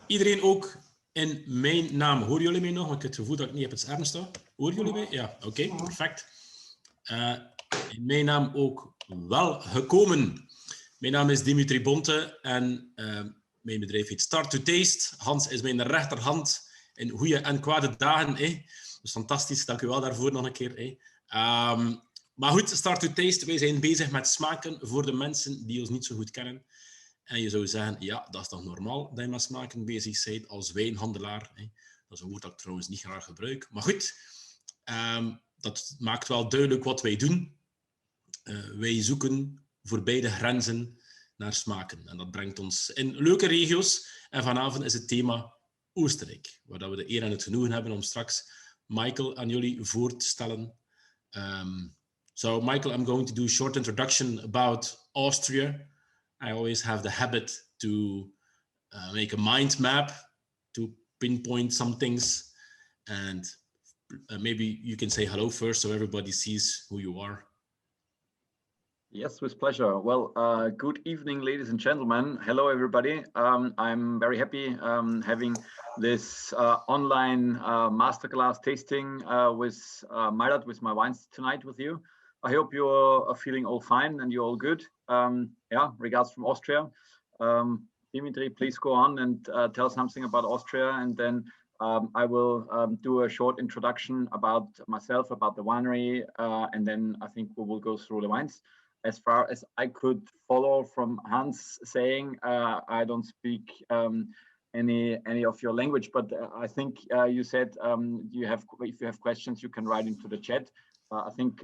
Iedereen ook in mijn naam. Horen jullie mij nog? Want ik heb het gevoel dat ik niet op het scherm sta. Horen jullie mij? Ja, oké, perfect. In mijn naam ook wel gekomen. Mijn naam is Dimitri Bonte en mijn bedrijf heet Start2Taste. Hans is mijn rechterhand in goede en kwade dagen. Dus fantastisch, dank u wel daarvoor nog een keer. Maar goed, Start2Taste, wij zijn bezig met smaken voor de mensen die ons niet zo goed kennen. En je zou zeggen, ja, dat is toch normaal dat je met smaken bezig bent als wijnhandelaar. Dat is een woord dat ik trouwens niet graag gebruik. Maar goed, dat maakt wel duidelijk wat wij doen. Wij zoeken voorbij de grenzen naar smaken. En dat brengt ons in leuke regio's. En vanavond is het thema Oostenrijk, waar we de eer en het genoegen hebben om straks Michael aan jullie voor te stellen. So, Michael, I'm going to do a short introduction about Austria. I always have the habit to make a mind map to pinpoint some things. And maybe you can say hello first so everybody sees who you are. Yes, with pleasure. Well, good evening, ladies and gentlemen. Hello, everybody. I'm very happy having this online masterclass tasting with Malat, with my wines tonight with you. I hope you're feeling all fine and you're all good. Yeah, regards from Austria. Dimitri, please go on and tell something about Austria, and then I will do a short introduction about myself, about the winery, and then I think we will go through the wines. As far as I could follow from Hans saying, I don't speak any of your language, but I think you said if you have questions, you can write into the chat. I think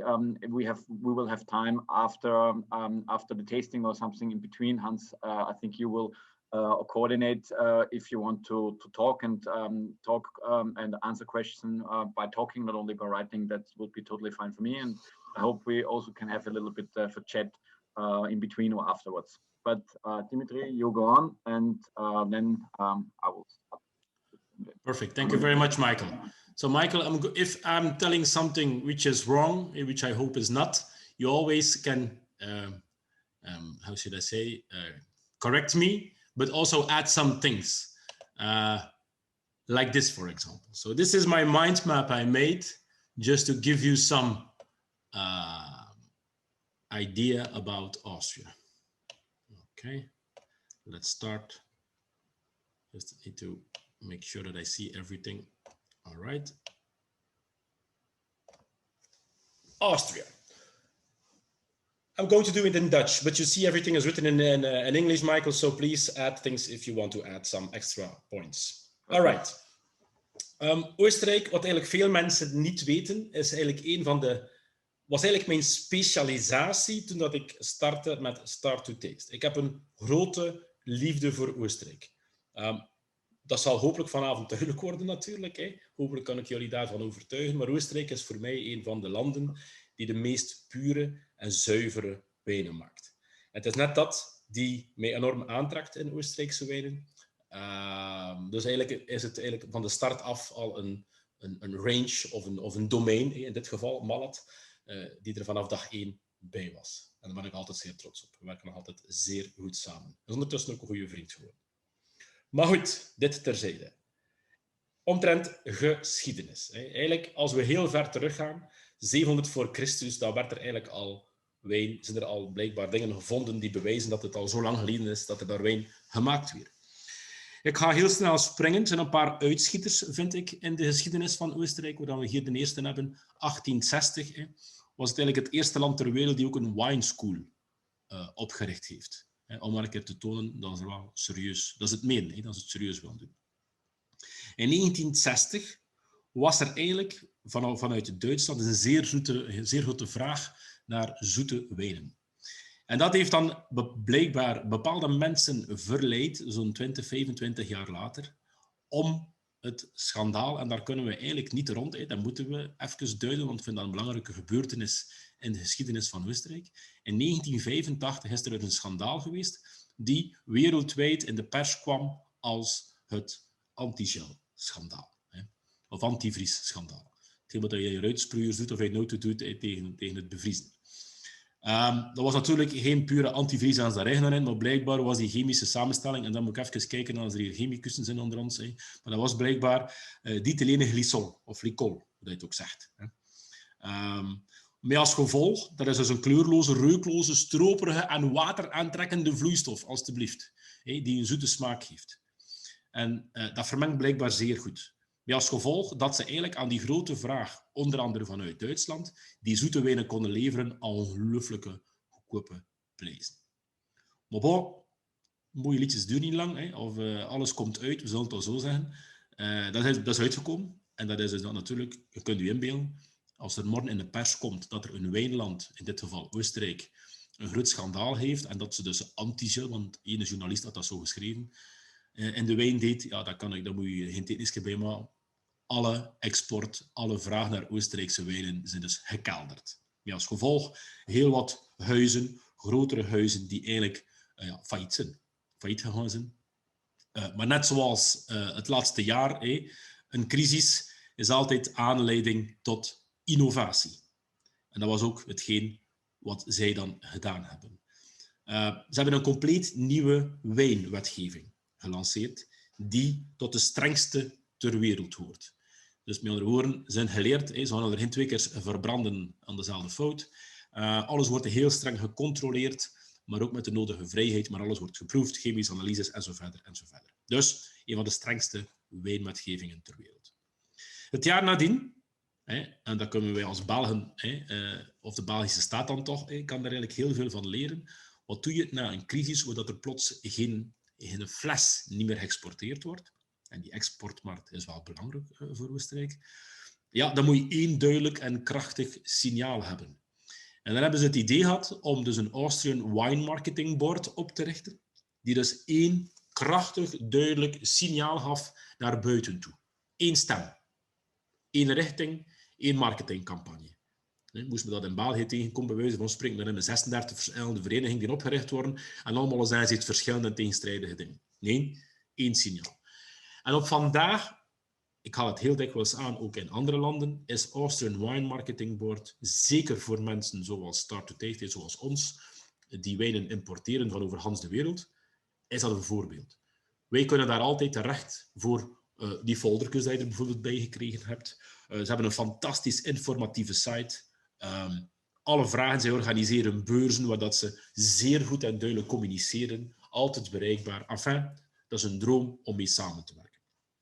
we will have time after the tasting or something in between. Hans, I think you will coordinate if you want to talk and answer questions by talking, not only by writing. That would be totally fine for me, and I hope we also can have a little bit of a chat in between or afterwards. But Dimitri, you go on, and then I will start. Perfect. Thank you very much, Michael. So, Michael, if I'm telling something which is wrong, which I hope is not, you always can, how should I say, correct me, but also add some things, like this, for example. So this is my mind map I made just to give you some idea about Austria. Okay, let's start. Just need to make sure that I see everything. All right. Austria. I'm going to do it in Dutch, but you see everything is written in English, Michael, so please add things if you want to add some extra points. All right. Oostenrijk, wat eigenlijk veel mensen niet weten, is eigenlijk was eigenlijk mijn specialisatie toen dat ik startte met Start2Taste. Ik heb een grote liefde voor Oostenrijk. Dat zal hopelijk vanavond duidelijk worden natuurlijk. Hopelijk kan ik jullie daarvan overtuigen. Maar Oostenrijk is voor mij een van de landen die de meest pure en zuivere wijnen maakt. En het is net dat die mij enorm aantrekt in Oostenrijkse wijnen. Dus eigenlijk is het eigenlijk van de start af al een range of een domein, in dit geval Malat, die er vanaf dag 1 bij was. En daar ben ik altijd zeer trots op. We werken nog altijd zeer goed samen. Dat is ondertussen ook een goede vriend geworden. Maar goed, dit terzijde. Omtrent geschiedenis. Eigenlijk, als we heel ver teruggaan, 700 voor Christus, dan werd er eigenlijk zijn er al blijkbaar dingen gevonden die bewijzen dat het al zo lang geleden is dat er daar wijn gemaakt werd. Ik ga heel snel springen. Er zijn een paar uitschieters, vind ik, in de geschiedenis van Oostenrijk, waar we hier de eerste hebben. 1860 was het eigenlijk het eerste land ter wereld die ook een wine school opgericht heeft. Om maar een keer te tonen dat is wel serieus, dat is het meen, dat is het serieus wil doen. In 1960 was er eigenlijk vanuit Duitsland een zeer grote vraag naar zoete wijnen. En dat heeft dan blijkbaar bepaalde mensen verleid, zo'n 20, 25 jaar later, om het schandaal, en daar kunnen we eigenlijk niet rond, dat moeten we even duiden, want ik vind dat een belangrijke gebeurtenis in de geschiedenis van Oostenrijk. In 1985 is er een schandaal geweest die wereldwijd in de pers kwam als het antigel-schandaal, of antivries-schandaal. Hetgeen wat je ruitsproeiers doet of je noten doet tegen het bevriezen. Dat was natuurlijk geen pure antivries aan de eigenaar, maar blijkbaar was die chemische samenstelling, en dan moet ik even kijken als er hier chemicussen zijn onder ons, maar dat was blijkbaar diethylene glycol, of glycol, hoe dat je het ook zegt. Met als gevolg, dat is dus een kleurloze, reukloze, stroperige en wateraantrekkende vloeistof, alstublieft, die een zoete smaak geeft. En dat vermengt blijkbaar zeer goed. Met als gevolg dat ze eigenlijk aan die grote vraag, onder andere vanuit Duitsland, die zoete wijnen konden leveren aan ongelooflijke goedkope prijzen. Maar bon, mooie liedjes duren niet lang, of alles komt uit, we zullen het al zo zeggen. Dat is uitgekomen. En dat is dus dan natuurlijk, je kunt je inbeelden, als er morgen in de pers komt dat er een wijnland, in dit geval Oostenrijk, een groot schandaal heeft, en dat ze dus anti-gel, want ene journalist had dat zo geschreven, in de wijn deed, ja, dat moet je geen technisch bij maken. Alle export, alle vraag naar Oostenrijkse wijnen zijn dus gekelderd. Met als gevolg heel wat huizen, grotere huizen, die eigenlijk failliet gegaan zijn. Maar net zoals het laatste jaar, een crisis is altijd aanleiding tot innovatie. En dat was ook hetgeen wat zij dan gedaan hebben. Ze hebben een compleet nieuwe wijnwetgeving gelanceerd, die tot de strengste ter wereld hoort. Dus met andere woorden, ze zijn geleerd, ze gaan er geen 2 keer verbranden aan dezelfde fout. Alles wordt heel streng gecontroleerd, maar ook met de nodige vrijheid, maar alles wordt geproefd, chemische analyses en zo verder en zo verder. Dus een van de strengste wijnwetgevingen ter wereld. Het jaar nadien, en dat kunnen wij als Belgen, of de Belgische staat dan toch, kan daar eigenlijk heel veel van leren. Wat doe je na een crisis, waar er plots geen fles niet meer geëxporteerd wordt? En die exportmarkt is wel belangrijk voor Oostenrijk. Ja, dan moet je één duidelijk en krachtig signaal hebben. En dan hebben ze het idee gehad om dus een Austrian Wine Marketing Board op te richten, die dus één krachtig, duidelijk signaal gaf naar buiten toe. Eén stem. Eén richting, één marketingcampagne. Moest me dat in België tegenkomen, bij wijze van spreken, dan hebben 36 verschillende verenigingen die opgericht worden en allemaal zijn ze iets verschillende en tegenstrijdige dingen. Nee, één signaal. En op vandaag, ik haal het heel dikwijls aan, ook in andere landen, is Austrian Wine Marketing Board, zeker voor mensen zoals Start2Taste, zoals ons, die wijnen importeren van over Hans de wereld, is dat een voorbeeld. Wij kunnen daar altijd terecht voor die foldertjes die je er bijvoorbeeld bij gekregen hebt. Ze hebben een fantastisch informatieve site. Alle vragen, zij organiseren beurzen waar dat ze zeer goed en duidelijk communiceren. Altijd bereikbaar. Enfin, dat is een droom om mee samen te werken.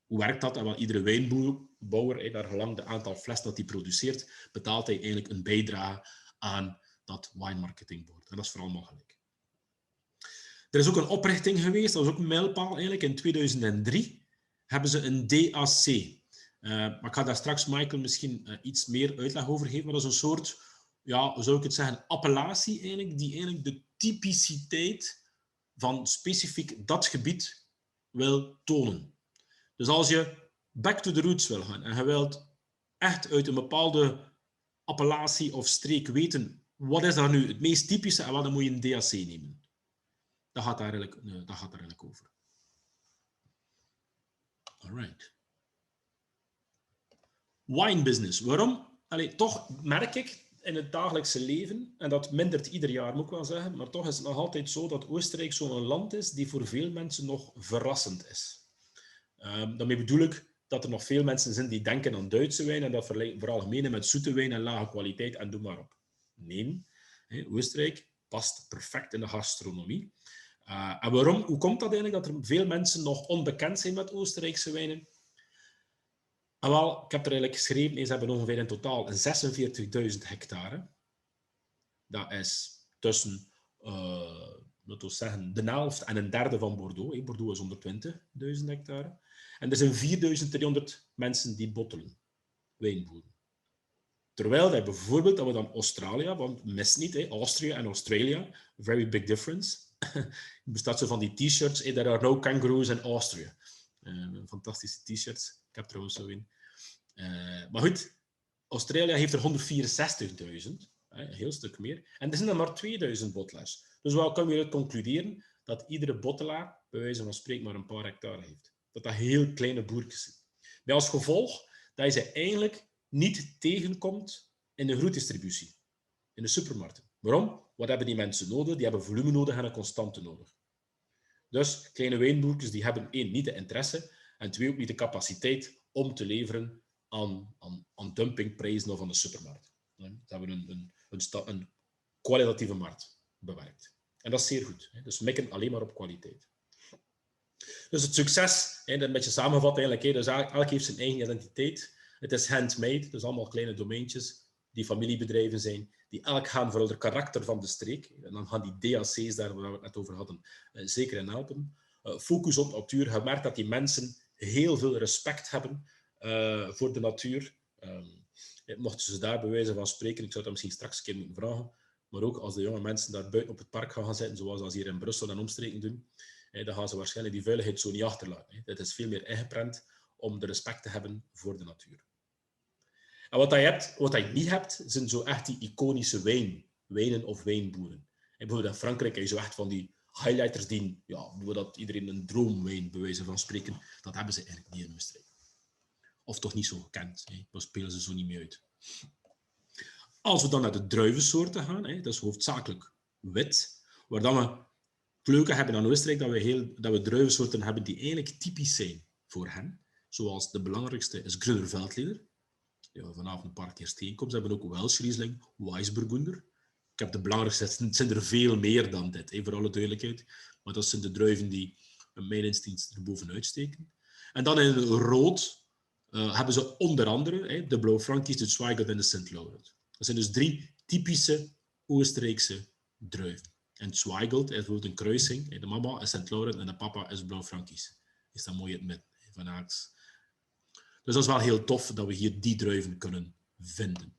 Hoe werkt dat? Wel, iedere wijnbouwer, naar gelang de aantal flessen dat hij produceert, betaalt hij eigenlijk een bijdrage aan dat wine marketing board. En dat is voor allemaal gelijk. Er is ook een oprichting geweest, dat was ook een mijlpaal eigenlijk. In 2003 hebben ze een DAC. Maar ik ga daar straks Michael misschien iets meer uitleg over geven. Maar dat is een soort, ja, hoe zou ik het zeggen, appellatie eigenlijk, die eigenlijk de typiciteit van specifiek dat gebied wil tonen. Dus als je back to the roots wil gaan en je wilt echt uit een bepaalde appellatie of streek weten, wat is daar nu het meest typische en wat, dan moet je een DAC nemen. Dat gaat daar eigenlijk over. Alright. Wine business. Waarom? Toch merk ik in het dagelijkse leven, en dat mindert ieder jaar, moet ik wel zeggen, maar toch is het nog altijd zo dat Oostenrijk zo'n land is die voor veel mensen nog verrassend is. Daarmee bedoel ik dat er nog veel mensen zijn die denken aan Duitse wijn en dat veralgemenen met zoete wijn en lage kwaliteit en doe maar op. Nee, Oostenrijk past perfect in de gastronomie. En waarom? Hoe komt dat eigenlijk dat er veel mensen nog onbekend zijn met Oostenrijkse wijnen? En wel, ik heb er eigenlijk geschreven, ze hebben ongeveer in totaal 46.000 hectare. Dat is tussen laten we zeggen, de helft en een derde van Bordeaux. Bordeaux is 120.000 hectare. En er zijn 4.300 mensen die bottelen, wijnboeren. Terwijl dat bijvoorbeeld, dat we dan Australië, want mis niet, Austria en Australia, very big difference. Het bestaat zo van die t-shirts, there are no kangaroos in Austria. Fantastische t-shirts. Ik heb trouwens zo een. Maar goed, Australië heeft er 164.000, een heel stuk meer. En er zijn er maar 2.000 bottelaars. Dus wat kunnen we concluderen? Dat iedere bottelaar, bij wijze van spreken, maar een paar hectare heeft. Dat heel kleine boertjes zijn. Met als gevolg dat je ze eigenlijk niet tegenkomt in de grootdistributie, in de supermarkten. Waarom? Wat hebben die mensen nodig? Die hebben volume nodig en een constante nodig. Dus kleine wijnboertjes die hebben 1, niet de interesse en 2, ook niet de capaciteit om te leveren aan dumpingprijzen of aan de supermarkt. Ze hebben een kwalitatieve markt bewerkt. En dat is zeer goed. Dus mikken alleen maar op kwaliteit. Dus het succes, een beetje samengevat eigenlijk, dus elk heeft zijn eigen identiteit. Het is handmade, dus allemaal kleine domeintjes die familiebedrijven zijn, die elk gaan voor het karakter van de streek. En dan gaan die DAC's, daar waar we het net over hadden, zeker in helpen. Focus op natuur. Je merkt dat die mensen heel veel respect hebben voor de natuur. Mochten ze daar bij wijze van spreken, ik zou dat misschien straks een keer moeten vragen, maar ook als de jonge mensen daar buiten op het park gaan zitten, zoals ze hier in Brussel en omstreken doen, dan gaan ze waarschijnlijk die vuiligheid zo niet achterlaten. Het is veel meer ingeprent om de respect te hebben voor de natuur. En wat je niet hebt, zijn zo echt die iconische wijnen of wijnboeren. Bijvoorbeeld in Frankrijk heb je zo echt van die highlighters die, dat iedereen een droomwijn, bij wijze van spreken, dat hebben ze eigenlijk niet in Oostenrijk. Of toch niet zo gekend. Daar spelen ze zo niet mee uit. Als we dan naar de druivensoorten gaan, dat is hoofdzakelijk wit, waar dan we het leuke hebben aan Oostenrijk, dat we druivensoorten hebben die eigenlijk typisch zijn voor hen. Zoals de belangrijkste is gruner veltliner. Ja, vanavond een paar keer tegenkomt. Ze hebben ook Welsh Riesling, Weissburgunder. Ik heb de belangrijkste, het zijn er veel meer dan dit, voor alle duidelijkheid. Maar dat zijn de druiven die mijn instincts er bovenuit steken. En dan in rood hebben ze onder andere de Blaufränkisch, de Zweigelt en de Sint-Laurent. Dat zijn dus 3 typische Oostenrijkse druiven. En Zweigelt is bijvoorbeeld een kruising. De mama is Sint-Laurent en de papa is Blaufränkisch. Is dat mooi in het midden van Haaks. Dus dat is wel heel tof dat we hier die druiven kunnen vinden.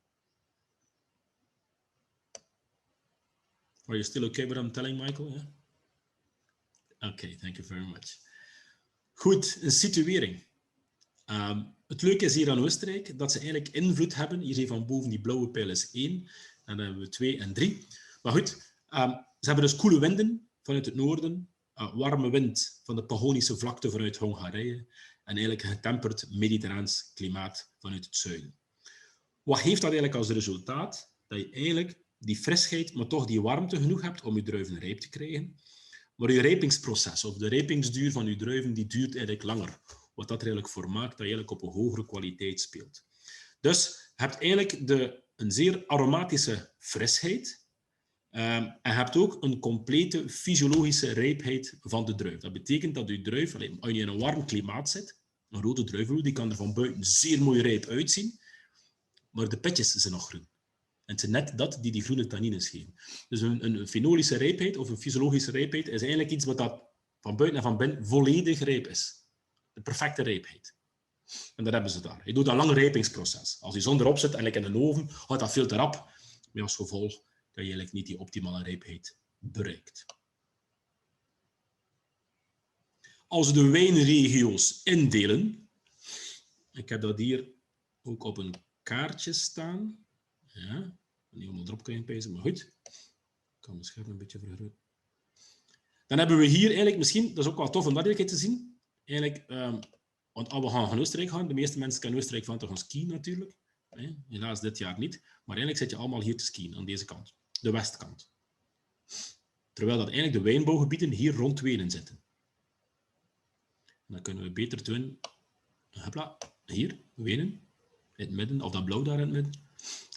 Are you still okay with what I'm telling, Michael? Yeah? Okay, thank you very much. Goed, een situering. Het leuke is hier aan Oostenrijk dat ze eigenlijk invloed hebben. Hier zie je van boven die blauwe pijl is 1. Dan hebben we 2 en 3. Maar goed, ze hebben dus koele winden vanuit het noorden. Warme wind van de Pagonische vlakte vanuit Hongarije. En eigenlijk een getemperd mediterraans klimaat vanuit het zuiden. Wat heeft dat eigenlijk als resultaat? Dat je eigenlijk die frisheid, maar toch die warmte genoeg hebt om je druiven rijp te krijgen. Maar je rijpingsproces, of de rijpingsduur van je druiven, die duurt eigenlijk langer. Wat dat er eigenlijk voor maakt dat je eigenlijk op een hogere kwaliteit speelt. Dus je hebt eigenlijk een zeer aromatische frisheid. En je hebt ook een complete fysiologische rijpheid van de druif. Dat betekent dat je druif, als je in een warm klimaat zit, een rode druivenroer, die kan er van buiten zeer mooi rijp uitzien, maar de petjes zijn nog groen. En het is net dat die groene tannines geven. Dus een fenolische rijpheid of een fysiologische rijpheid is eigenlijk iets wat dat van buiten en van binnen volledig rijp is. De perfecte rijpheid. En dat hebben ze daar. Je doet een lang rijpingsproces. Als je zon erop zet en in een oven, gaat dat veel te rap. Met als gevolg dat je eigenlijk niet die optimale rijpheid bereikt. Als we de wijnregio's indelen, ik heb dat hier ook op een kaartje staan. Ja, niet helemaal erop krijgen pezen, maar goed. Ik kan mijn scherm een beetje vergroten. Dan hebben we hier eigenlijk misschien, dat is ook wel tof om dat te zien, eigenlijk, want als we gaan Oostenrijk gaan, de meeste mensen kennen Oostenrijk van te gaan skiën natuurlijk. Helaas dit jaar niet, maar eigenlijk zit je allemaal hier te skiën aan deze kant, de westkant. Terwijl dat eigenlijk de wijnbouwgebieden hier rond Wenen zitten. En dan kunnen we beter doen, hopla, hier, Wenen, in het midden, of dat blauw daar in het midden.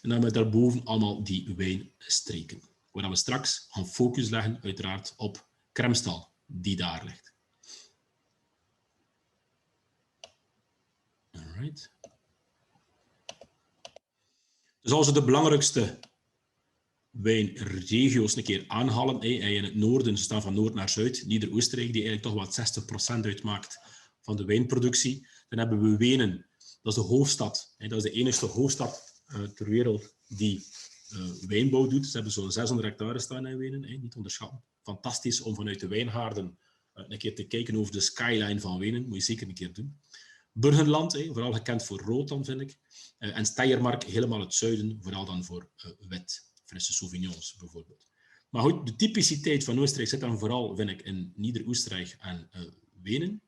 En dan hebben we daarboven allemaal die wijnstreken. Waar we straks gaan focus leggen, uiteraard, op Kremstal, die daar ligt. Alright. Dus als we de belangrijkste wijnregio's een keer aanhalen, en in het noorden, ze staan van noord naar zuid, Nieder-Oostenrijk, die eigenlijk toch wat 60% uitmaakt van de wijnproductie. Dan hebben we Wenen, dat is de hoofdstad. Dat is de enige hoofdstad ter wereld die wijnbouw doet. Ze hebben zo'n 600 hectare staan in Wenen, niet onderschatten. Fantastisch om vanuit de wijngaarden een keer te kijken over de skyline van Wenen. Moet je zeker een keer doen. Burgenland, vooral gekend voor rood dan, vind ik. En Steiermark, helemaal het zuiden, vooral dan voor wit. Frisse sauvignons bijvoorbeeld. Maar goed, de typiciteit van Oostenrijk zit dan vooral, vind ik, in Nieder-Oostenrijk en Wenen.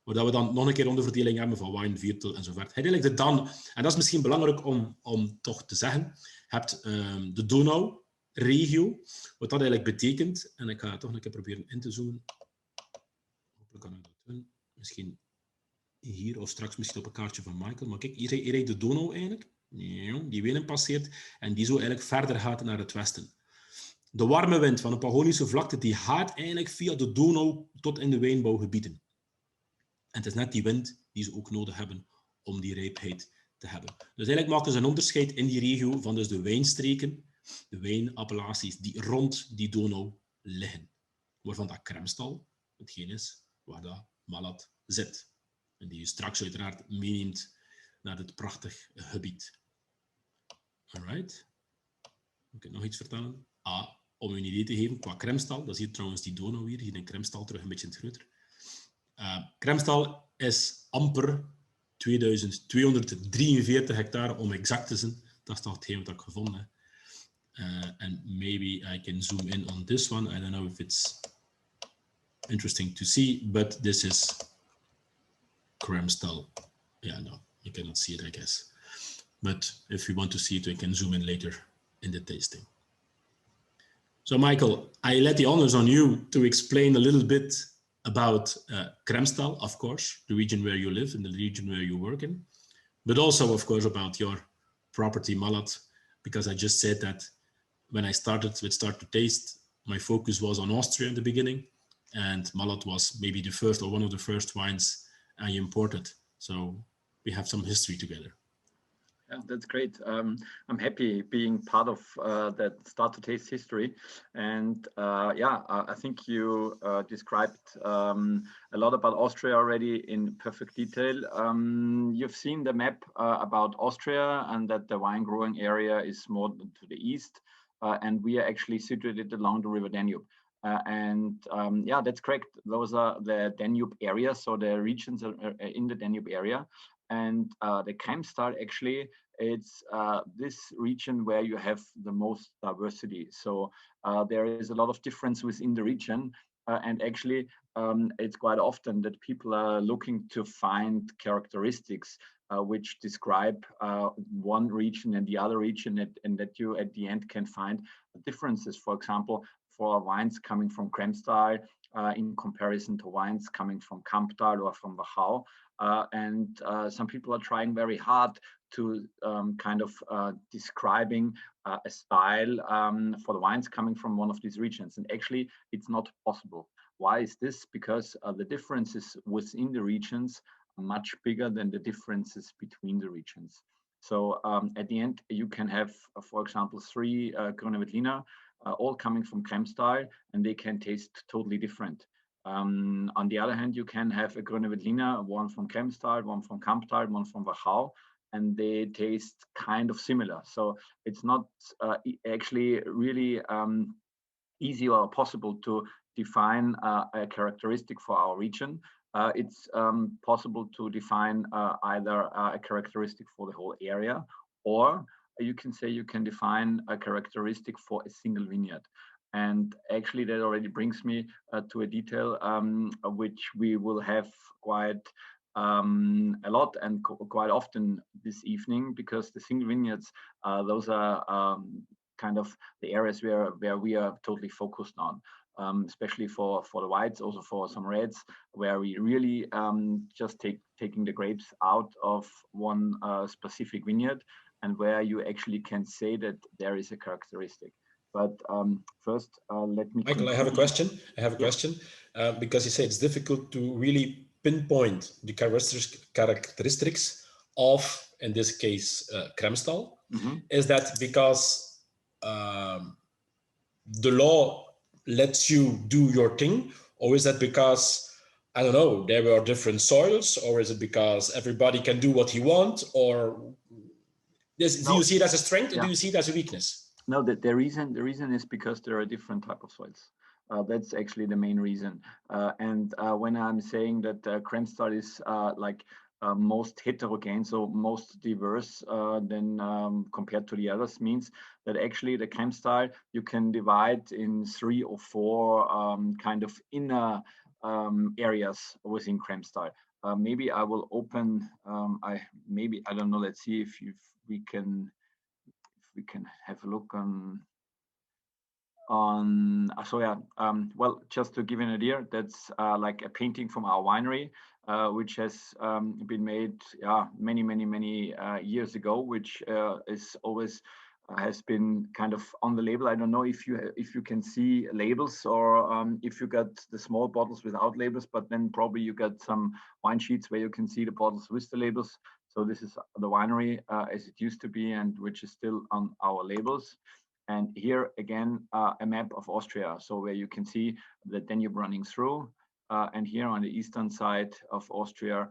Waar we dan nog een keer onderverdeling hebben van wijn, viertel enzovoort. Eigenlijk dan, en dat is misschien belangrijk om toch te zeggen, je hebt de Donau, regio. Wat dat eigenlijk betekent, en ik ga het toch een keer proberen in te zoomen. Hopelijk kan ik dat doen. Misschien hier of straks misschien op een kaartje van Michael. Maar kijk, hier rijdt de Donau eigenlijk. Die Wenen passeert en die zo eigenlijk verder gaat naar het westen. De warme wind van de Pagonische vlakte die gaat eigenlijk via de Donau tot in de wijnbouwgebieden. En het is net die wind die ze ook nodig hebben om die rijpheid te hebben. Dus eigenlijk maken ze een onderscheid in die regio van dus de wijnstreken, de wijnappellaties die rond die Donau liggen. Waarvan dat Kremstal hetgeen is waar dat Malat zit. En die je straks uiteraard meeneemt naar het prachtig gebied. Alright. Ik kan nog iets vertellen. Om u een idee te geven, qua Kremstal, dat is hier trouwens die Donau hier in Kremstal terug een beetje groter. Kremstal is amper 2243 hectare om exact te zijn. Dat is toch hetgeen wat ik gevonden heb. And maybe I can zoom in on this one. I don't know if it's interesting to see, but this is Kremstal. Yeah, no, you cannot see it, I guess. But if you want to see it, we can zoom in later in the tasting. So, Michael, I let the honors on you to explain a little bit about Kremstal, of course, the region where you live and the region where you work in, but also, of course, about your property, Malat, because I just said that when I started with Start2Taste, my focus was on Austria in the beginning, and Malat was maybe the first or one of the first wines I imported. So we have some history together. Yeah, that's great. I'm happy being part of that Start2Taste history. And I think you described a lot about Austria already in perfect detail. You've seen the map about Austria and that the wine growing area is more to the east. And we are actually situated along the river Danube. That's correct. Those are the Danube areas, so the regions are in the Danube area. And the Kremstal, actually, it's this region where you have the most diversity. So there is a lot of difference within the region. And actually, it's quite often that people are looking to find characteristics which describe one region and the other region, and that you at the end can find differences. For example, for wines coming from Kremstal in comparison to wines coming from Kamptal or from Wachau. Some people are trying very hard to describing a style for the wines coming from one of these regions. And actually, it's not possible. Why is this? Because the differences within the regions are much bigger than the differences between the regions. So at the end, you can have, for example, 3 Gruner Veltliner, all coming from Kremstal, and they can taste totally different. On the other hand, you can have a Gruner Veltliner, one from Kremstal, one from Kamptal, one from Wachau, and they taste kind of similar. So it's not actually really easy or possible to define a characteristic for our region. It's possible to define either a characteristic for the whole area, or you can say you can define a characteristic for a single vineyard. And actually, that already brings me to a detail which we will have quite a lot and quite often this evening, because the single vineyards, those are kind of the areas where we are totally focused on, especially for the whites, also for some reds, where we really just taking the grapes out of one specific vineyard, and where you actually can say that there is a characteristic. But first, let me. Michael, I have a question. Because you say it's difficult to really pinpoint the characteristics of, in this case, Kremstal. Mm-hmm. Is that because the law lets you do your thing, or is that because, I don't know, there were different soils, or is it because everybody can do what he wants, or do you see it as a strength, or do you see it as a weakness? No, the reason is because there are different type of soils. That's actually the main reason. When I'm saying that Kremstal is most heterogene, so most diverse than compared to the others, means that actually the Kremstal you can divide in 3 or 4 kind of inner areas within Kremstal. Maybe I will open. I don't know. Let's see if we can have a look on. well, just to give you an idea, that's like a painting from our winery, which has been made many years ago, which is always has been kind of on the label. I don't know if you can see labels, or if you got the small bottles without labels, but then probably you got some wine sheets where you can see the bottles with the labels. So this is the winery as it used to be, and which is still on our labels. And here again, a map of Austria. So where you can see the Danube running through, and here on the eastern side of Austria,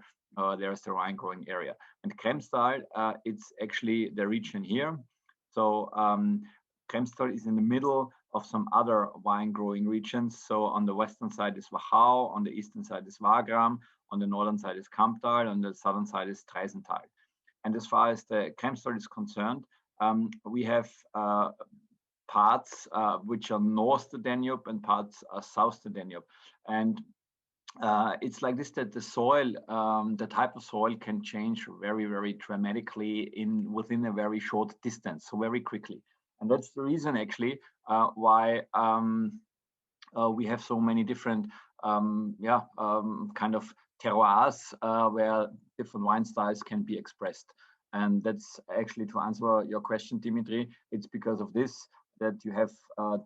there's the wine growing area. And Kremstal, it's actually the region here. So Kremstal is in the middle of some other wine growing regions. So on the western side is Wachau, on the eastern side is Wagram, on the northern side is Kamptal, on the southern side is Treisental. And as far as the Kremstal is concerned, we have parts which are north to Danube and parts are south to Danube. And it's like this, that the soil, the type of soil can change very dramatically within a very short distance, so very quickly. And that's the reason actually why we have so many different kind of terroirs where different wine styles can be expressed. And that's actually, to answer your question, Dimitri, it's because of this that you have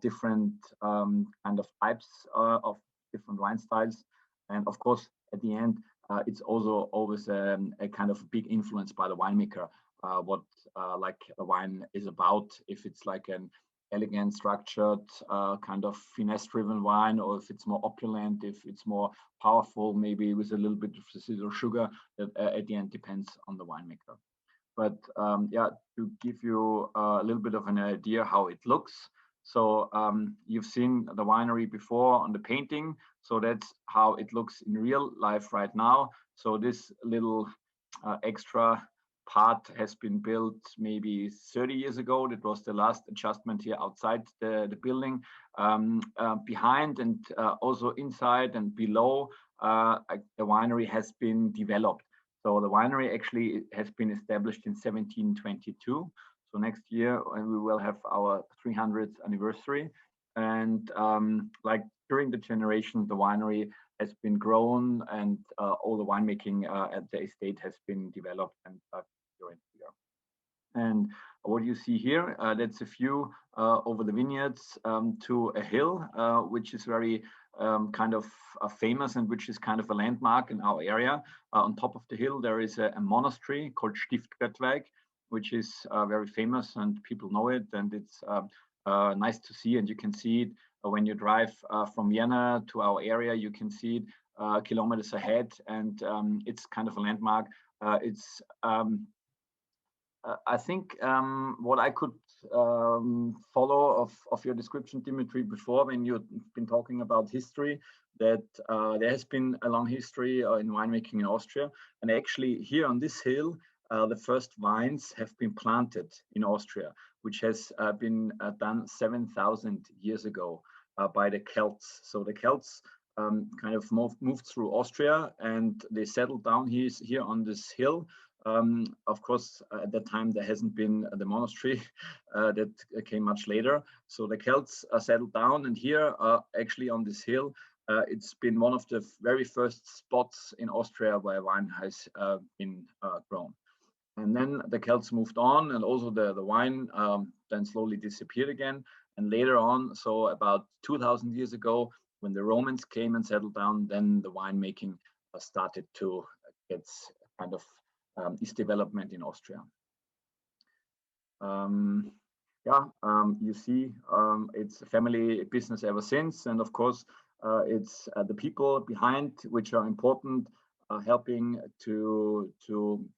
different kind of types of different wine styles. And of course, at the end, it's also always a kind of big influence by the winemaker, what like a wine is about. If it's like an elegant, structured, kind of finesse-driven wine, or if it's more opulent, if it's more powerful, maybe with a little bit of residual sugar, that at the end depends on the winemaker. But to give you a little bit of an idea how it looks. So you've seen the winery before on the painting. So that's how it looks in real life right now. So this little extra part has been built maybe 30 years ago. That was the last adjustment here outside the building. Behind and also inside and below, the winery has been developed. So the winery actually has been established in 1722. So next year we will have our 300th anniversary. And like during the generation, the winery has been grown, and all the winemaking at the estate has been developed and during the year. And what you see here, that's a view over the vineyards to a hill, which is very kind of famous and which is kind of a landmark in our area. On top of the hill, there is a monastery called Stift Göttweig, which is very famous and people know it, and it's nice to see. And you can see it when you drive from Vienna to our area. You can see it kilometers ahead, and it's kind of a landmark. It's I think what I could follow of your description, Dimitri, before, when you've been talking about history, that there has been a long history in winemaking in Austria. And actually here on this hill, the first vines have been planted in Austria, which has been done 7,000 years ago by the Celts. So the Celts kind of moved through Austria, and they settled down here on this hill. Of course, at that time, there hasn't been the monastery that came much later. So the Celts settled down, and here, actually on this hill, it's been one of the very first spots in Austria where wine has been grown. And then the Celts moved on, and also the wine then slowly disappeared again. And later on, so about 2,000 years ago, when the Romans came and settled down, then the winemaking started to get kind of its development in Austria. You see, it's a family business ever since, and of course, it's the people behind which are important, helping to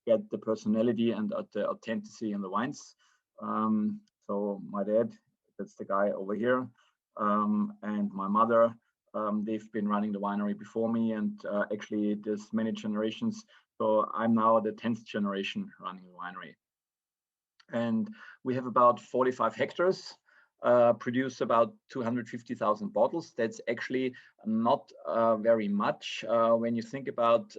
get the personality and the authenticity in the wines. So my dad, that's the guy over here, and my mother, they've been running the winery before me, and actually there's many generations. So I'm now the 10th generation running the winery. And we have about 45 hectares, produce about 250,000 bottles. That's actually not very much when you think about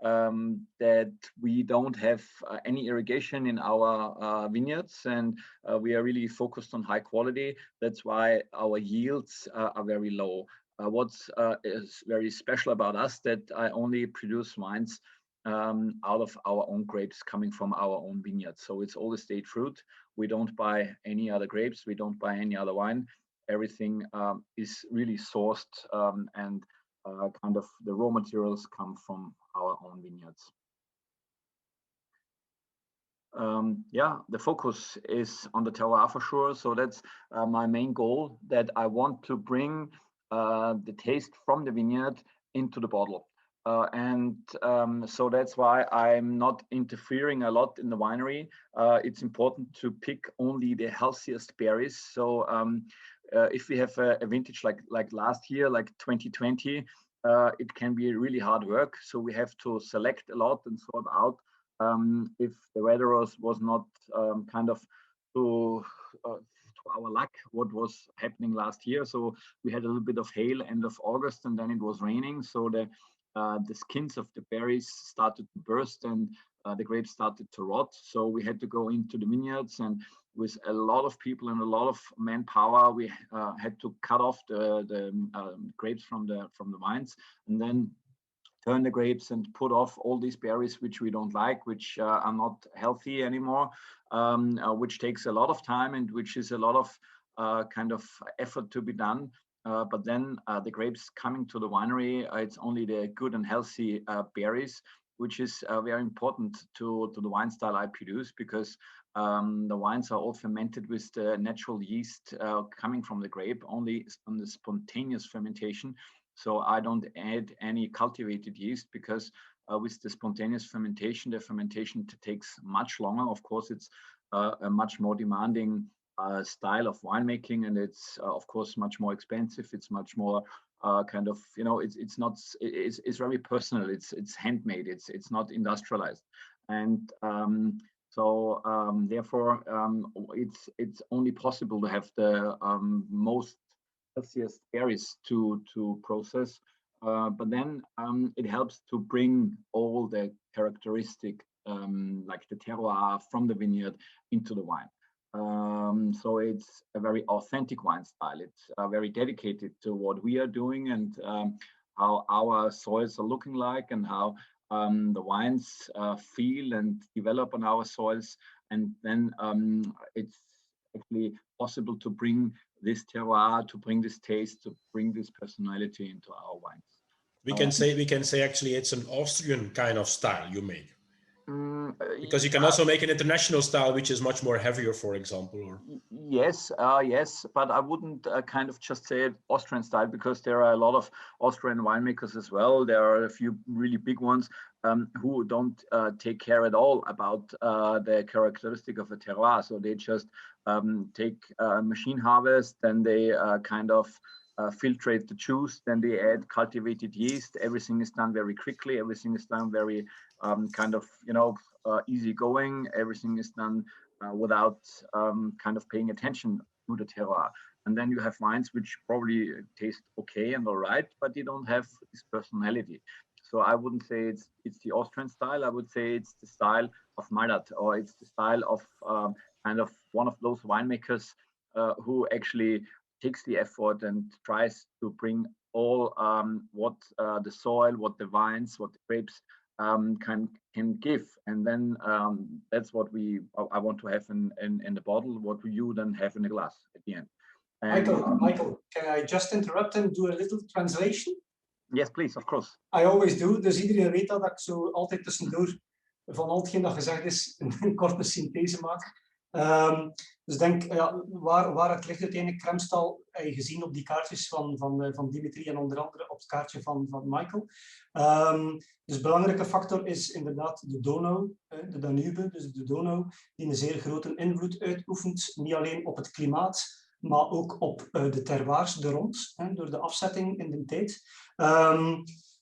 that we don't have any irrigation in our vineyards, and we are really focused on high quality. That's why our yields are very low. What's is very special about us that I only produce wines out of our own grapes coming from our own vineyards. So it's all estate fruit. We don't buy any other grapes. We don't buy any other wine. Everything is really sourced and kind of the raw materials come from our own vineyards. Yeah, the focus is on the terroir for sure. So that's my main goal, that I want to bring the taste from the vineyard into the bottle. So that's why I'm not interfering a lot in the winery. It's important to pick only the healthiest berries. So if we have a vintage like last year, like 2020, it can be really hard work. So we have to select a lot and sort out if the weather was not kind of to our luck what was happening last year. So we had a little bit of hail end of August, and then it was raining. So the skins of the berries started to burst and the grapes started to rot. So we had to go into the vineyards, and with a lot of people and a lot of manpower, we had to cut off the grapes from the vines, and then turn the grapes and put off all these berries which we don't like, which are not healthy anymore, which takes a lot of time and which is a lot of kind of effort to be done. But then the grapes coming to the winery, it's only the good and healthy berries, which is very important to the wine style I produce, because the wines are all fermented with the natural yeast coming from the grape, only on the spontaneous fermentation. So I don't add any cultivated yeast, because with the spontaneous fermentation, the fermentation takes much longer. Of course, it's a much more demanding style of winemaking, and it's of course much more expensive. It's much more kind of, you know, it's very personal. It's handmade. It's not industrialized, and therefore it's only possible to have the most healthiest berries to process, but then it helps to bring all the characteristic like the terroir from the vineyard into the wine. So it's a very authentic wine style. It's very dedicated to what we are doing and how our soils are looking like, and how the wines feel and develop on our soils. And then it's actually possible to bring this terroir, to bring this taste, to bring this personality into our wines. We can say actually it's an Austrian kind of style you make. Because you can also make an international style, which is much more heavier, for example. Or... Yes, but I wouldn't kind of just say Austrian style, because there are a lot of Austrian winemakers as well. There are a few really big ones who don't take care at all about the characteristic of a terroir. So they just take machine harvest, then they kind of filtrate the juice, then they add cultivated yeast. Everything is done very quickly. Everything is done very kind of, you know, easy going. Everything is done without kind of paying attention to the terroir. And then you have wines which probably taste okay and all right, but they don't have this personality. So I wouldn't say it's the Austrian style. I would say it's the style of Malat, or it's the style of kind of one of those winemakers who actually takes the effort and tries to bring all what the soil, what the vines, what the grapes can give. And then that's what I want to have in the bottle, what you then have in the glass at the end. And, Michael, can I just interrupt and do a little translation? Yes, please, of course. I always do. Dus iedereen weet dat ik zo altijd tussendoor van al hetgeen dat gezegd is een korte synthese maak. Dus denk, ja, waar het ligt uiteindelijk, Kremstal, heb je gezien op die kaartjes van Dimitri en onder andere op het kaartje van Michael. Dus een belangrijke factor is inderdaad de Donau, de Danube, dus de Donau, die een zeer grote invloed uitoefent, niet alleen op het klimaat, maar ook op de terroirs er rond, door de afzetting in de tijd.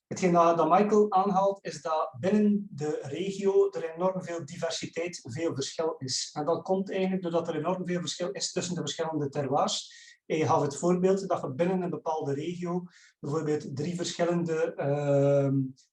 Hetgeen dat Michael aanhaalt, is dat binnen de regio er enorm veel diversiteit, veel verschil is. En dat komt eigenlijk doordat er enorm veel verschil is tussen de verschillende terroirs, Je gaf het voorbeeld dat je binnen een bepaalde regio bijvoorbeeld 3 verschillende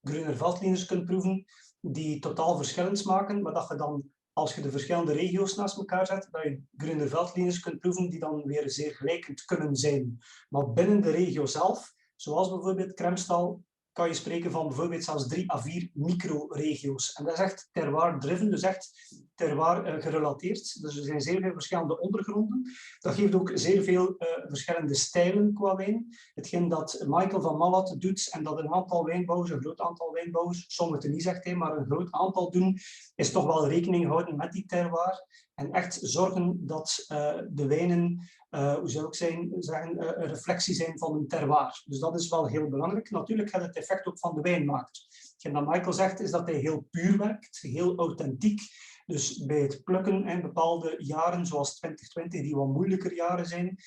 gruner veltliners kunt proeven die totaal verschillend smaken, maar dat je dan, als je de verschillende regio's naast elkaar zet, dat je gruner veltliners kunt proeven die dan weer zeer gelijkend kunnen zijn. Maar binnen de regio zelf, zoals bijvoorbeeld Kremstal, kan je spreken van bijvoorbeeld zelfs 3 à 4 microregio's. En dat is echt terroir-driven, dus echt terroir gerelateerd. Dus er zijn zeer veel verschillende ondergronden. Dat geeft ook zeer veel verschillende stijlen qua wijn. Hetgeen dat Michael van Malat doet en dat een aantal wijnbouwers, een groot aantal wijnbouwers, sommigen niet zegt hij, maar een groot aantal doen, is toch wel rekening houden met die terroir. En echt zorgen dat de wijnen, hoe zou ik zeggen, een reflectie zijn van een terroir. Dus dat is wel heel belangrijk. Natuurlijk gaat het effect ook van de wijnmaker. Hetgeen dat Michael zegt, is dat hij heel puur werkt, heel authentiek. Dus bij het plukken in bepaalde jaren, zoals 2020, die wat moeilijker jaren zijn.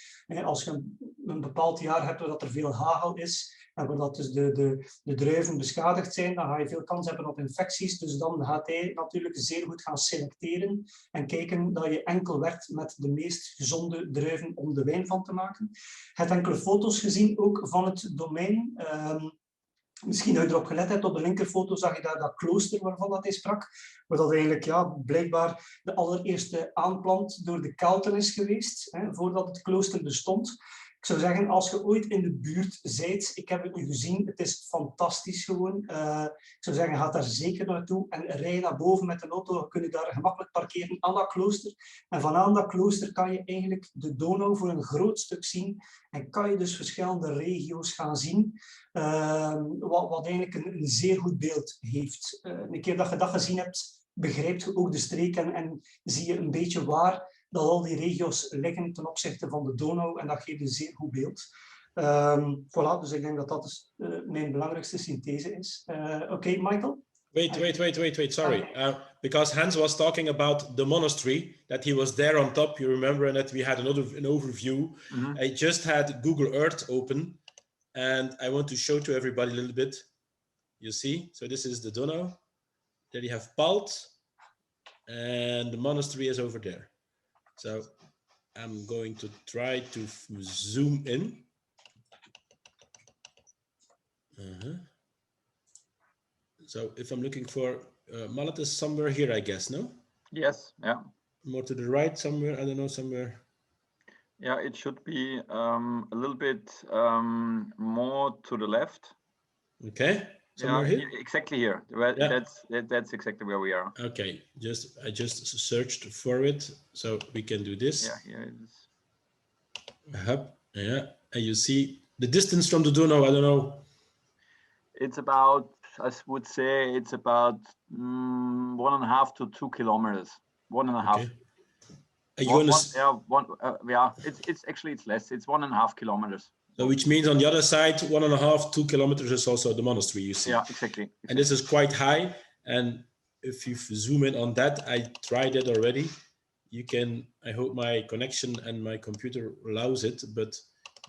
Als je een bepaald jaar hebt waar dat er veel hagel is, en waar dat dus de druiven beschadigd zijn, dan ga je veel kans hebben op infecties. Dus dan gaat hij natuurlijk zeer goed gaan selecteren en kijken dat je enkel werkt met de meest gezonde druiven om de wijn van te maken. Je hebt enkele foto's gezien ook van het domein. Misschien dat je erop gelet hebt, op de linkerfoto zag je daar dat klooster waarvan dat hij sprak, waar dat eigenlijk blijkbaar de allereerste aanplant door de Kelten is geweest, voordat het klooster bestond. Ik zou zeggen, als je ooit in de buurt zijt, ik heb het nu gezien, het is fantastisch gewoon. Ik zou zeggen, ga daar zeker naartoe en rij naar boven met de auto. Dan kun je daar gemakkelijk parkeren aan dat klooster. En vanaan dat klooster kan je eigenlijk de Donau voor een groot stuk zien. En kan je dus verschillende regio's gaan zien, wat eigenlijk een zeer goed beeld heeft. Een keer dat je dat gezien hebt, begrijp je ook de streek en zie je een beetje waar dat al die regio's liggen ten opzichte van de Donau en dat geeft een zeer goed beeld. Voilà, dus ik denk dat dat dus, mijn belangrijkste synthese is. Oké, Michael? Wait, sorry. Because Hans was talking about the monastery, that he was there on top, you remember, and that we had an overview. Mm-hmm. I just had Google Earth open, and I want to show to everybody a little bit. You see? So this is the Donau. There you have Palt, and the monastery is over there. So I'm going to try to zoom in. So if I'm looking for Malat is somewhere here, I guess, no? Yes, yeah. More to the right somewhere, I don't know, somewhere. Yeah, it should be a little bit more to the left. Okay, somewhere here? Exactly here. Well, yeah. That's exactly where we are. Okay, I just searched for it, so we can do this. Yeah, here it is. Yeah, and you see the distance from the Donau, I don't know. It's about, I would say, it's about 1.5 to 2 kilometers. 1.5. Okay. It's actually it's less. It's 1.5 kilometers. So which means on the other side, 1.5, 2 kilometers is also the monastery, you see. Yeah, exactly. And this is quite high. And if you zoom in on that, I tried it already. You can, I hope my connection and my computer allows it, but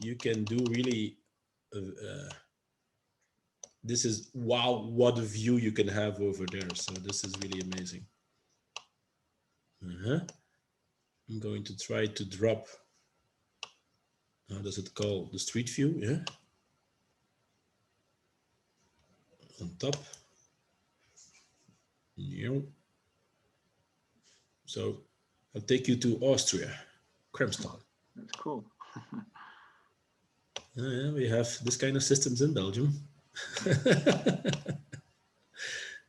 you can do really, this is, wow, what a view you can have over there. So this is really amazing. I'm going to try to drop, how does it call, the street view, yeah? On top. Yeah. So I'll take you to Austria, Kremstal. That's cool. Yeah, we have this kind of systems in Belgium.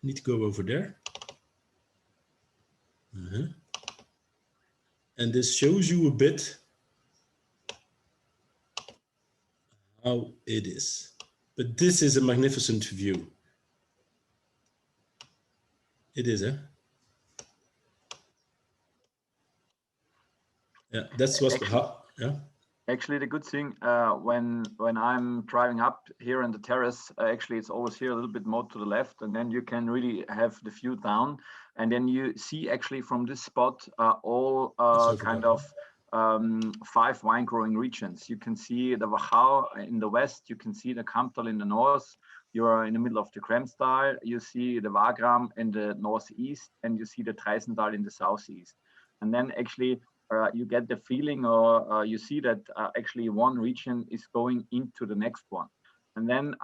Need to go over there. And this shows you a bit how it is. But this is a magnificent view. It is, eh? Yeah, that's what's yeah. Actually, the good thing when I'm driving up here on the terrace, actually it's always here a little bit more to the left, and then you can really have the view down, and then you see actually from this spot all kind of 5 wine growing regions. You can see the Wachau in the west, you can see the Kamptal in the north, you are in the middle of the Kremstal, you see the Wagram in the northeast, and you see the Treisental in the southeast. And then actually you get the feeling, or you see that actually one region is going into the next one. And then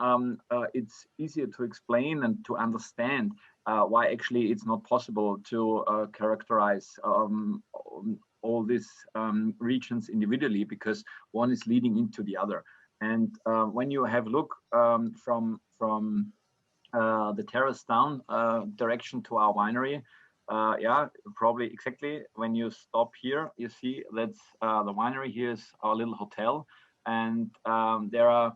it's easier to explain and to understand why actually it's not possible to characterize all these regions individually, because one is leading into the other. And when you have a look from the terrace down direction to our winery, yeah, probably exactly when you stop here, you see that's the winery. Here is our little hotel, and there are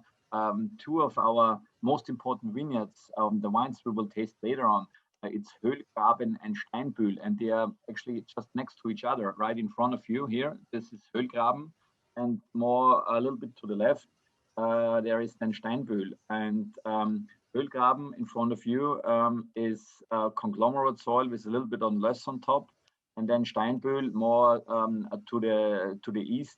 two of our most important vineyards, the wines we will taste later on. It's Hohlgraben and Steinbühl, and they are actually just next to each other, right in front of you here. This is Hohlgraben, and more a little bit to the left, there is then Steinbühl. And Hohlgraben in front of you is conglomerate soil with a little bit on less on top, and then Steinbühl more to the east.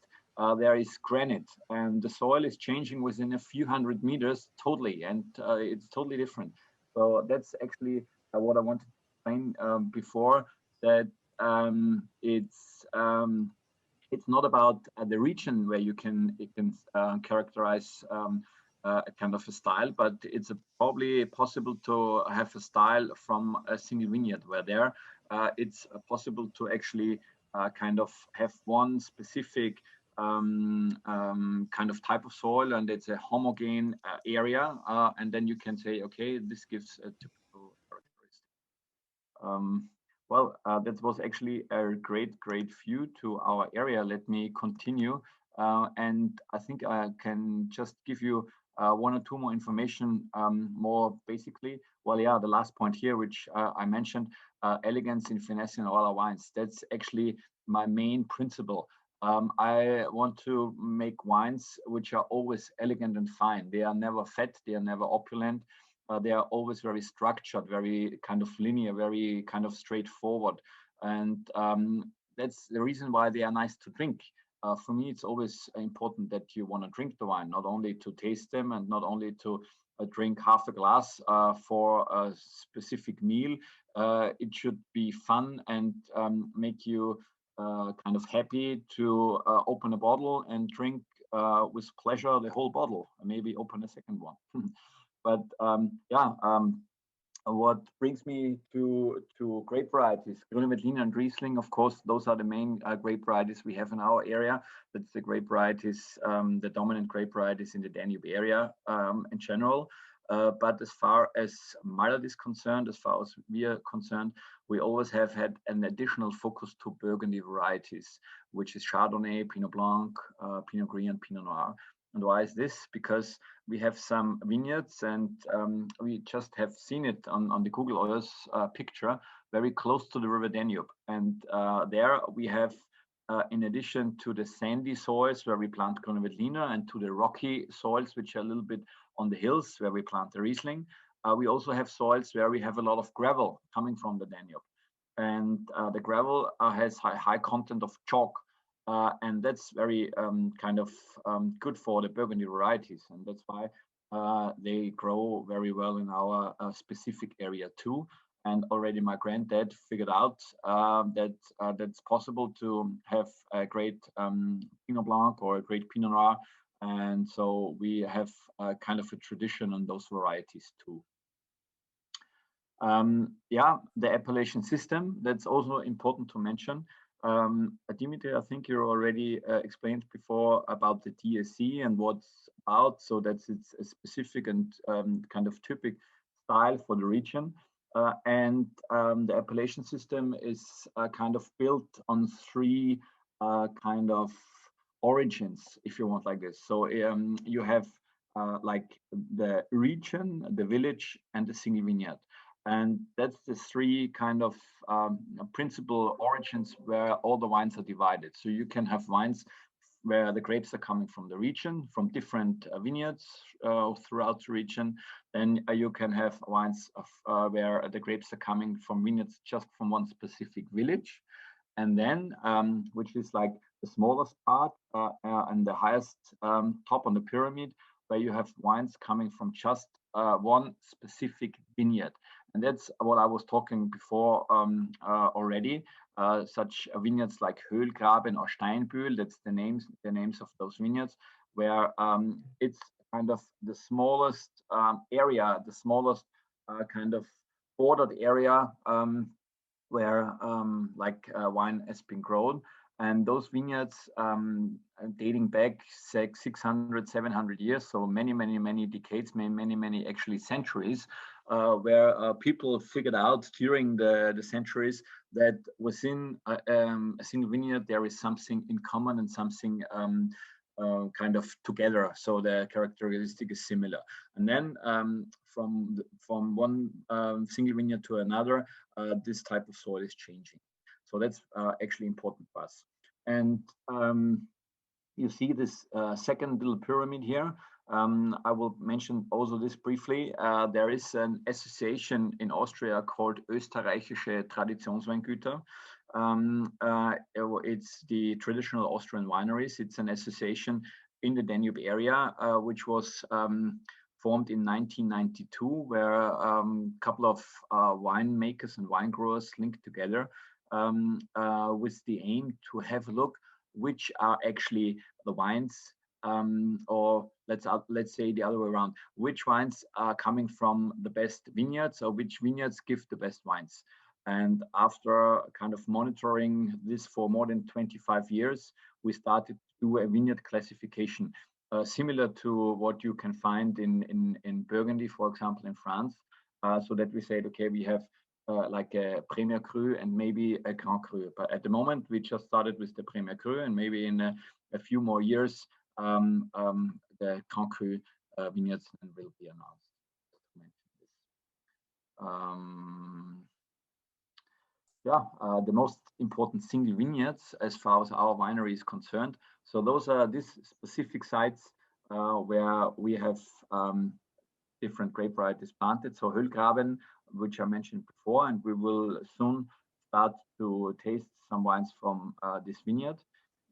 There is granite, and the soil is changing within a few hundred meters totally, and it's totally different. So that's actually what I wanted to explain before, that it's not about the region where you can characterize a kind of a style, but it's probably possible to have a style from a single vineyard, where there it's possible to actually kind of have one specific kind of type of soil, and it's a homogeneous area, and then you can say, okay, this gives a typical characteristic. Well, that was actually a great view to our area. Let me continue, and I think I can just give you one or two more information more basically. Well, yeah, the last point here, which I mentioned, elegance and finesse in all our wines. That's actually my main principle. I want to make wines which are always elegant and fine. They are never fat, they are never opulent. They are always very structured, very kind of linear, very kind of straightforward. And that's the reason why they are nice to drink. For me, it's always important that you want to drink the wine, not only to taste them and not only to drink half a glass for a specific meal. It should be fun and make you kind of happy to open a bottle and drink with pleasure the whole bottle, maybe open a second one. But yeah, what brings me to grape varieties, Gruner, Veltliner, and Riesling. Of course, those are the main grape varieties we have in our area. That's the grape varieties, the dominant grape varieties in the Danube area in general. But as far as Malat is concerned, as far as we are concerned, we always have had an additional focus to Burgundy varieties, which is Chardonnay, Pinot Blanc, Pinot Gris, and Pinot Noir. And why is this? Because we have some vineyards, and we just have seen it on the Google Earth picture, very close to the River Danube. And there we have, in addition to the sandy soils where we plant Gruner Veltliner, and to the rocky soils, which are a little bit on the hills where we plant the Riesling, we also have soils where we have a lot of gravel coming from the Danube. And the gravel has high content of chalk. And that's very kind of good for the Burgundy varieties. And that's why they grow very well in our specific area too. And already my granddad figured out that that's possible to have a great Pinot Blanc or a great Pinot Noir. And so we have kind of a tradition on those varieties too. Yeah, the appellation system, that's also important to mention. Dimitri, I think you already explained before about the DSC and what's about, so that's it's a specific and kind of typical style for the region. And the appellation system is kind of built on three kind of origins, if you want, like this. So you have like the region, the village, and the single vineyard. And that's the three kind of principal origins where all the wines are divided. So you can have wines where the grapes are coming from the region, from different vineyards throughout the region. Then you can have wines of, where the grapes are coming from vineyards just from one specific village. And then, which is like the smallest part and the highest top on the pyramid, where you have wines coming from just one specific vineyard. And that's what I was talking before already. Such vineyards like Hohlgraben or Steinbühl, that's the names of those vineyards, where it's kind of the smallest area, the smallest kind of bordered area where wine has been grown. And those vineyards dating back 600, 700 years, so many decades, many actually centuries, where people figured out during the centuries that within a single vineyard there is something in common and something kind of together, so the characteristic is similar. And then from one single vineyard to another, this type of soil is changing. So that's actually important for us. And you see this second little pyramid here. I will mention also this briefly. There is an association in Austria called Österreichische Traditionsweingüter. It's the traditional Austrian wineries. It's an association in the Danube area, which was formed in 1992, where a couple of winemakers and wine growers linked together with the aim to have a look which are actually the wines, or let's say the other way around, which wines are coming from the best vineyards, or which vineyards give the best wines. And after kind of monitoring this for more than 25 years, we started to do a vineyard classification, similar to what you can find in Burgundy, for example, in France, so that we said, okay, we have like a Premier Cru and maybe a Grand Cru. But at the moment, we just started with the Premier Cru, and maybe in a few more years, the Grand Cru vineyards will be announced. The most important single vineyards as far as our winery is concerned. So those are these specific sites where we have different grape varieties planted. So Hohlgraben, which I mentioned before, and we will soon start to taste some wines from this vineyard.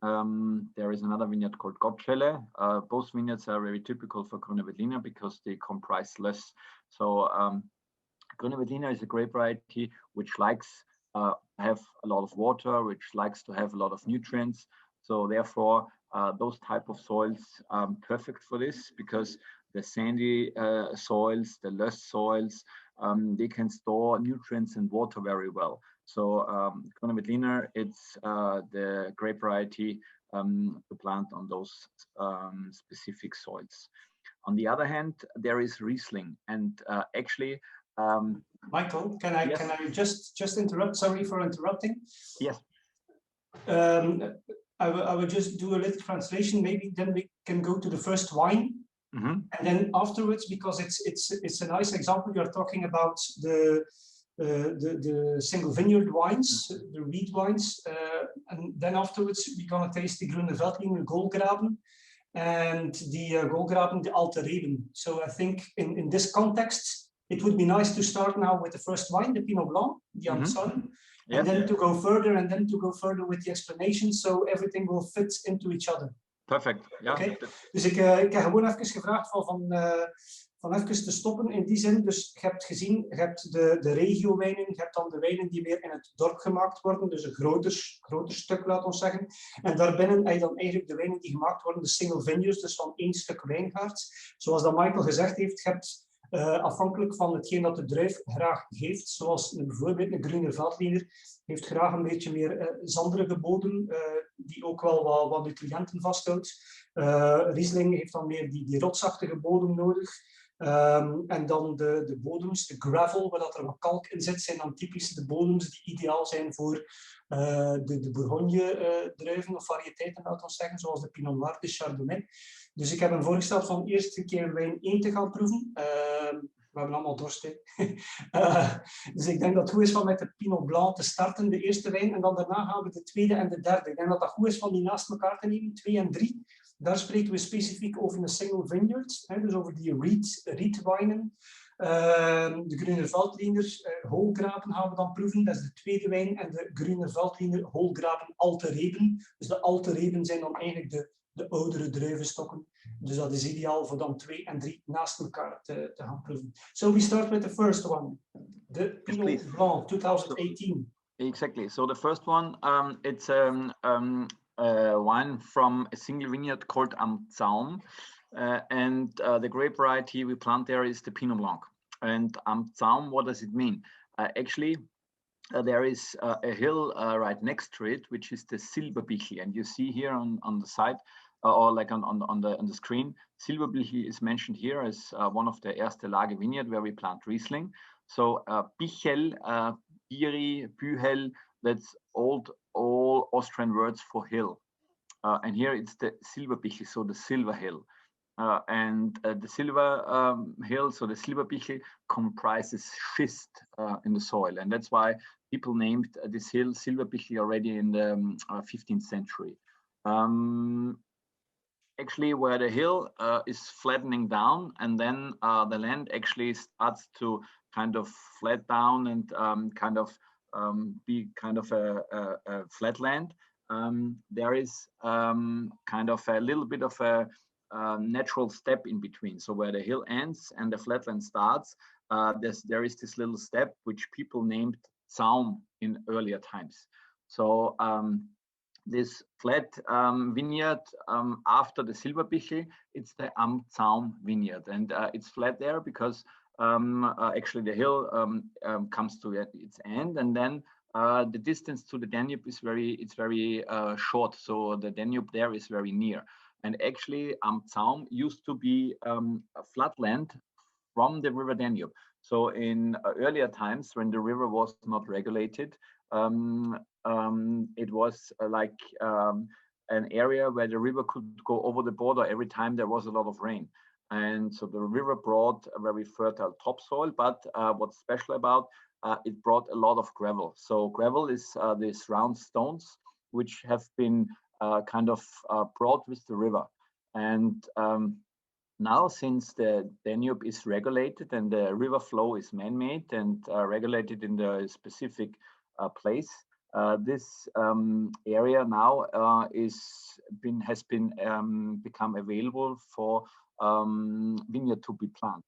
There is another vineyard called Gottschelle. Both vineyards are very typical for Gruner Veltliner because they comprise less. So Gruner Veltliner is a grape variety which likes have a lot of water, which likes to have a lot of nutrients. So therefore, those type of soils are perfect for this, because the sandy soils, the loess soils, they can store nutrients and water very well. So Gruner Veltliner, it's the grape variety to plant on those specific soils. On the other hand, there is Riesling, and actually, Michael, can I just interrupt? Sorry for interrupting. Yes. I will just do a little translation. Maybe then we can go to the first wine, and then afterwards, because it's a nice example. You're talking about the single vineyard wines, the reed wines, and then afterwards we're gonna taste the Gruner Veltliner Hohlgraben and the Hohlgraben, the alte. So I think in this context, it would be nice to start now with the first wine, the Pinot Blanc, the Zaum, and then to go further, and then to go further with the explanation, so everything will fit into each other. Perfect. Ja. Okay. Dus ik heb gewoon even gevraagd van even te stoppen in die zin. Dus je hebt gezien, je hebt de regio-wijnen, je hebt dan de wijnen die meer in het dorp gemaakt worden, dus een groter stuk, laat ons zeggen. En daarbinnen heb je dan eigenlijk de wijnen die gemaakt worden, de single vineyards, dus van één stuk wijngaard. Zoals dat Michael gezegd heeft, je hebt afhankelijk van hetgeen dat de druif graag geeft, zoals bijvoorbeeld een Gruner Veltliner heeft graag een beetje meer zanderige bodem, die ook wel wat nutriënten vasthoudt. Riesling heeft dan meer die rotsachtige bodem nodig. En dan de bodems, de gravel, waar dat er wat kalk in zit, zijn dan typisch de bodems die ideaal zijn voor de Bourgogne-druiven of variëteiten, laten we zeggen, zoals de Pinot Noir, de Chardonnay. Dus ik heb hem voorgesteld van eerst een keer wijn 1 te gaan proeven. We hebben allemaal dorst. Dus ik denk dat het goed is van met de Pinot Blanc te starten, de eerste wijn. En dan daarna gaan we de tweede en de derde. Ik denk dat dat goed is van die naast elkaar te nemen, 2 en 3. Daar spreken we specifiek over een single vineyard. Dus over die reedwijnen. De Gruner Veltliner Hohlgraben gaan we dan proeven. Dat is de tweede wijn. En de Gruner Veltliner Hohlgraben alte. Dus de alte zijn dan eigenlijk de oudere druivenstokken. Dus dat is ideaal voor dan 2 en 3 naast elkaar te gaan proeven. So we start with the first one, the Pinot Blanc 2018. Exactly. So the first one, it's wine from a single vineyard called Zaum, and the grape variety we plant there is the Pinot Blanc. And Zaum, what does it mean? Actually, there is a hill right next to it, which is the Silberbichl, and you see here on the side, or like on the screen, Silberbichl is mentioned here as one of the Erste Lage vineyard where we plant Riesling. So Bichel, Biri, Bühel, that's all Austrian words for hill. And here it's the Silberbichl, so the silver hill. And the silver hill, so the Silberbichl, comprises schist in the soil. And that's why people named this hill Silberbichl already in the 15th century. Actually, where the hill is flattening down, and then the land actually starts to kind of flat down and be kind of a flat land. There is kind of a little bit of a natural step in between. So where the hill ends and the flatland starts, there is this little step which people named Zaum in earlier times. So this flat vineyard after the Silberbichl, it's the Zaum vineyard, and it's flat there because actually the hill comes to its end, and then the distance to the Danube is very short. So the Danube there is very near. And actually, Zaum used to be a flatland from the river Danube. So in earlier times, when the river was not regulated, it was like an area where the river could go over the border every time there was a lot of rain. And so the river brought a very fertile topsoil, but what's special about it brought a lot of gravel. So gravel is these round stones which have been kind of brought with the river. And now, since the Danube is regulated and the river flow is man-made and regulated in the specific place, this area now has become available for vineyard to be planted.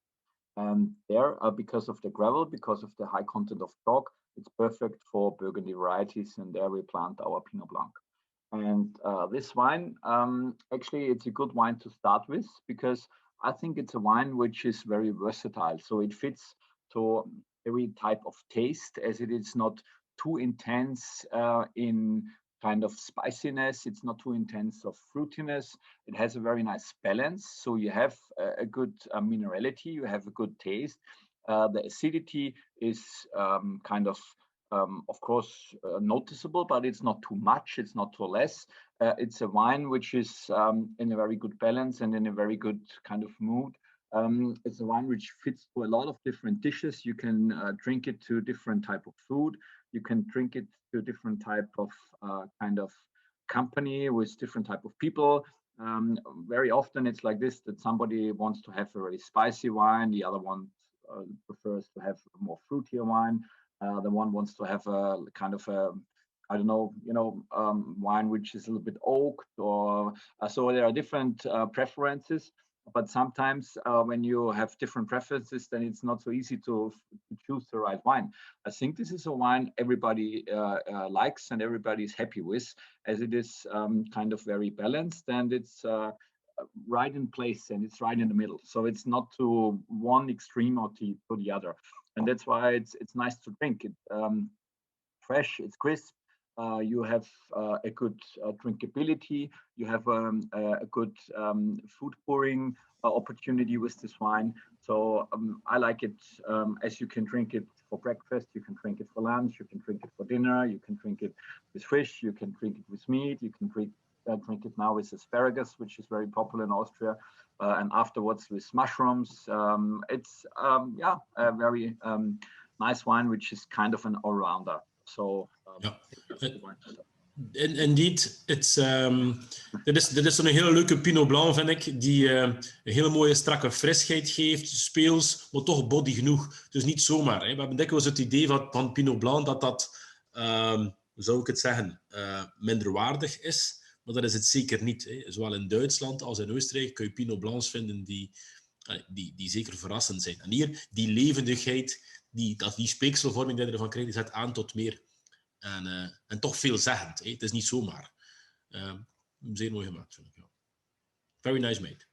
And there, because of the gravel, because of the high content of chalk, it's perfect for Burgundy varieties, and there we plant our Pinot Blanc. And this wine, actually, it's a good wine to start with because I think it's a wine which is very versatile. So it fits to every type of taste, as it is not too intense in kind of spiciness. It's not too intense of fruitiness. It has a very nice balance. So you have a good minerality, you have a good taste. The acidity is kind of course, noticeable, but it's not too much, it's not too less. It's a wine which is in a very good balance and in a very good kind of mood. It's a wine which fits to a lot of different dishes. You can drink it to different type of food. You can drink it to different type of kind of company with different type of people. Very often it's like this, that somebody wants to have a very spicy wine, the other one prefers to have a more fruitier wine. The one wants to have a kind of a, I don't know, wine which is a little bit oaked, or so there are different preferences. But sometimes when you have different preferences, then it's not so easy to choose the right wine. I think this is a wine everybody likes and everybody is happy with, as it is kind of very balanced, and it's right in place, and it's right in the middle. So it's not to one extreme or to the other. And that's why it's nice to drink. It's fresh, it's crisp. You have a good drinkability. You have a good food pouring opportunity with this wine. So I like it as you can drink it for breakfast, you can drink it for lunch, you can drink it for dinner, you can drink it with fish, you can drink it with meat, you can drink it now with asparagus, which is very popular in Austria, and afterwards with mushrooms. It's a very nice wine, which is kind of an all-rounder. So indeed, it's dit is zo'n hele leuke Pinot Blanc, vind ik, die een hele mooie strakke frisheid geeft, speels, maar toch body genoeg. Dus niet zomaar. Hè. We hebben dikwijls het idee van Pinot Blanc dat zou ik het zeggen, minderwaardig is. Maar dat is het zeker niet. Hè. Zowel in Duitsland als in Oostenrijk kun je Pinot Blancs vinden die zeker verrassend zijn. En hier, die levendigheid, die speekselvorming die je ervan krijgt, die zet aan tot meer. En toch veelzeggend. Hè. Het is niet zomaar. Zeer mooi gemaakt, vind ik. Ja. Very nice made.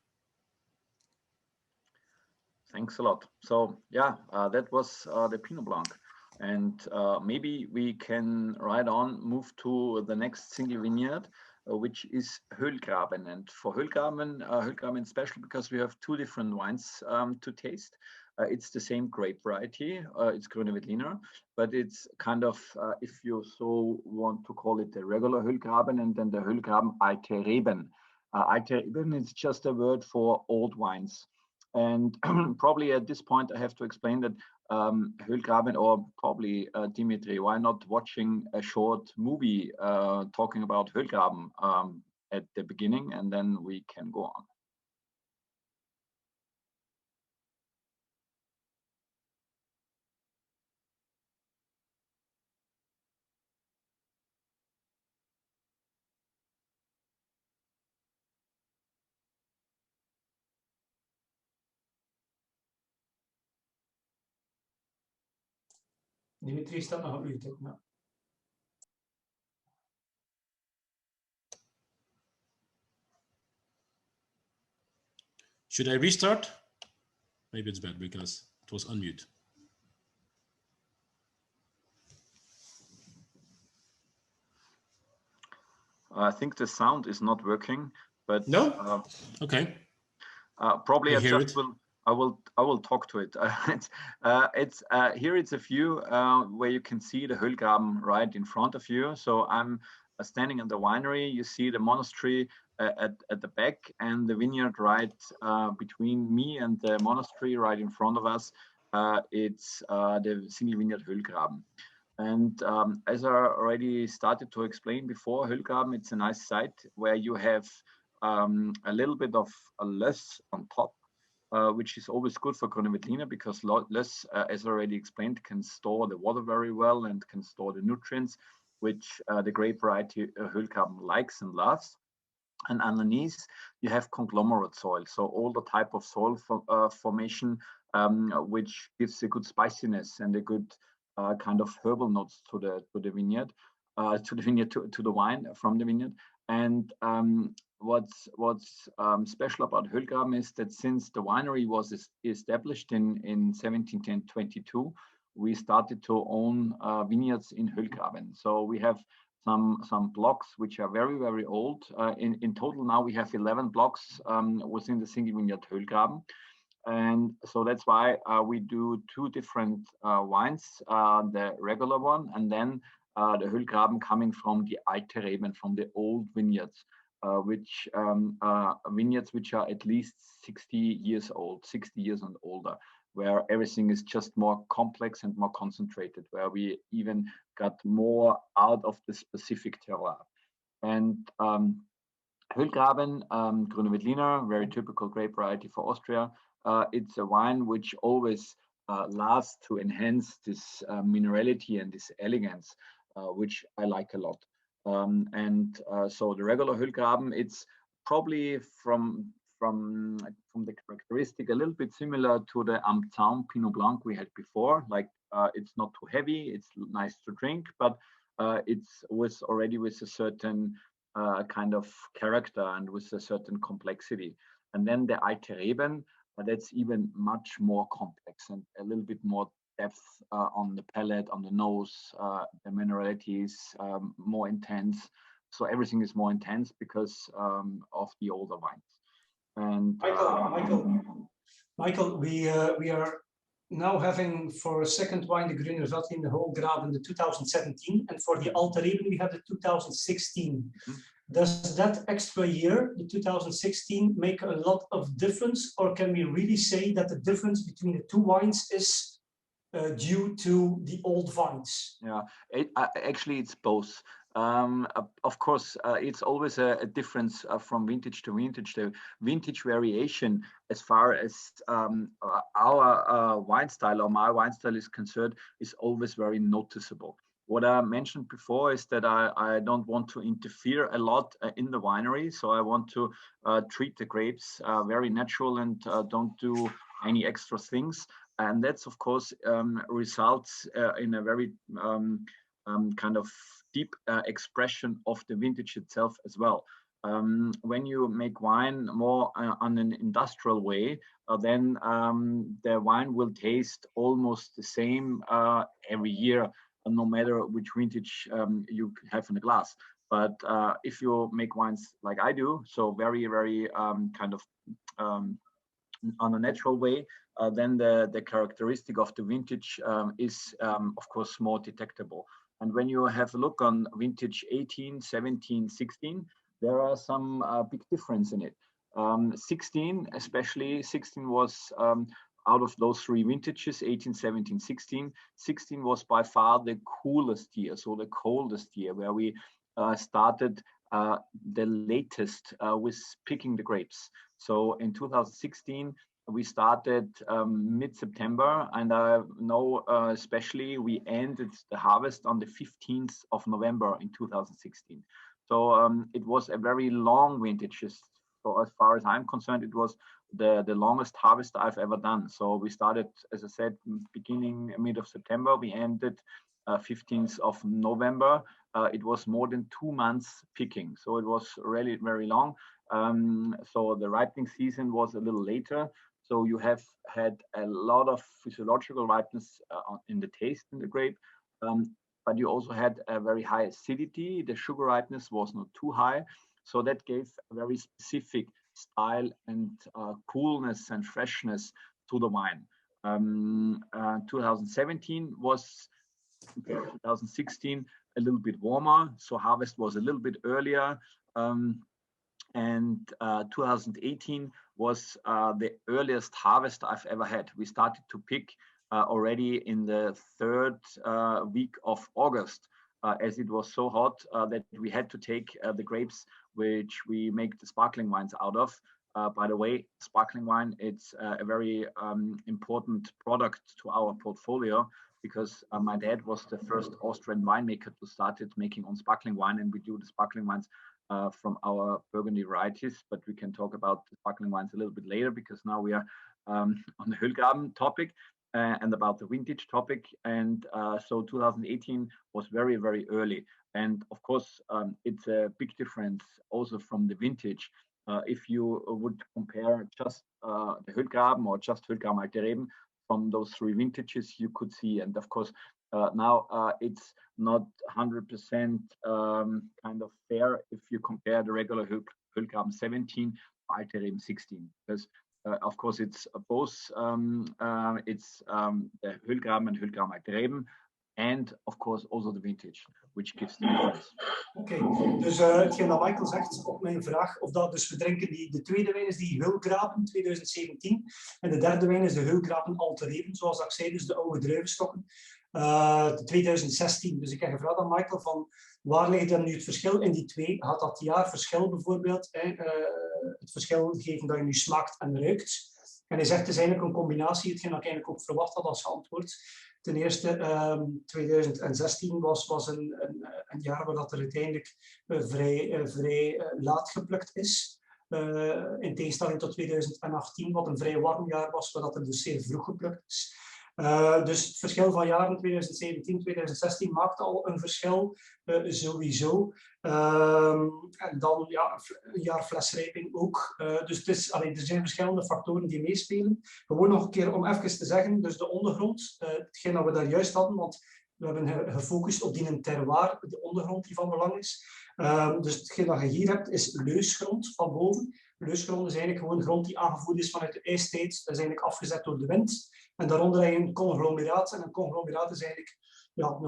Thanks a lot. So yeah, that was the Pinot Blanc. And maybe we can right on move to the next single vineyard, which is Hohlgraben. And for Hohlgraben is special because we have two different wines to taste. It's the same grape variety, it's Gruner, but it's kind of, if you so want to call it, the regular Hohlgraben and then the Hohlgraben alte Reben. Alte Reben is just a word for old wines. And probably at this point, I have to explain that Hohlgraben, or probably Dimitri, why not watching a short movie talking about Hohlgraben at the beginning, and then we can go on. Dimitri staat nog op mute. Ja. Should I restart? Maybe it's bad because it was unmute. I think the sound is not working, but no. Okay. Probably I will talk to it. It's here. It's a view where you can see the Hohlgraben right in front of you. So I'm standing in the winery. You see the monastery at the back, and the vineyard right between me and the monastery right in front of us. It's the single vineyard Hohlgraben. And as I already started to explain before, Hohlgraben, it's a nice site where you have a little bit of a löss on top, which is always good for Gruner because löss, as already explained, can store the water very well and can store the nutrients, which the grape variety Hohlgraben likes and loves. And underneath, you have conglomerate soil, so all the type of soil formation, which gives a good spiciness and a good kind of herbal notes to the vineyard, to the wine from the vineyard. And what's special about Hohlgraben is that since the winery was established in 1722, we started to own vineyards in Hohlgraben. So we have some blocks which are very, very old. In total now we have 11 blocks within the single vineyard Hohlgraben. And so that's why we do two different wines, the regular one, and then the Hohlgraben coming from the alte Reben, from the old vineyards, which vineyards which are at least 60 years old, 60 years and older, where everything is just more complex and more concentrated, where we even got more out of the specific terroir. And Hohlgraben, Gruner, very typical grape variety for Austria. It's a wine which always lasts to enhance this minerality and this elegance, which I like a lot. So the regular Hohlgraben, it's probably from the characteristic a little bit similar to the Zaum Pinot Blanc we had before. Like it's not too heavy, it's nice to drink, but it's already with a certain kind of character and with a certain complexity. And then the alte Reben, that's even much more complex and a little bit more depth on the palate, on the nose. The minerality is more intense. So everything is more intense because of the older wines. And Michael, we are now having for a second wine the Gruner Veltliner in the Hohlgraben, the 2017, and for the alte Reben we have the 2016. Mm-hmm. Does that extra year, the 2016, make a lot of difference, or can we really say that the difference between the two wines is due to the old vines? Yeah, actually it's both. Of course, it's always a difference from vintage to vintage. The vintage variation, as far as our wine style or my wine style is concerned, is always very noticeable. What I mentioned before is that I don't want to interfere a lot in the winery. So I want to treat the grapes very natural and don't do any extra things. And that's, of course, results in a very kind of deep expression of the vintage itself as well. When you make wine more on an industrial way, then the wine will taste almost the same every year, no matter which vintage you have in the glass. But if you make wines like I do, so very, very kind of on a natural way, then the characteristic of the vintage is, of course, more detectable. And when you have a look on vintage 18, 17, 16, there are some big difference in it. 16, especially 16 was out of those three vintages, 18, 17, 16, 16 was by far the coolest year, so the coldest year, where we started the latest with picking the grapes. So in 2016, we started mid-September, and I know especially we ended the harvest on the 15th of November in 2016. So it was a very long vintage. So as far as I'm concerned, it was the longest harvest I've ever done. So we started, as I said, beginning mid of September. We ended 15th of November. It was more than 2 months picking. So it was really very long. So the ripening season was a little later. So you have had a lot of physiological ripeness in the taste in the grape. But you also had a very high acidity. The sugar ripeness was not too high. So that gave a very specific style and coolness and freshness to the wine. 2017 was, compared to 2016, a little bit warmer. So harvest was a little bit earlier. And 2018 was the earliest harvest I've ever had. We started to pick already in the third week of August, as it was so hot that we had to take the grapes which we make the sparkling wines out of. By the way, sparkling wine, it's a very important product to our portfolio, because my dad was the first Austrian winemaker to start making on sparkling wine, and we do the sparkling wines from our Burgundy varieties. But we can talk about the sparkling wines a little bit later, because now we are on the Hohlgraben topic and about the vintage topic. And so 2018 was very, very early. And of course, it's a big difference also from the vintage. If you would compare just the Hohlgraben or just Hohlgraben Alte Reben from those three vintages, you could see. And of course, now it's not 100% kind of fair if you compare the regular Hohlgraben 17 Alte Reben 16, because of course it's both it's the Hohlgraben and Hohlgraben Alte Reben, and of course also the vintage, which gives the difference. Oké, dus hetgeen dat Michael zegt op mijn vraag, of dat dus we drinken de tweede wijn is die Hohlgraben 2017 en de derde wijn is de Hohlgraben Alte Reben, zoals ik zei, dus de oude druivenstokken, 2016. Dus ik heb gevraagd aan Michael van waar ligt dan nu het verschil in die twee? Had dat jaarverschil bijvoorbeeld het verschil geven dat je nu smaakt en ruikt? En hij zegt het is eigenlijk een combinatie, hetgeen dat ik eigenlijk ook verwacht had als antwoord. Ten eerste, 2016 was een jaar waar dat er uiteindelijk vrij laat geplukt is. In tegenstelling tot 2018, wat een vrij warm jaar was, waar dat er dus zeer vroeg geplukt is. Dus het verschil van jaren 2017, 2016 maakt al een verschil, sowieso. En dan ja, een jaar flesrijping ook. Dus er zijn verschillende factoren die meespelen. Gewoon nog een keer om even te zeggen, dus de ondergrond, hetgeen dat we daar juist hadden, want we hebben gefocust op die terroir, de ondergrond die van belang is. Dus hetgeen dat je hier hebt is leusgrond van boven. Leusgrond is eigenlijk gewoon grond die aangevoerd is vanuit de ijstijd. Dat is eigenlijk afgezet door de wind. En daaronder heb je een conglomeraat. En een conglomeraat is eigenlijk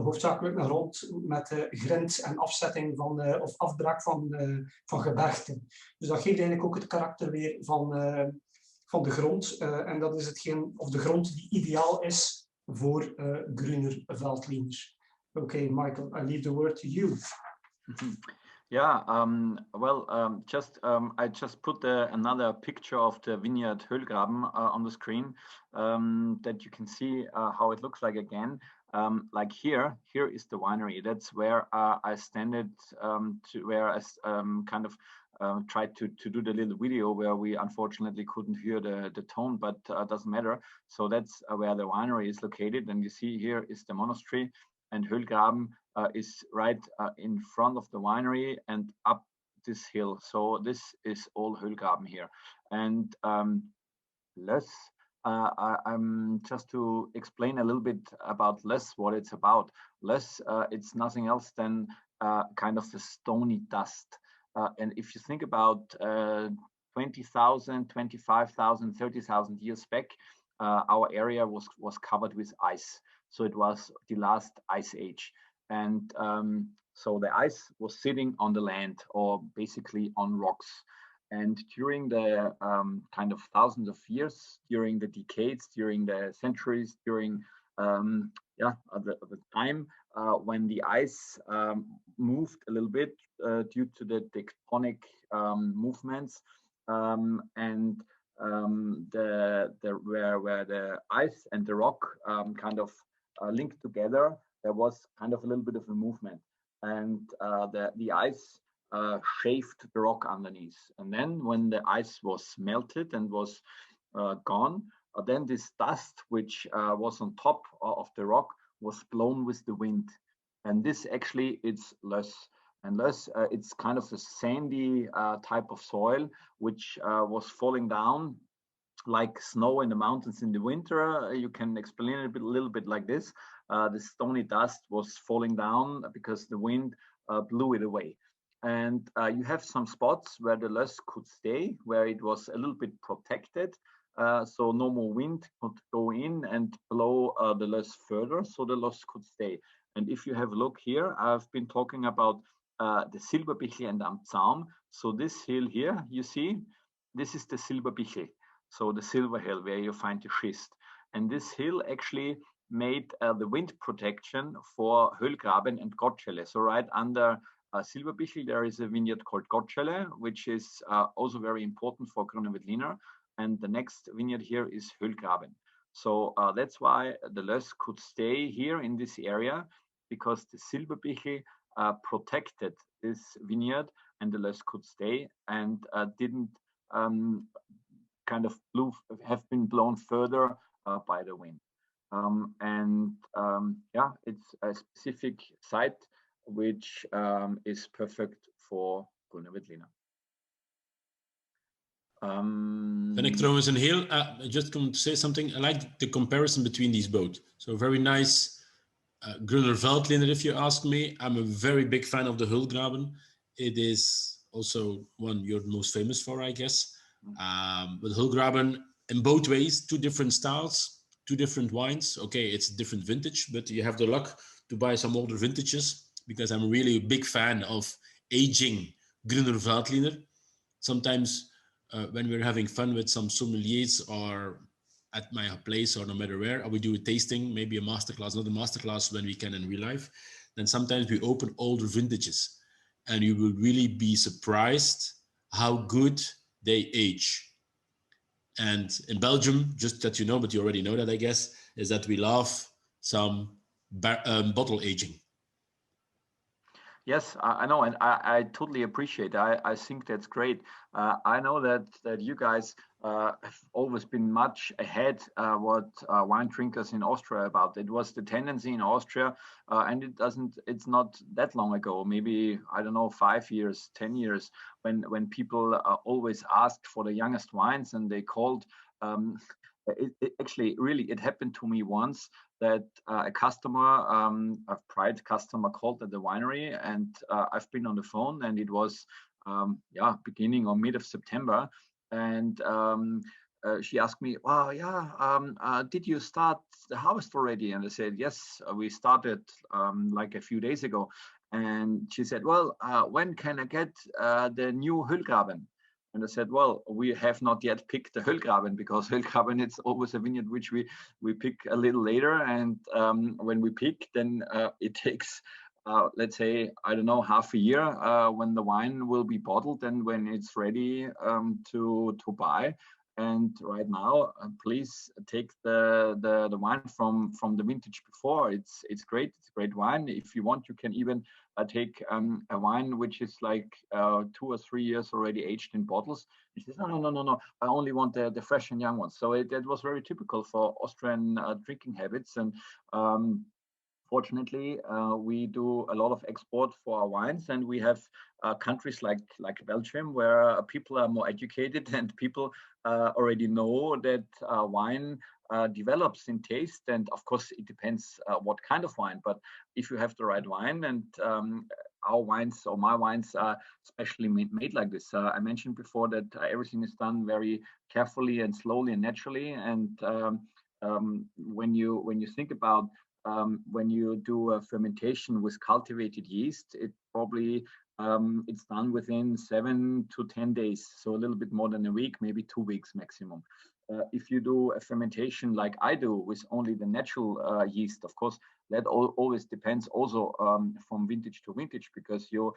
hoofdzakelijk een grond met grind en afzetting of afbraak van gebergten. Dus dat geeft eigenlijk ook het karakter weer van de grond. En dat is hetgeen, of de grond die ideaal is voor gruner veltliner. Oké, Michael, I leave the word to you. Yeah, I just put another picture of the vineyard Hohlgraben on the screen that you can see how it looks like again. like here is the winery. That's where I standed to where I kind of tried to do the little video where we unfortunately couldn't hear the tone, but doesn't matter. So that's where the winery is located. And you see here is the monastery, and Hohlgraben is right in front of the winery and up this hill. So this is all Hohlgraben here. And let's I'm just to explain a little bit about less what it's about. Less, it's nothing else than kind of the stony dust. And if you think about 20,000, 25,000, 30,000 years back, our area was covered with ice. So it was the last ice age. And so the ice was sitting on the land, or basically on rocks. And during the kind of thousands of years, during the decades, during the centuries, during the time when the ice moved a little bit due to the tectonic movements, and where the ice and the rock kind of linked together, there was kind of a little bit of a movement, and the ice shaved the rock underneath. And then when the ice was melted and was gone, then this dust, which was on top of the rock, was blown with the wind. And this actually, it's less. And less, it's kind of a sandy type of soil, which was falling down like snow in the mountains in the winter. You can explain it a little bit like this. The stony dust was falling down because the wind blew it away. And you have some spots where the loess could stay, where it was a little bit protected, so no more wind could go in and blow the loess further, so the loess could stay. And if you have a look here, I've been talking about the Silberbichl and am Zaum. So this hill here, you see, this is the Silberbichl, so the silver hill where you find the schist. And this hill actually made the wind protection for Hohlgraben and Gottschelle. So right under Silberbichl, there is a vineyard called Gottschelle, which is also very important for gruner veltliner. And the next vineyard here is Hohlgraben. So that's why the loess could stay here in this area, because the Silberbichl protected this vineyard, and the loess could stay and didn't kind of have been blown further by the wind. Yeah, it's a specific site which is perfect for gruner veltliner. Vind ik trouwens een heel, just to say something, I like the comparison between these both. So very nice gruner veltliner, if you ask me. I'm a very big fan of the Hohlgraben. It is also one you're most famous for, I guess. But Hohlgraben, in both ways, two different styles, two different wines. Okay, it's a different vintage, but you have the luck to buy some older vintages, because I'm really a big fan of aging gruner veltliner. Sometimes when we're having fun with some sommeliers or at my place or no matter where, we do a tasting, maybe a masterclass, not a masterclass when we can in real life, then sometimes we open older vintages, and you will really be surprised how good they age. And in Belgium, just that you know, but you already know that, I guess, is that we love some bottle aging. Yes, I know, and I totally appreciate it. I think that's great. I know that you guys have always been much ahead what wine drinkers in Austria about. It was the tendency in Austria, and it's not that long ago, maybe, I don't know, 5 years, 10 years, when people always asked for the youngest wines, and they called, it happened to me once that a customer, a private customer, called at the winery, and I've been on the phone, and it was beginning or mid of September, and she asked me, "Wow, yeah, did you start the harvest already?" And I said, "Yes, we started like a few days ago." And she said, "Well, when can I get the new Hohlgraben?" And I said, "Well, we have not yet picked the Hohlgraben, because Hohlgraben, it's always a vineyard which we pick a little later. And when we pick, then it takes, let's say, I don't know, half a year when the wine will be bottled and when it's ready to buy. And right now, please take the wine from the vintage before. It's great. It's a great wine. If you want, you can even take a wine which is like 2 or 3 years already aged in bottles. He says, no. I only want the fresh and young ones. So it was very typical for Austrian drinking habits. And fortunately, we do a lot of export for our wines, and we have countries like Belgium, where people are more educated and people already know that wine develops in taste. And of course, it depends what kind of wine. But if you have the right wine, and our wines or my wines are specially made like this. I mentioned before that everything is done very carefully and slowly and naturally. And when you think about when you do a fermentation with cultivated yeast, it probably it's done within 7 to 10 days, so a little bit more than a week, maybe 2 weeks maximum. If you do a fermentation like I do with only the natural yeast, of course, that always depends also from vintage to vintage, because you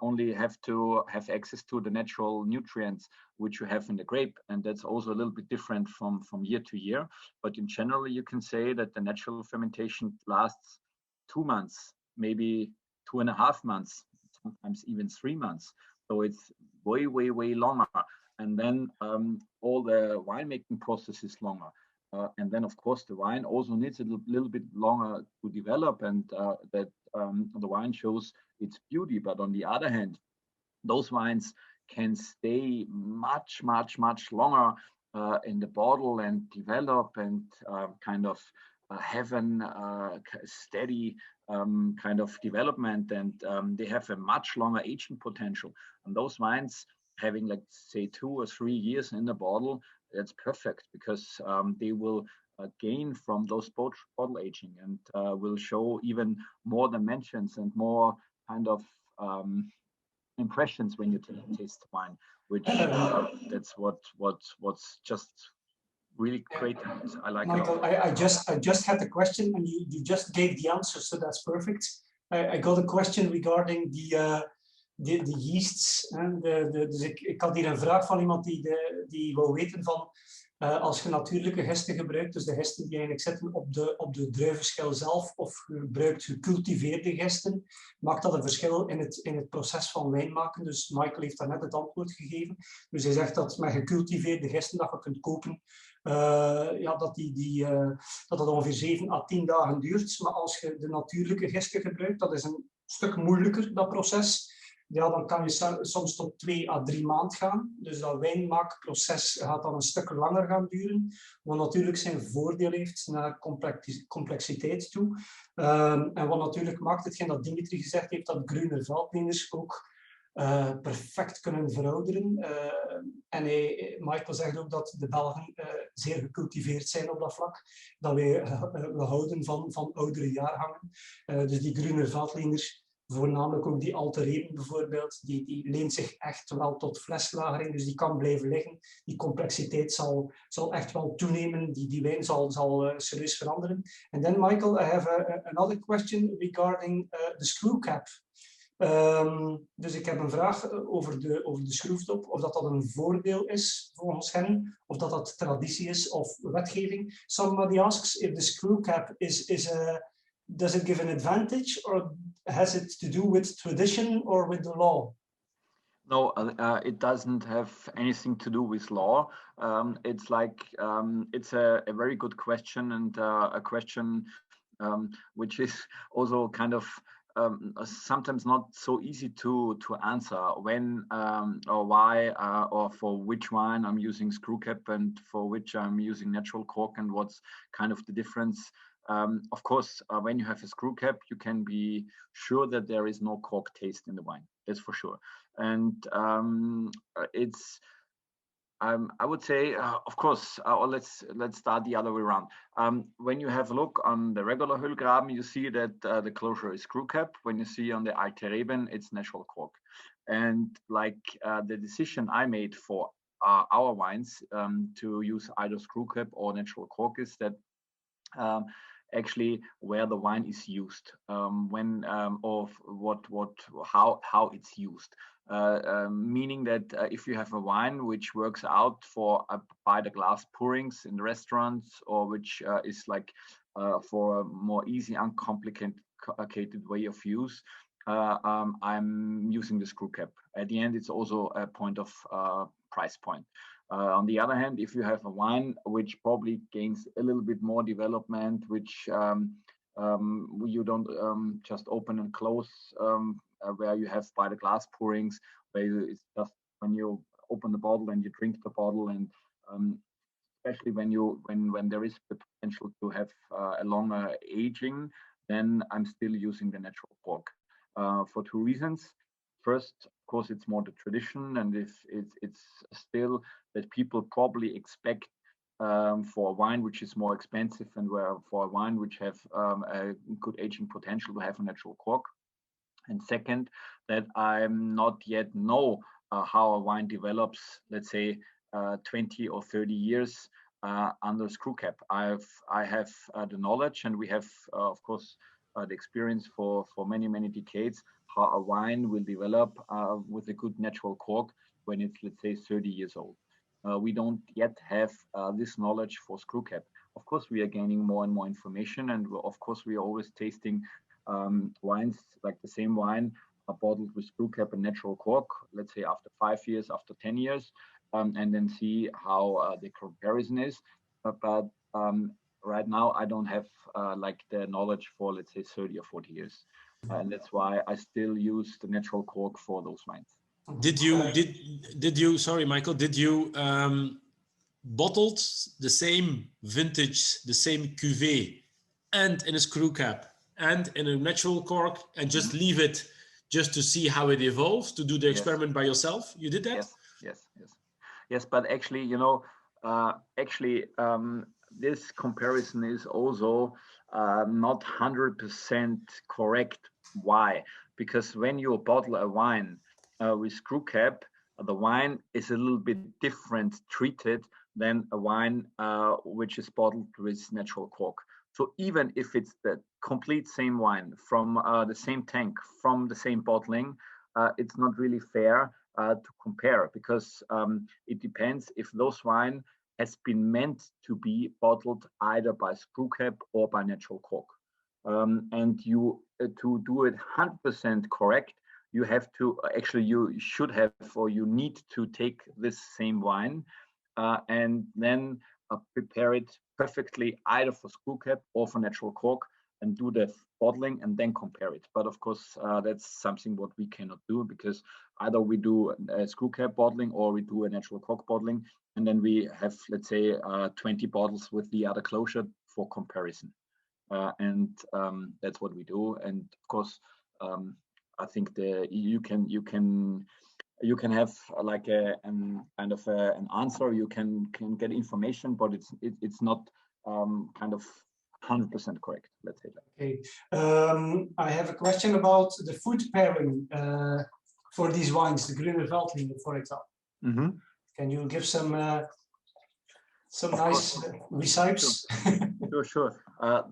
only have to have access to the natural nutrients which you have in the grape, and that's also a little bit different from year to year. But in general, you can say that the natural fermentation lasts 2 months, maybe 2.5 months, sometimes even 3 months. So it's way longer. And then all the winemaking process is longer. And then, of course, the wine also needs a little bit longer to develop, and that the wine shows its beauty. But on the other hand, those wines can stay much longer in the bottle and develop and kind of have a steady kind of development, and they have a much longer aging potential. And those wines having, like, say 2 or 3 years in the bottle, that's perfect, because they will gain from those bottle aging and will show even more dimensions and more kind of impressions when you taste wine, which that's what's just really great. I like Michael, it. I just had a question, and you just gave the answer, so that's perfect. I got a question regarding de yeasts. Dus ik had hier een vraag van iemand die wou weten van als je natuurlijke gisten gebruikt, dus de gisten die eigenlijk zitten op de druivenschil zelf, of gebruikt gecultiveerde gisten, maakt dat een verschil in het proces van wijn maken? Dus Michael heeft daar net het antwoord gegeven. Dus hij zegt dat met gecultiveerde gisten dat je kunt kopen, dat dat ongeveer 7 à 10 dagen duurt. Maar als je de natuurlijke gisten gebruikt, dat is een stuk moeilijker, dat proces. Ja, dan kan je soms tot 2 à 3 maanden gaan. Dus dat wijnmaakproces gaat dan een stuk langer gaan duren. Wat natuurlijk zijn voordeel heeft naar complexiteit toe. En wat natuurlijk maakt, hetgeen dat Dimitri gezegd heeft, dat gruner veltliners ook perfect kunnen verouderen. En Michael zegt ook dat de Belgen zeer gecultiveerd zijn op dat vlak. Dat we houden van oudere jaargangen. Dus die gruner veltliners, voornamelijk ook die alte reben bijvoorbeeld, die leent zich echt wel tot fleslagering, dus die kan blijven liggen. Die complexiteit zal echt wel toenemen, die wijn zal serieus veranderen. And then, Michael, I have another question regarding the screw cap. Dus ik heb een vraag over de schroefdop, of dat een voordeel is volgens hen, of dat traditie is of wetgeving. Somebody asks if the screw cap does it give an advantage, or has it to do with tradition or with the law? No, it doesn't have anything to do with law. It's like it's a very good question, and a question which is also kind of sometimes not so easy to answer. When or why or for which wine I'm using screw cap and for which I'm using natural cork, and what's kind of the difference. Of course, when you have a screw cap, you can be sure that there is no cork taste in the wine. That's for sure. And it's, I would say, of course, or let's start the other way around. When you have a look on the regular Hohlgraben, you see that the closure is screw cap. When you see on the alte Reben, it's natural cork. And like the decision I made for our wines to use either screw cap or natural cork is that actually where the wine is used, when of how it's used. Meaning that if you have a wine which works out for by the glass pourings in the restaurants, or which is like for a more easy, uncomplicated way of use, I'm using the screw cap. At the end, it's also a point of price point. On the other hand, if you have a wine which probably gains a little bit more development, which you don't just open and close, where you have by the glass pourings, where it's just when you open the bottle and you drink the bottle, and especially when there is the potential to have a longer aging, then I'm still using the natural cork for two reasons. First, of course, it's more the tradition, and it's still that people probably expect for a wine which is more expensive, and where for a wine which have a good aging potential to have a natural cork. And second, that I'm not yet know how a wine develops, let's say 20 or 30 years under screw cap. I have the knowledge, and we have, of course, the experience for many decades, how a wine will develop with a good natural cork when it's, let's say, 30 years old. We don't yet have this knowledge for screw cap. Of course, we are gaining more and more information, and of course, we are always tasting wines, like the same wine bottled with screw cap and natural cork, let's say after 5 years, after 10 years, and then see how the comparison is. But right now, I don't have like the knowledge for, let's say, 30 or 40 years. And that's why I still use the natural cork for those wines. Did you sorry, Michael, did you bottled the same vintage, the same cuvée, and in a screw cap and in a natural cork, and just leave it just to see how it evolves, to do the experiment by yourself? You did that? Yes. But actually, you know, this comparison is also not 100% correct. Why? Because when you bottle a wine with screw cap, the wine is a little bit different treated than a wine which is bottled with natural cork. So even if it's the complete same wine from the same tank, from the same bottling, it's not really fair to compare, because it depends if those wine has been meant to be bottled either by screw cap or by natural cork. And you to do it 100% correct, you have to you should have, or you need to take this same wine and then prepare it perfectly either for screw cap or for natural cork, and do the bottling and then compare it. But of course, that's something what we cannot do, because either we do a screw cap bottling or we do a natural cork bottling, and then we have, let's say, 20 bottles with the other closure for comparison. And that's what we do. And of course, I think you can have like an answer. You can get information, but it's not kind of 100% correct. Let's say that. Okay. I have a question about the food pairing for these wines, the gruner veltliner, for example. Mm-hmm. Can you give some nice recipes? Sure.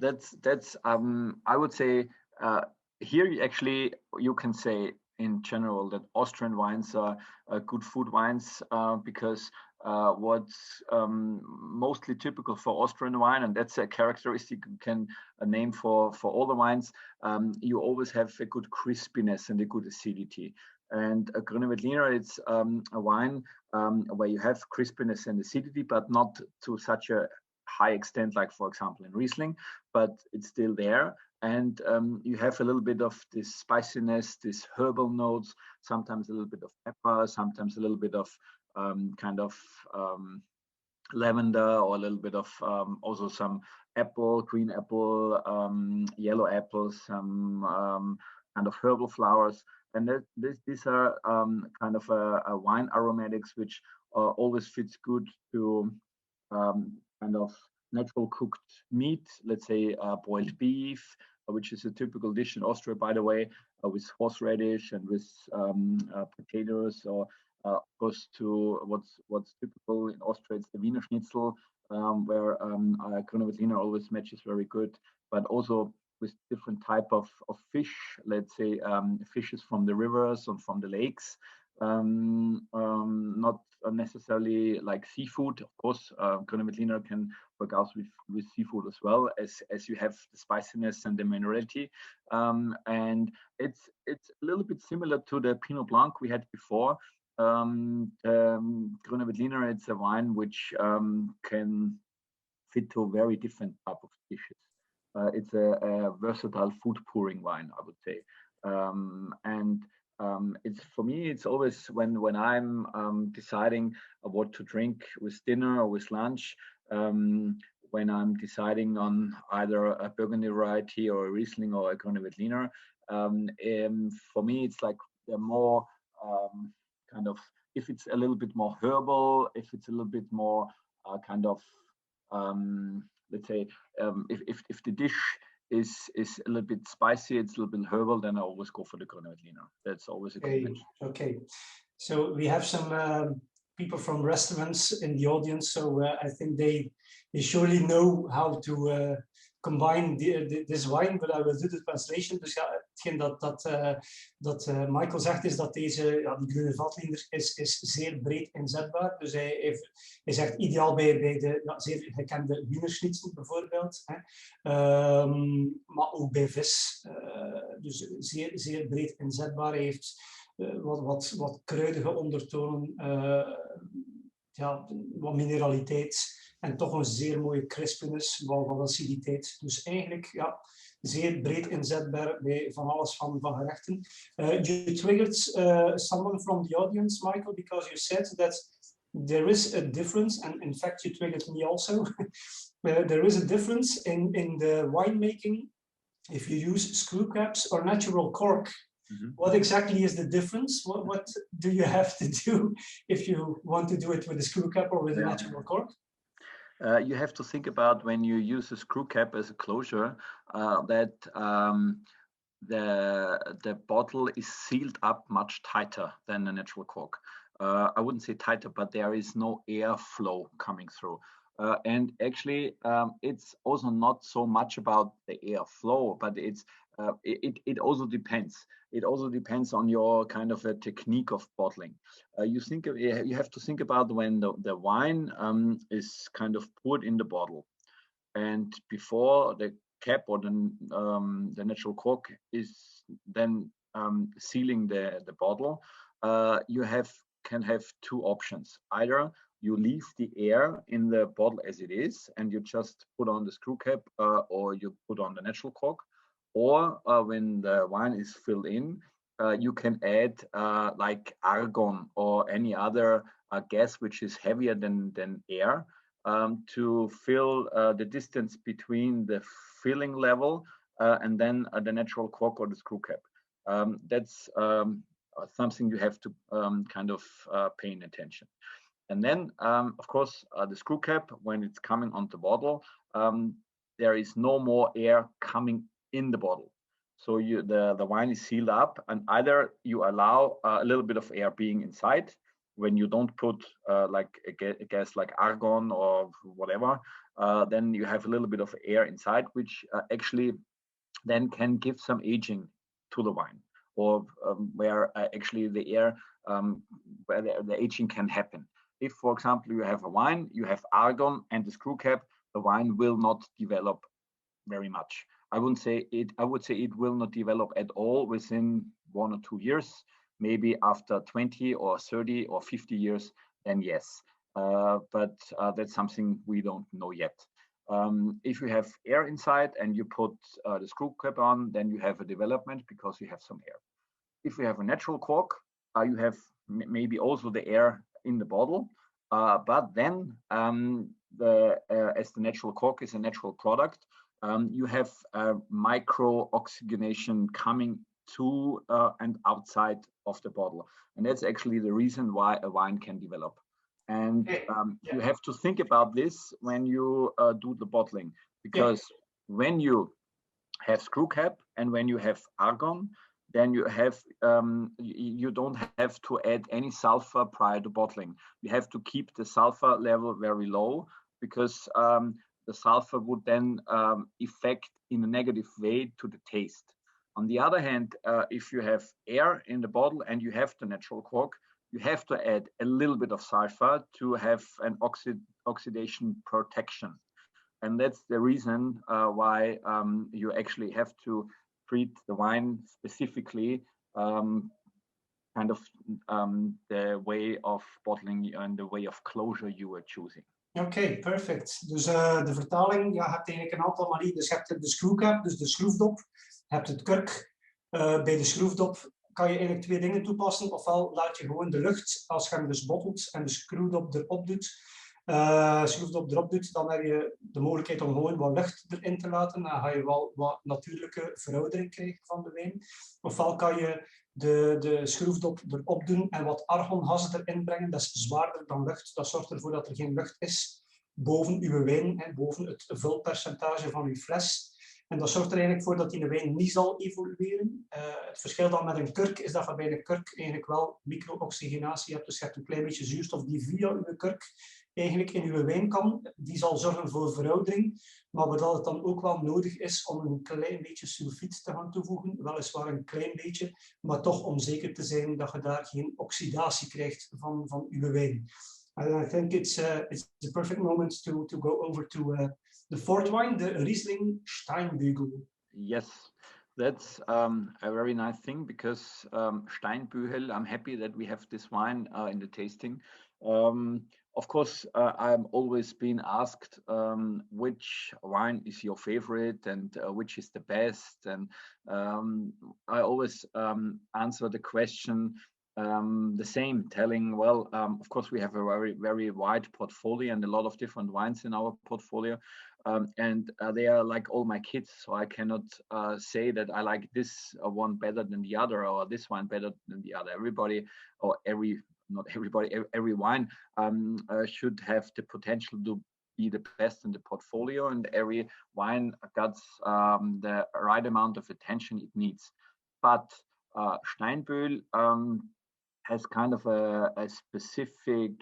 That's I would say here you can say in general that Austrian wines are good food wines, because what's mostly typical for Austrian wine, and that's a characteristic you can name for all the wines, you always have a good crispiness and a good acidity. And a gruner veltliner, it's a wine where you have crispiness and acidity, but not to such a high extent, like for example in Riesling, but it's still there. And you have a little bit of this spiciness, this herbal notes, sometimes a little bit of pepper, sometimes a little bit of lavender, or a little bit of also some apple, green apple, yellow apples, some kind of herbal flowers. And these are kind of a wine aromatics which always fits good to kind of natural cooked meat, let's say boiled beef, which is a typical dish in Austria, by the way, with horseradish and with potatoes, or of course to what's typical in Austria, it's the Wiener Schnitzel, where gruner veltliner always matches very good. but also with different type of fish, let's say fishes from the rivers and from the lakes, not necessarily like seafood. Of course, gruner can work out with seafood as well, as you have the spiciness and the minerality, and it's a little bit similar to the Pinot Blanc we had before. Gruner, it's a wine which can fit to a very different type of dishes. It's a versatile food pouring wine, I would say. It's, for me, it's always when I'm deciding what to drink with dinner or with lunch, when I'm deciding on either a Burgundy variety or a Riesling or a Gruner. For me, it's like the more kind of, if it's a little bit more herbal, if it's a little bit more kind of, let's say, if the dish is a little bit spicy, it's a little bit herbal, then I always go for the Gruner. That's always a good match. Okay, so we have some people from restaurants in the audience, so I think they surely know how to combine this wine, but I will do the translation. Dus ja, hetgeen dat Michael zegt is dat deze, ja, die groene veltliner is zeer breed inzetbaar. Dus hij zegt ideaal bij de zeer gekende wienerschnitzel bijvoorbeeld, hè. Maar ook bij vis. Dus zeer breed inzetbaar. Hij heeft wat kruidige ondertonen, ja, wat mineraliteit. En toch een zeer mooie crispiness, wat aciditeit. Dus eigenlijk, ja, zeer breed inzetbaar bij van alles van gerechten. You triggered someone from the audience, Michael, because you said that there is a difference, and in fact you triggered me also. There is a difference in the winemaking if you use screw caps or natural cork. Mm-hmm. What exactly is the difference? What do you have to do if you want to do it with a screw cap or with a natural cork? You have to think about, when you use a screw cap as a closure, that the bottle is sealed up much tighter than a natural cork. I wouldn't say tighter, but there is no air flow coming through. And actually, it's also not so much about the air flow, but it also depends. It also depends on your kind of a technique of bottling. You have to think about when the wine is kind of poured in the bottle, and before the cap or the natural cork is then sealing the bottle, you can have two options. Either you leave the air in the bottle as it is, and you just put on the screw cap, or you put on the natural cork. Or when the wine is filled in, you can add like argon or any other gas which is heavier than air, to fill the distance between the filling level and then the natural cork or the screw cap. That's something you have to kind of pay attention. And then, of course, the screw cap, when it's coming on the bottle, there is no more air coming in the bottle. So the wine is sealed up, and either you allow a little bit of air being inside when you don't put like a gas like argon or whatever, then you have a little bit of air inside, which actually then can give some aging to the wine, or where actually the air, where the aging can happen. If, for example, you have a wine, you have argon and the screw cap, the wine will not develop very much. I would say it will not develop at all within 1 or 2 years. Maybe after 20 or 30 or 50 years, then yes. But that's something we don't know yet. If you have air inside and you put the screw cap on, then you have a development because you have some air. If you have a natural cork, you have maybe also the air in the bottle, but then as the natural cork is a natural product, you have micro oxygenation coming to and outside of the bottle, and that's actually the reason why a wine can develop. And you have to think about this when you do the bottling, because when you have screw cap and when you have argon, then you have you don't have to add any sulfur prior to bottling. You have to keep the sulfur level very low, because the sulfur would then affect in a negative way to the taste. On the other hand, if you have air in the bottle and you have the natural cork, you have to add a little bit of sulfur to have an oxidation protection. And that's the reason why you actually have to treat the wine specifically, kind of the way of bottling and the way of closure you are choosing. Oké, perfect. Dus de vertaling, ja, je hebt eigenlijk een aantal manieren. Dus je hebt de screwcap, dus de schroefdop. Je hebt het kurk. Bij de schroefdop kan je eigenlijk twee dingen toepassen. Ofwel laat je gewoon de lucht, als je hem dus bottelt en de schroefdop erop doet, dan heb je de mogelijkheid om gewoon wat lucht erin te laten. Dan ga je wel wat natuurlijke veroudering krijgen van de wijn. Ofwel kan je de schroefdop erop doen en wat argonhazen erin brengen. Dat is zwaarder dan lucht. Dat zorgt ervoor dat er geen lucht is boven uw wijn, boven het vulpercentage van uw fles. En dat zorgt er eigenlijk voor dat die wijn niet zal evolueren. Het verschil dan met een kurk is dat je bij een kurk eigenlijk wel micro-oxygenatie hebt. Dus je hebt een klein beetje zuurstof die via uw kurk eigenlijk in uw wijn kan. Die zal zorgen voor veroudering. Maar wat het dan ook wel nodig is om een klein beetje sulfiet te gaan toevoegen. Weliswaar een klein beetje, maar toch om zeker te zijn dat je daar geen oxidatie krijgt van uw wijn. And I think it's a perfect moment to go over to the fourth wine, the Riesling Steinbügel. Yes, that's a very nice thing because Steinbügel, I'm happy that we have this wine in the tasting. Of course, I'm always been asked which wine is your favorite and which is the best. And I always answer the question the same, telling, well, of course, we have a very, very wide portfolio and a lot of different wines in our portfolio. And they are like all my kids, so I cannot say that I like this one better than the other or this one better than the other. Everybody, or not everybody, every wine should have the potential to be the best in the portfolio, and every wine got the right amount of attention it needs. But Steinbügel has kind of a specific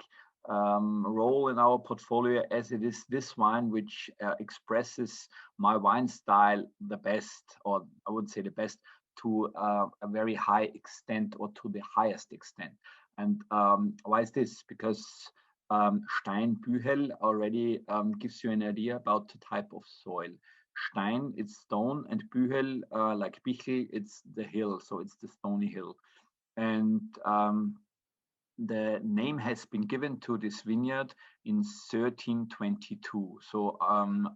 role in our portfolio, as it is this wine which expresses my wine style the best, or I would say the best, to a very high extent, or to the highest extent. And why is this? Because Steinbügel already gives you an idea about the type of soil. Stein, it's stone, and Bügel, like Bichel, it's the hill, so it's the stony hill. And the name has been given to this vineyard in 1322, so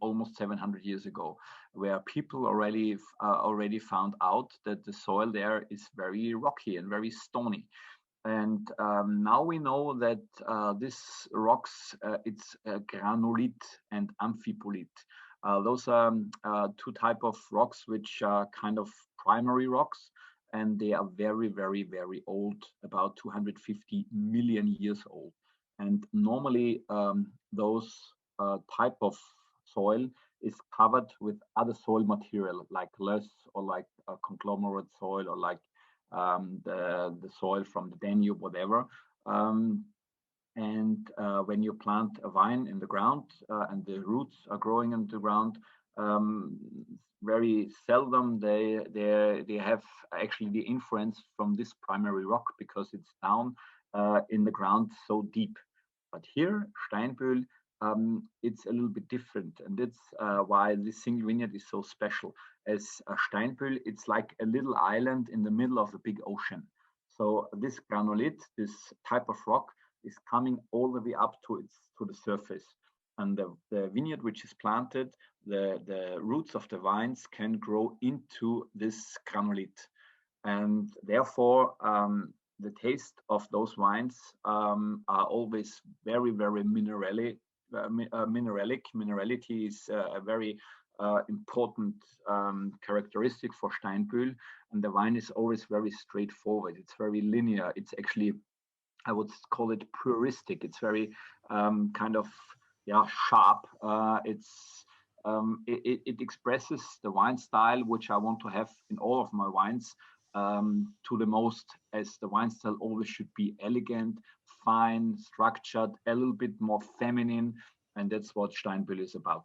almost 700 years ago, where people already found out that the soil there is very rocky and very stony. And now we know that this rocks, it's granulite and amphibolite. Those are two types of rocks which are kind of primary rocks, and they are very, very, very old, about 250 million years old. And normally those type of soil is covered with other soil material, like loess, or like a conglomerate soil, or like the soil from the Danube, whatever. And when you plant a vine in the ground and the roots are growing in the ground, very seldom they have actually the influence from this primary rock, because it's down in the ground so deep. But here, Steinbügel, it's a little bit different, and that's why this single vineyard is so special. As Steinbügel, it's like a little island in the middle of a big ocean. So this granulite, this type of rock, is coming all the way up to the surface. And the vineyard which is planted, the roots of the vines can grow into this granulite. And therefore, the taste of those wines are always very, very mineralic. Minerality is a very important characteristic for Steinbügel. And the wine is always very straightforward. It's very linear. It's actually, I would call it puristic. It's very kind of sharp. It expresses the wine style which I want to have in all of my wines to the most, as the wine style always should be elegant, fine, structured, a little bit more feminine, and that's what Steinbügel is about.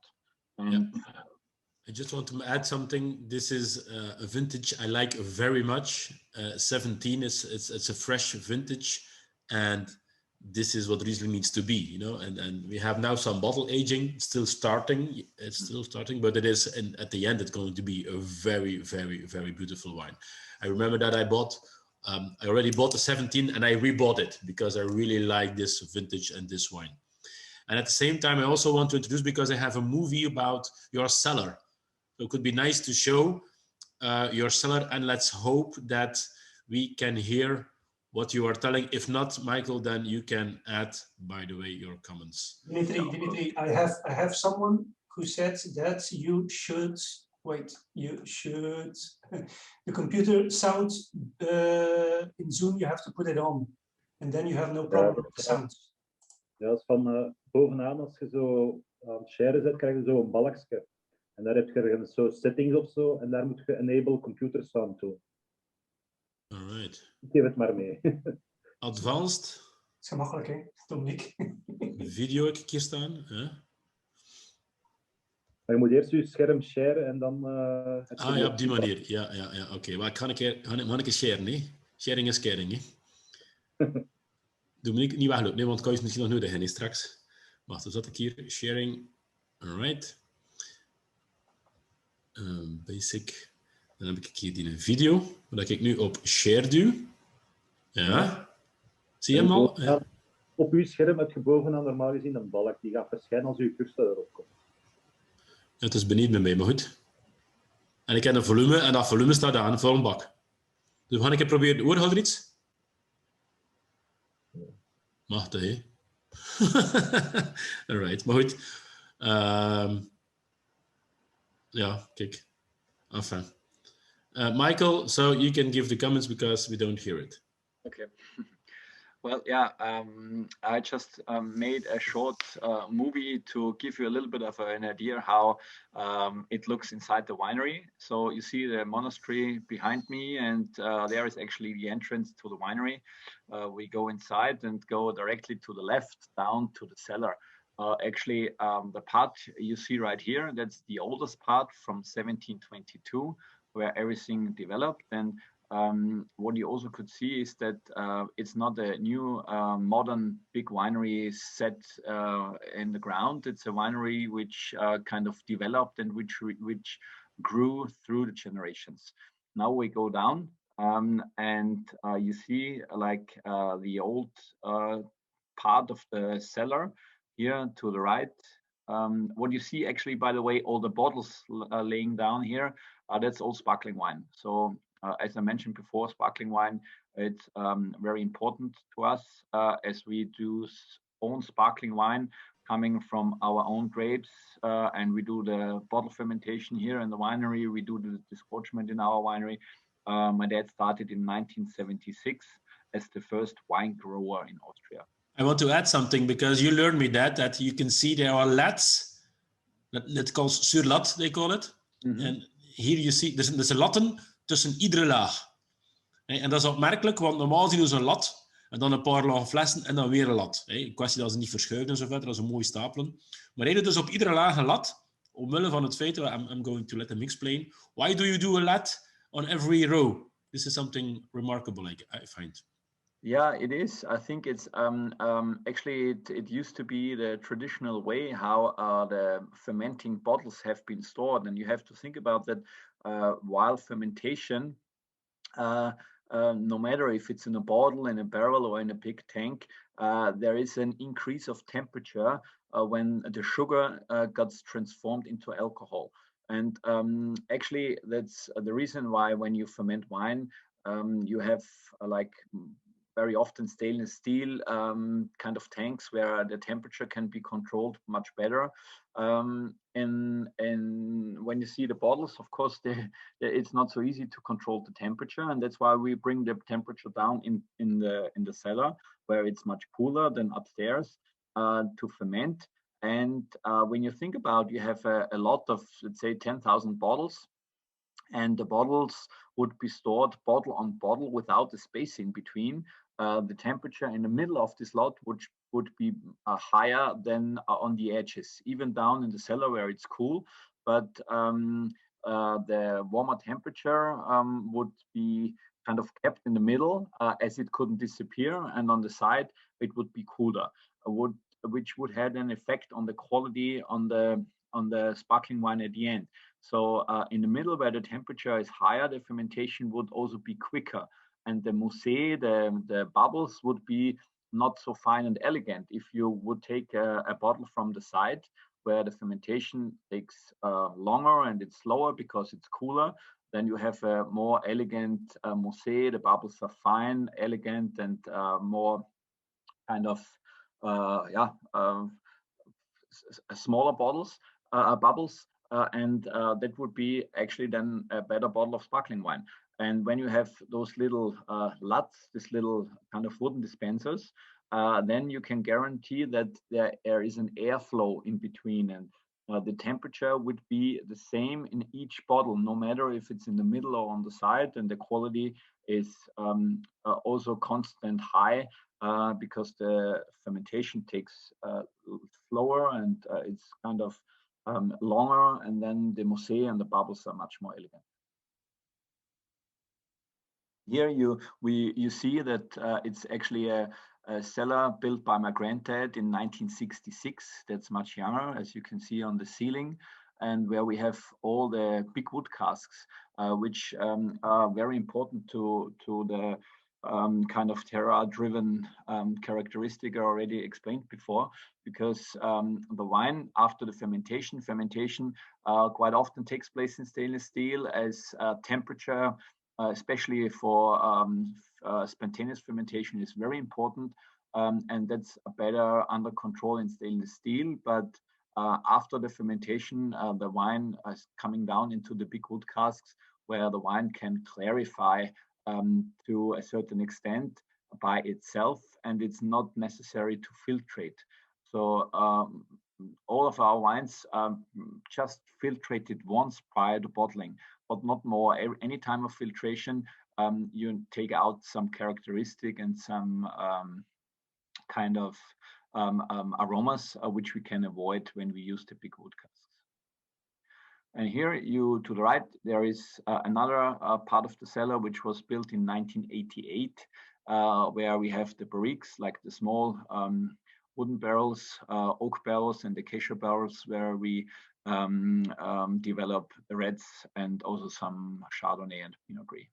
And I just want to add something. This is a vintage I like very much. 17 it's a fresh vintage, and this is what Riesling needs to be, you know. And we have now some bottle aging, still starting. It's still starting, but it is, and at the end, it's going to be a very, very, very beautiful wine. I remember that I already bought the 17, and I rebought it because I really like this vintage and this wine. And at the same time, I also want to introduce, because I have a movie about your cellar. So it could be nice to show your cellar, and let's hope that we can hear what you are telling. If not, Michael, then you can add, by the way, your comments. Dimitri, I have someone who said that you should the computer sound in Zoom, you have to put it on, and then you have no problem with the sound. Ja, dat is van bovenaan, als je zo aan het sharen zet, krijg je zo een balkje. En daar heb je zo settings of zo, en daar moet je enable computer sound toe. Alright. Ik geef het maar mee. Advanced. Dat is gemakkelijk, hè, Dominique. Video heb ik hier staan. Hè? Maar je moet eerst je scherm sharen en dan... ja, op die manier. Ja. Oké. Maar ik ga een keer sharen, hè? Sharing is caring, hè? Dominique, niet weglopen, nee, want kan je misschien nog nodig hebben straks. Wacht, dan zat ik hier. Sharing. Alright. Basic. Dan heb ik hier die video, dat ik nu op share duw. Ja. Zie je hem al? Ja. Op uw scherm heb je bovenaan normaal gezien een balk. Die gaat verschijnen als uw cursor erop komt. Ja, het is beneden bij mij, maar goed. En ik heb een volume, en dat volume staat aan, voor een bak. Dus we gaan een keer proberen. Hoor, houdt er iets? Machtig, hè? Alright, maar goed. Ja, kijk. Enfin. Michael, so you can give the comments because we don't hear it. Okay. Well, yeah, I just made a short movie to give you a little bit of an idea how it looks inside the winery. So you see the monastery behind me, and there is actually the entrance to the winery. We go inside and go directly to the left down to the cellar. Actually, the part you see right here, that's the oldest part from 1722, where everything developed. And what you also could see is that it's not a new modern big winery set in the ground. It's a winery which kind of developed and which grew through the generations. Now we go down and you see like the old part of the cellar here to the right. What you see actually, by the way, all the bottles laying down here, that's all sparkling wine. So as I mentioned before, sparkling wine, it's very important to us as we do own sparkling wine coming from our own grapes, and we do the bottle fermentation here in the winery. We do the disgorgement in our winery. My dad started in 1976 as the first wine grower in Austria. I want to add something because you learned me that you can see there are lats. That's called sur lat, they call it. Mm-hmm. And here you see, there's een latten tussen iedere laag. En dat is opmerkelijk, want normaal zien we zo'n lat en dan een paar lage flessen en dan weer een lat. In kwestie dat ze niet verschuiven en zo verder, dat is een mooie stapelen. Maar hij doet dus op iedere laag een lat, omwille van het feit, I'm going to let him explain. Why do you do a lat on every row? This is something remarkable, I find. Yeah, it is. I think it's actually it used to be the traditional way how the fermenting bottles have been stored, and you have to think about that while fermentation, no matter if it's in a bottle, in a barrel, or in a big tank, there is an increase of temperature when the sugar gets transformed into alcohol. And actually, that's the reason why when you ferment wine, you have like very often stainless steel kind of tanks where the temperature can be controlled much better. And when you see the bottles, of course, it's not so easy to control the temperature, and that's why we bring the temperature down in the cellar, where it's much cooler than upstairs to ferment. And when you think about, you have a lot of, let's say, 10,000 bottles, and the bottles would be stored bottle on bottle without the space in between. The temperature in the middle of this lot would would be higher than on the edges, even down in the cellar where it's cool. But the warmer temperature would be kind of kept in the middle as it couldn't disappear, and on the side it would be cooler, which would have an effect on the quality on the sparkling wine at the end. So in the middle where the temperature is higher, the fermentation would also be quicker, and the mousse, the bubbles would be not so fine and elegant. If you would take a bottle from the side where the fermentation takes longer and it's slower because it's cooler, then you have a more elegant mousse. The bubbles are fine, elegant, and more kind of smaller bubbles, and that would be actually then a better bottle of sparkling wine. And when you have those little luts, this little kind of wooden dispensers, then you can guarantee that there is an airflow in between, and the temperature would be the same in each bottle, no matter if it's in the middle or on the side, and the quality is also constant high because the fermentation takes slower and it's kind of longer, and then the mousse and the bubbles are much more elegant. Here you see that it's actually a cellar built by my granddad in 1966. That's much younger, as you can see on the ceiling, and where we have all the big wood casks, which are very important to the kind of terroir-driven characteristic I already explained before, because the wine after the fermentation quite often takes place in stainless steel, as temperature, especially for spontaneous fermentation, is very important, and that's better under control in stainless steel. But after the fermentation, the wine is coming down into the big wood casks, where the wine can clarify to a certain extent by itself, and it's not necessary to filtrate. So all of our wines are just filtrated once prior to bottling, but not more. Any time of filtration, you take out some characteristic and some kind of aromas which we can avoid when we use the big wood casks. And here to the right, there is another part of the cellar which was built in 1988, where we have the barriques, like the small wooden barrels, oak barrels, and acacia barrels, where we develop the reds and also some Chardonnay and Pinot Gris.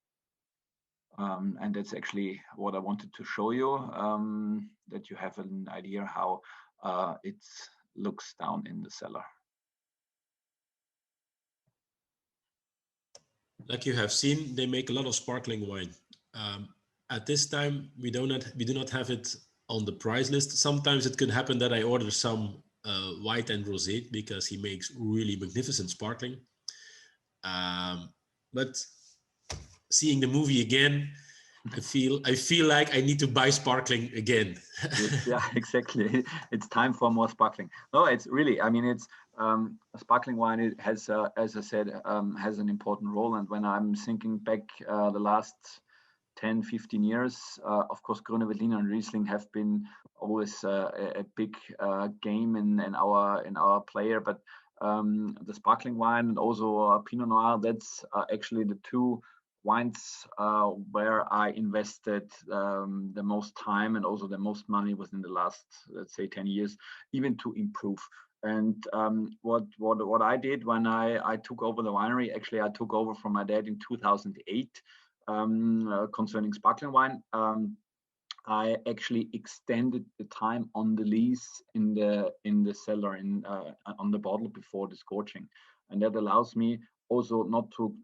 And that's actually what I wanted to show you, that you have an idea how it looks down in the cellar. Like you have seen, they make a lot of sparkling wine. At this time, we do not have it on the price list. Sometimes it could happen that I order some white and rosé, because he makes really magnificent sparkling. But seeing the movie again, I feel like I need to buy sparkling again. Yeah, exactly. It's time for more sparkling. No, it's really, I mean, it's sparkling wine. It has, as I said, has an important role. And when I'm thinking back the last 10, 15 years, of course, Gruner, Veltliner, and Riesling have been always a big game in our player. But the sparkling wine and also Pinot Noir, that's actually the two wines where I invested the most time and also the most money within the last, let's say, 10 years, even to improve. And what I did when I took over the winery, actually I took over from my dad in 2008 concerning sparkling wine. I actually extended the time on the lease in the cellar on the bottle before disgorging, and that allows me also not to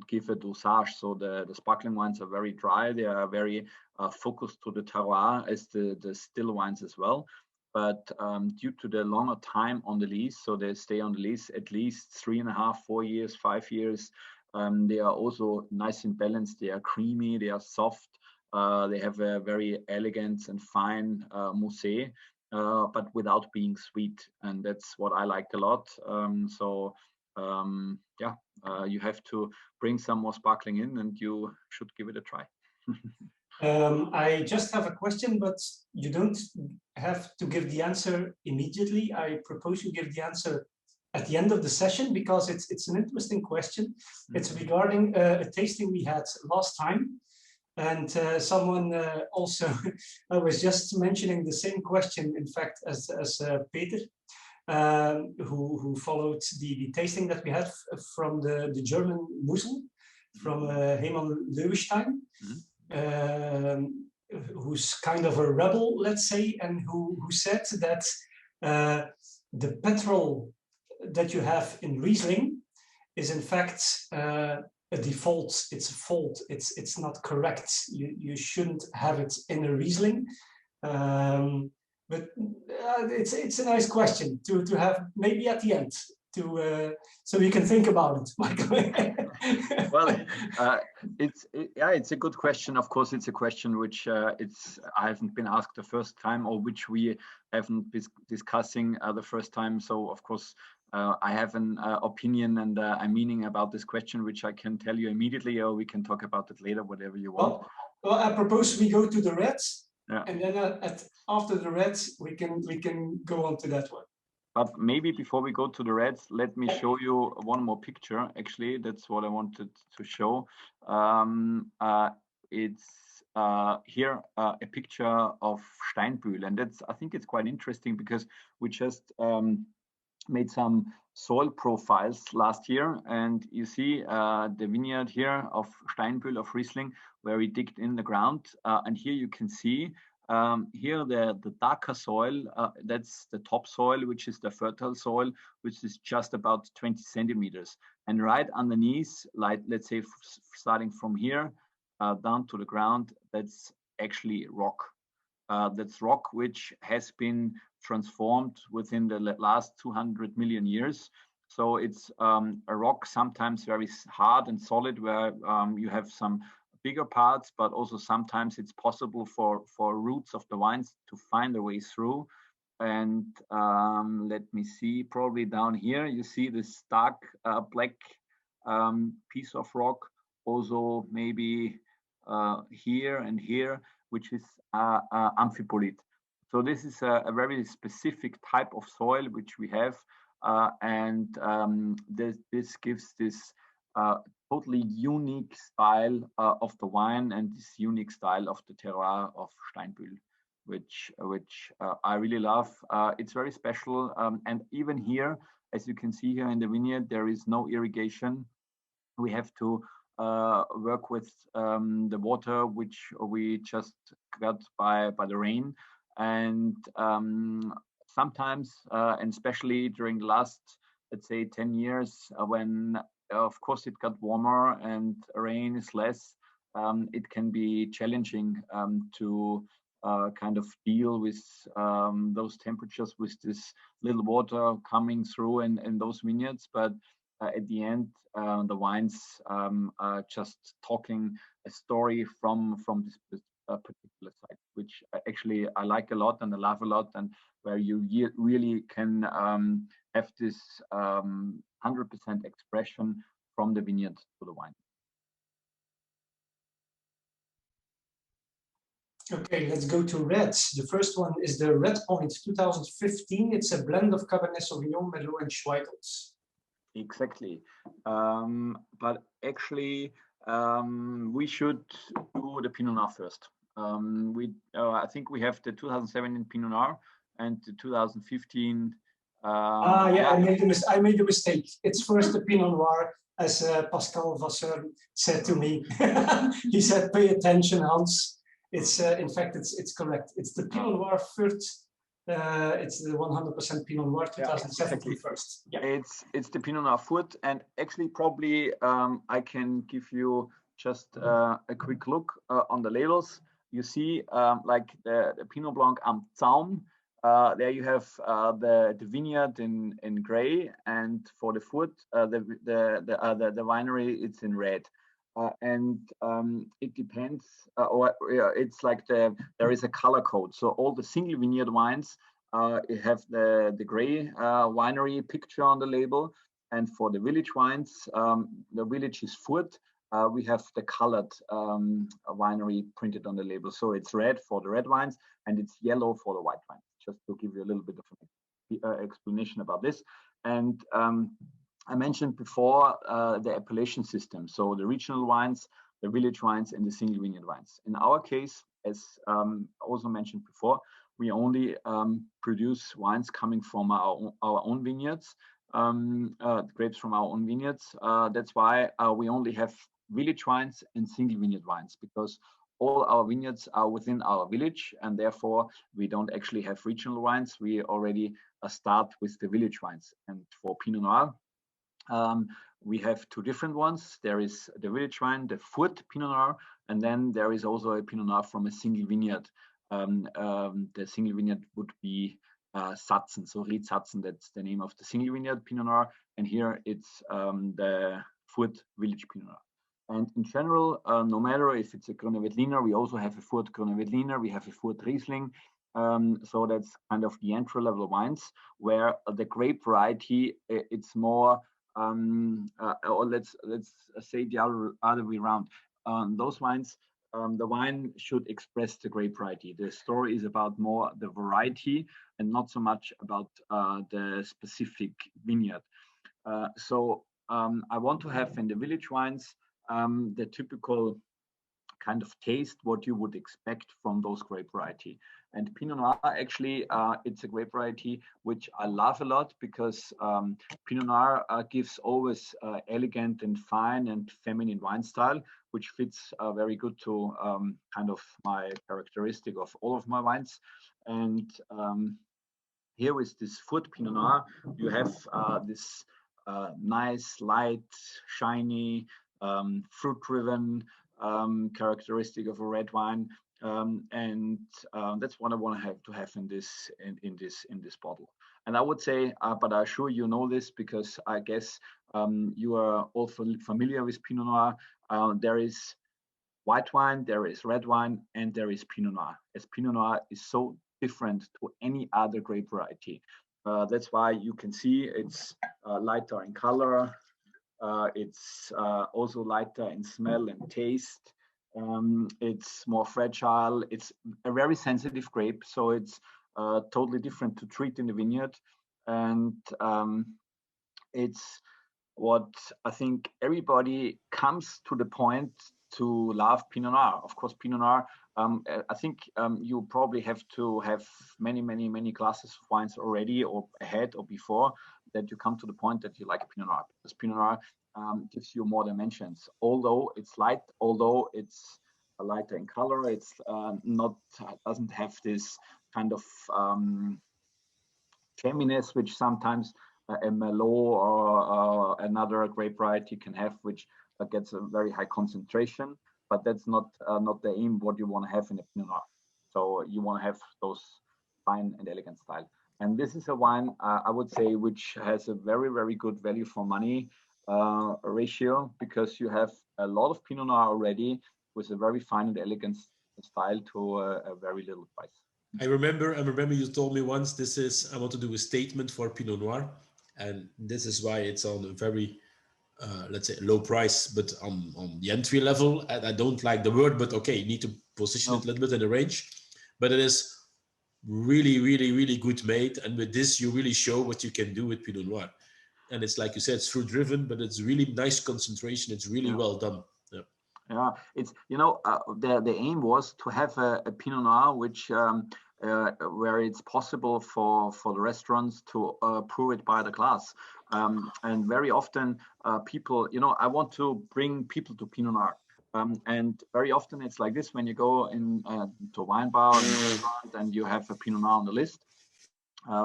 give a dosage. So the sparkling wines are very dry. They are very focused to the terroir, as the still wines as well. But due to the longer time on the lease, so they stay on the lease at least 3.5, 4 years, 5 years. They are also nice and balanced. They are creamy. They are soft. They have a very elegant and fine mousse, but without being sweet. And that's what I liked a lot. You have to bring some more sparkling in, and you should give it a try. I just have a question, but you don't have to give the answer immediately. I propose you give the answer at the end of the session, because it's an interesting question. It's regarding a tasting we had last time. And someone also, I was just mentioning the same question, in fact, as Peter, who followed the tasting that we had from the German Mosel, from Hermann Löwenstein, who's kind of a rebel, let's say, and who said that the petrol that you have in Riesling is in fact a default. It's a fault. It's not correct. You shouldn't have it in a Riesling. But it's a nice question to have maybe at the end, so you can think about it, Michael. Well, it's a good question. Of course, it's a question which I haven't been asked the first time, or which we haven't been discussing the first time. So of course, I have an opinion and a meaning about this question, which I can tell you immediately, or we can talk about it later, whatever you want. Well, I propose we go to the reds, yeah. And then after the reds, we can go on to that one. But maybe before we go to the reds, let me show you one more picture. Actually, that's what I wanted to show. It's here a picture of Steinbühl, and I think it's quite interesting because we just made some soil profiles last year, and you see the vineyard here of Steinbühl of Riesling, where we digged in the ground, and here you can see here the darker soil, that's the topsoil, which is the fertile soil, which is just about 20 centimeters. And right underneath, like let's say starting from here down to the ground, that's actually rock. That's rock which has been transformed within the last 200 million years. So it's a rock sometimes very hard and solid, where you have some bigger parts, but also sometimes it's possible for roots of the vines to find a way through. And let me see, probably down here you see this dark black piece of rock, also maybe here and here, which is amphibolite. So this is a very specific type of soil which we have, and this gives this totally unique style of the wine, and this unique style of the terroir of Steinbühl, which I really love. It's very special, and even here, as you can see here in the vineyard, there is no irrigation. We have to work with the water which we just got by the rain, and sometimes, and especially during the last, let's say, 10 years, when of course it got warmer and rain is less, it can be challenging to kind of deal with those temperatures, with this little water coming through in those vineyards. But at the end, the wines are just talking a story from this particular site, which actually I like a lot and I love a lot, and where you really can have this 100% expression from the vineyard to the wine. Okay, let's go to reds. The first one is the Red Point 2015. It's a blend of Cabernet Sauvignon, Merlot, and Schweigels. Exactly, but actually we should do the Pinot Noir first. I think we have the 2017 Pinot Noir and the 2015. Yeah, I made a mistake. It's first the Pinot Noir, as Pascal Vasseur said to me. He said, "Pay attention, Hans." It's in fact it's correct. It's the Pinot Noir first. It's the 100% Pinot Noir 2017 first. Yeah. It's the Pinot Noir foot, and actually probably I can give you just a quick look on the labels. You see like the Pinot Blanc am Zaum. There you have the vineyard in gray, and for the foot the winery, it's in red. And it depends, it's like there is a color code. So all the single vineyard wines have the gray winery picture on the label, and for the village wines, the village is foot. We have the colored winery printed on the label. So it's red for the red wines, and it's yellow for the white wines. just to give you a little bit of an explanation about this. And I mentioned before the appellation system, so the regional wines, the village wines, and the single vineyard wines. In our case, as also mentioned before, we only produce wines coming from our own vineyards, grapes from our own vineyards. That's why we only have village wines and single vineyard wines, because all our vineyards are within our village, and therefore we don't actually have regional wines. We already start with the village wines. And for Pinot Noir, we have two different ones. There is the village wine, the Furt Pinot Noir, and then there is also a Pinot Noir from a single vineyard. The single vineyard would be Satzen, so Ried Satzen, that's the name of the single vineyard Pinot Noir, and here it's the Furt village Pinot Noir. And in general, no matter if it's a gruner veltliner, we also have a Furt gruner veltliner, we have a Furt Riesling. So that's kind of the entry level wines, where the grape variety, it's more, or let's say the other way around. Those wines, the wine should express the grape variety. The story is about more the variety and not so much about the specific vineyard. So I want to have in the village wines the typical kind of taste, what you would expect from those grape variety. And Pinot Noir, actually, it's a grape variety which I love a lot, because Pinot Noir gives always elegant and fine and feminine wine style, which fits very good to kind of my characteristic of all of my wines. And here with this Furt Pinot Noir, you have this nice, light, shiny, fruit-driven characteristic of a red wine, and that's what I want to have in this bottle. And I would say, but I'm sure you know this, because I guess you are all familiar with Pinot Noir. There is white wine, there is red wine, and there is Pinot Noir. As Pinot Noir is so different to any other grape variety. That's why you can see it's lighter in color. It's also lighter in smell and taste. It's more fragile. It's a very sensitive grape, so it's totally different to treat in the vineyard. And it's what I think everybody comes to the point to love Pinot Noir. Of course, Pinot Noir, I think you probably have to have many glasses of wines already, or ahead or before, that you come to the point that you like Pinot Noir. Because Pinot Noir gives you more dimensions. Although it's light, although it's lighter in color, it's doesn't have this kind of creaminess which sometimes a Merlot or another grape variety can have, which gets a very high concentration. But that's not the aim what you want to have in a Pinot Noir. So you want to have those fine and elegant style. And this is a wine, I would say, which has a very good value for money ratio, because you have a lot of Pinot Noir already with a very fine and elegant style to a very little price. I remember you told me once, I want to do a statement for Pinot Noir, and this is why it's on a very let's say low price, but on the entry level. I don't like the word, but okay, you need to position it a little bit in the range. But it is really good made, and with this you really show what you can do with Pinot Noir. And it's like you said, it's fruit driven, but it's really nice concentration. It's really well done. Yeah, it's the aim was to have a Pinot Noir which where it's possible for the restaurants to pour it by the glass. And very often people, I want to bring people to Pinot Noir. And very often it's like this: when you go in to a wine bar and you have a Pinot Noir on the list,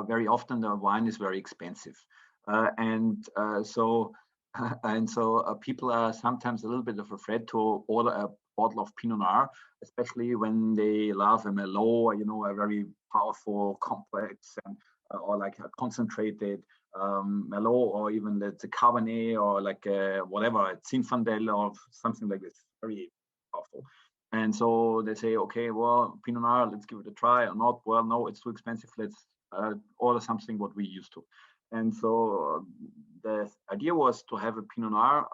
very often the wine is very expensive. So people are sometimes a little bit afraid to order a bottle of Pinot Noir, especially when they love a Merlot, a very powerful, complex, and or like a concentrated Merlot, or even the Cabernet, or like whatever, Zinfandel or something like this, very powerful. And so they say, okay, well, Pinot Noir, let's give it a try, or not. Well, no, it's too expensive. Let's order something what we used to. And so the idea was to have a Pinot Noir,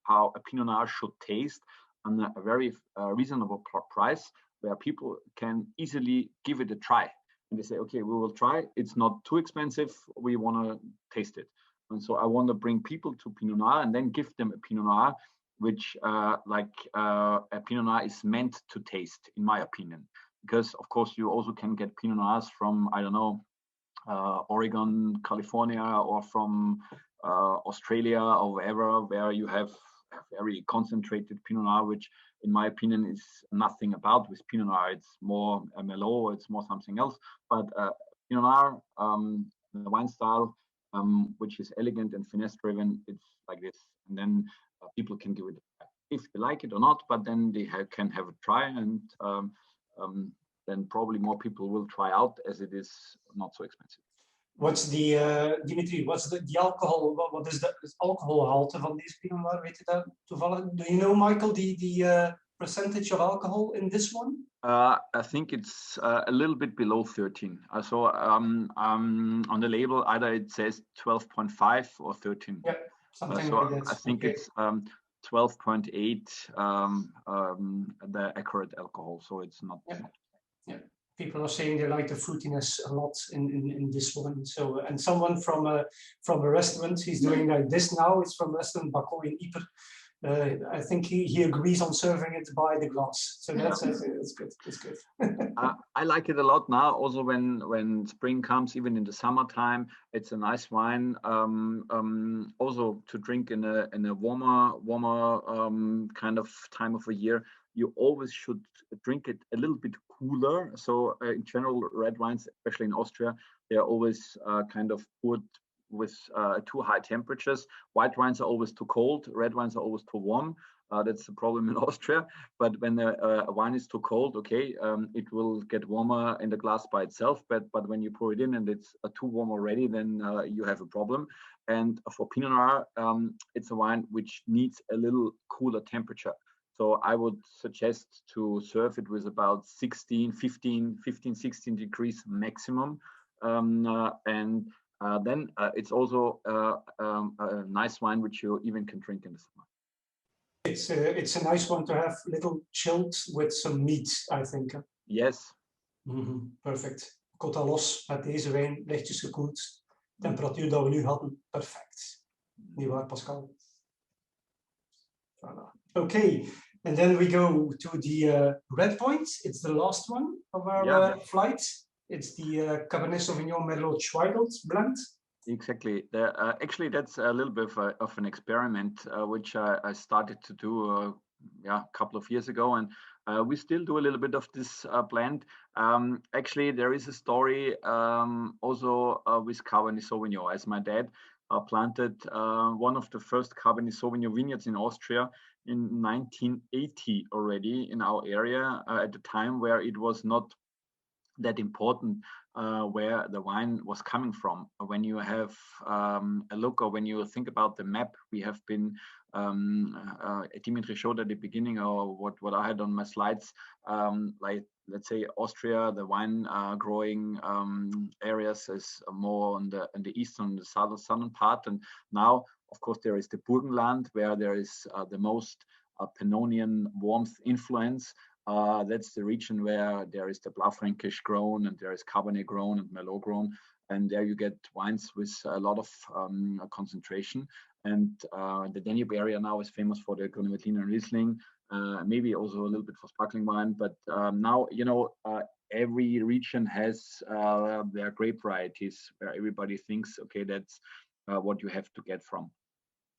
how a Pinot Noir should taste, on a very reasonable price, where people can easily give it a try. and they say, okay, we will try. It's not too expensive. We want to taste it. And so I want to bring people to Pinot Noir and then give them a Pinot Noir, which a Pinot Noir is meant to taste, in my opinion. Because of course you also can get Pinot Noirs from, I don't know, Oregon, California, or from Australia or wherever, where you have very concentrated Pinot Noir, which in my opinion is nothing about with Pinot Noir. It's more a Merlot, it's more something else. But Pinot Noir, the wine style, which is elegant and finesse driven, it's like this. And then people can give it if they like it or not, but then they can have a try, and then probably more people will try out, as it is not so expensive. What's the, Dimitri, what's the alcohol, what is the alcoholhalte van deze Pinot Noir? Weet je dat toevallig? Do you know, Michael, the percentage of alcohol in this one? I think it's a little bit below 13. So on the label, either it says 12.5 or 13. Yeah, something so like that. I think it's 12.8, the accurate alcohol. So it's not. Yeah. People are saying they like the fruitiness a lot in this one. So, and someone from a restaurant, he's doing like this now. It's from restaurant Bako in Yper. I think he agrees on serving it by the glass. So that's it's good. It's good. I like it a lot now. Also, when spring comes, even in the summertime, it's a nice wine. Also to drink in a warmer kind of time of a year. You always should drink it a little bit cooler. So in general, red wines, especially in Austria, they are always kind of put with too high temperatures. White wines are always too cold. Red wines are always too warm. That's the problem in Austria. But when a wine is too cold, okay, it will get warmer in the glass by itself. But when you pour it in and it's too warm already, then you have a problem. And for Pinot Noir, it's a wine which needs a little cooler temperature. So I would suggest to serve it with about 16 degrees maximum. And then it's also a nice wine which you even can drink in the summer. It's a nice one to have, little chilled with some meat, I think. Yes. Perfect. Cota los met deze wijn, lichtjes gekoeld. Temperatuur dat we nu hadden, perfect. Niet waar, Pascal? Voilà. Okay, and then we go to the red point. It's the last one of our flight. It's the Cabernet Sauvignon Merlot Schweigelt blend. Exactly. Actually, that's a little bit of an experiment which I started to do a couple of years ago, and we still do a little bit of this blend. Actually, there is a story also with Cabernet Sauvignon, as my dad planted one of the first Cabernet Sauvignon vineyards in Austria in 1980 already in our area, at the time where it was not that important where the wine was coming from. When you have a look, or when you think about the map, we have been, Dimitri showed at the beginning, or what I had on my slides, like let's say Austria, the wine growing areas is more on the eastern, the southern part, and now of course there is the Burgenland, where there is the most Pannonian warmth influence. That's the region where there is the Blaufränkisch grown, and there is Cabernet grown and Merlot grown, and there you get wines with a lot of concentration. And the Danube area now is famous for the gruner and Riesling, maybe also a little bit for sparkling wine. But now, you know, every region has their grape varieties where everybody thinks, okay, that's what you have to get from.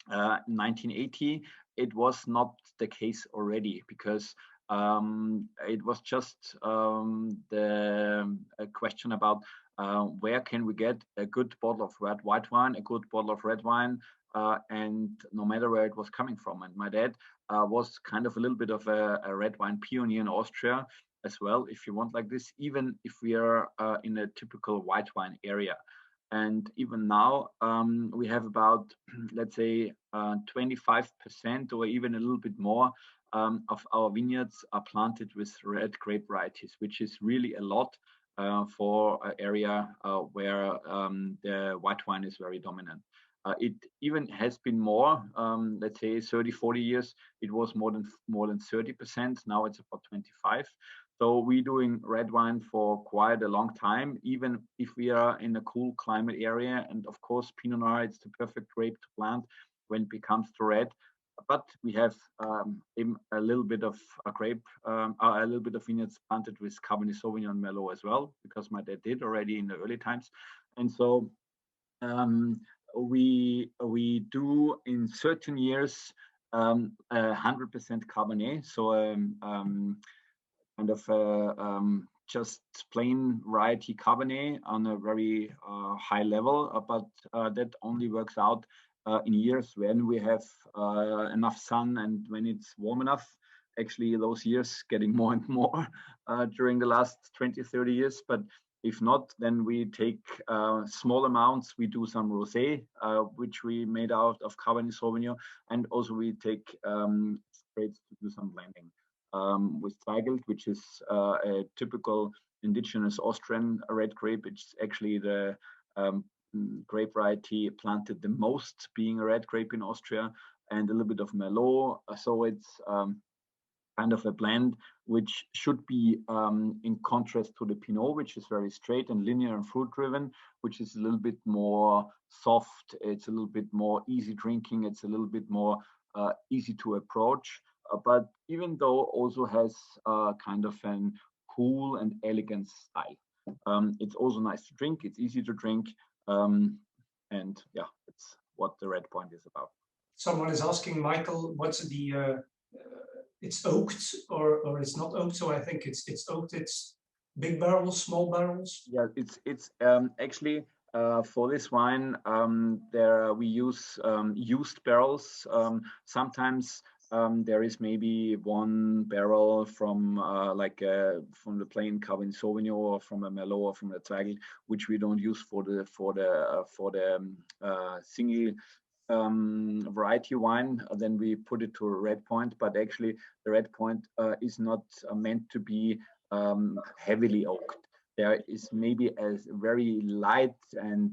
1980, it was not the case already, because it was just the question about where can we get a good bottle of white wine, a good bottle of red wine, and no matter where it was coming from. And my dad was kind of a little bit of a red wine pioneer in Austria as well, if you want, like this, even if we are in a typical white wine area. And even now, we have about, let's say, 25% or even a little bit more of our vineyards are planted with red grape varieties, which is really a lot for an area where the white wine is very dominant. It even has been more, let's say 30, 40 years, it was more than 30%. Now it's about 25. So we're doing red wine for quite a long time, even if we are in a cool climate area. And of course, Pinot Noir, it's the perfect grape to plant when it becomes to red. But we have a little bit of a little bit of vineyards planted with Cabernet Sauvignon and Merlot as well, because my dad did already in the early times. And so we do in certain years 100% Cabernet. So kind of just plain variety Cabernet on a very high level, but that only works out in years when we have enough sun and when it's warm enough. Actually, those years getting more and more during the last 20-30 years. But if not, then we take small amounts. We do some rosé, which we made out of Cabernet Sauvignon, and also we take grapes to do some blending with Zweigelt, which is a typical indigenous Austrian red grape. It's actually the grape variety planted the most, being a red grape in Austria, and a little bit of Merlot. So it's kind of a blend which should be in contrast to the Pinot, which is very straight and linear and fruit driven, which is a little bit more soft. It's a little bit more easy drinking. It's a little bit more easy to approach, but even though also has kind of an cool and elegant style. It's also nice to drink. It's easy to drink. And yeah, it's what the red point is about. Someone is asking, Michael, what's the it's oaked or it's not oaked? So I think it's oaked. It's big barrels, small barrels. Yeah, it's actually for this wine there we use used barrels. Sometimes there is maybe one barrel from from the plain Cabernet Sauvignon or from a Merlot or from a Zweigelt, which we don't use for the single variety wine. Then we put it to a red point, but actually the red point is not meant to be heavily oaked. There is maybe a very light and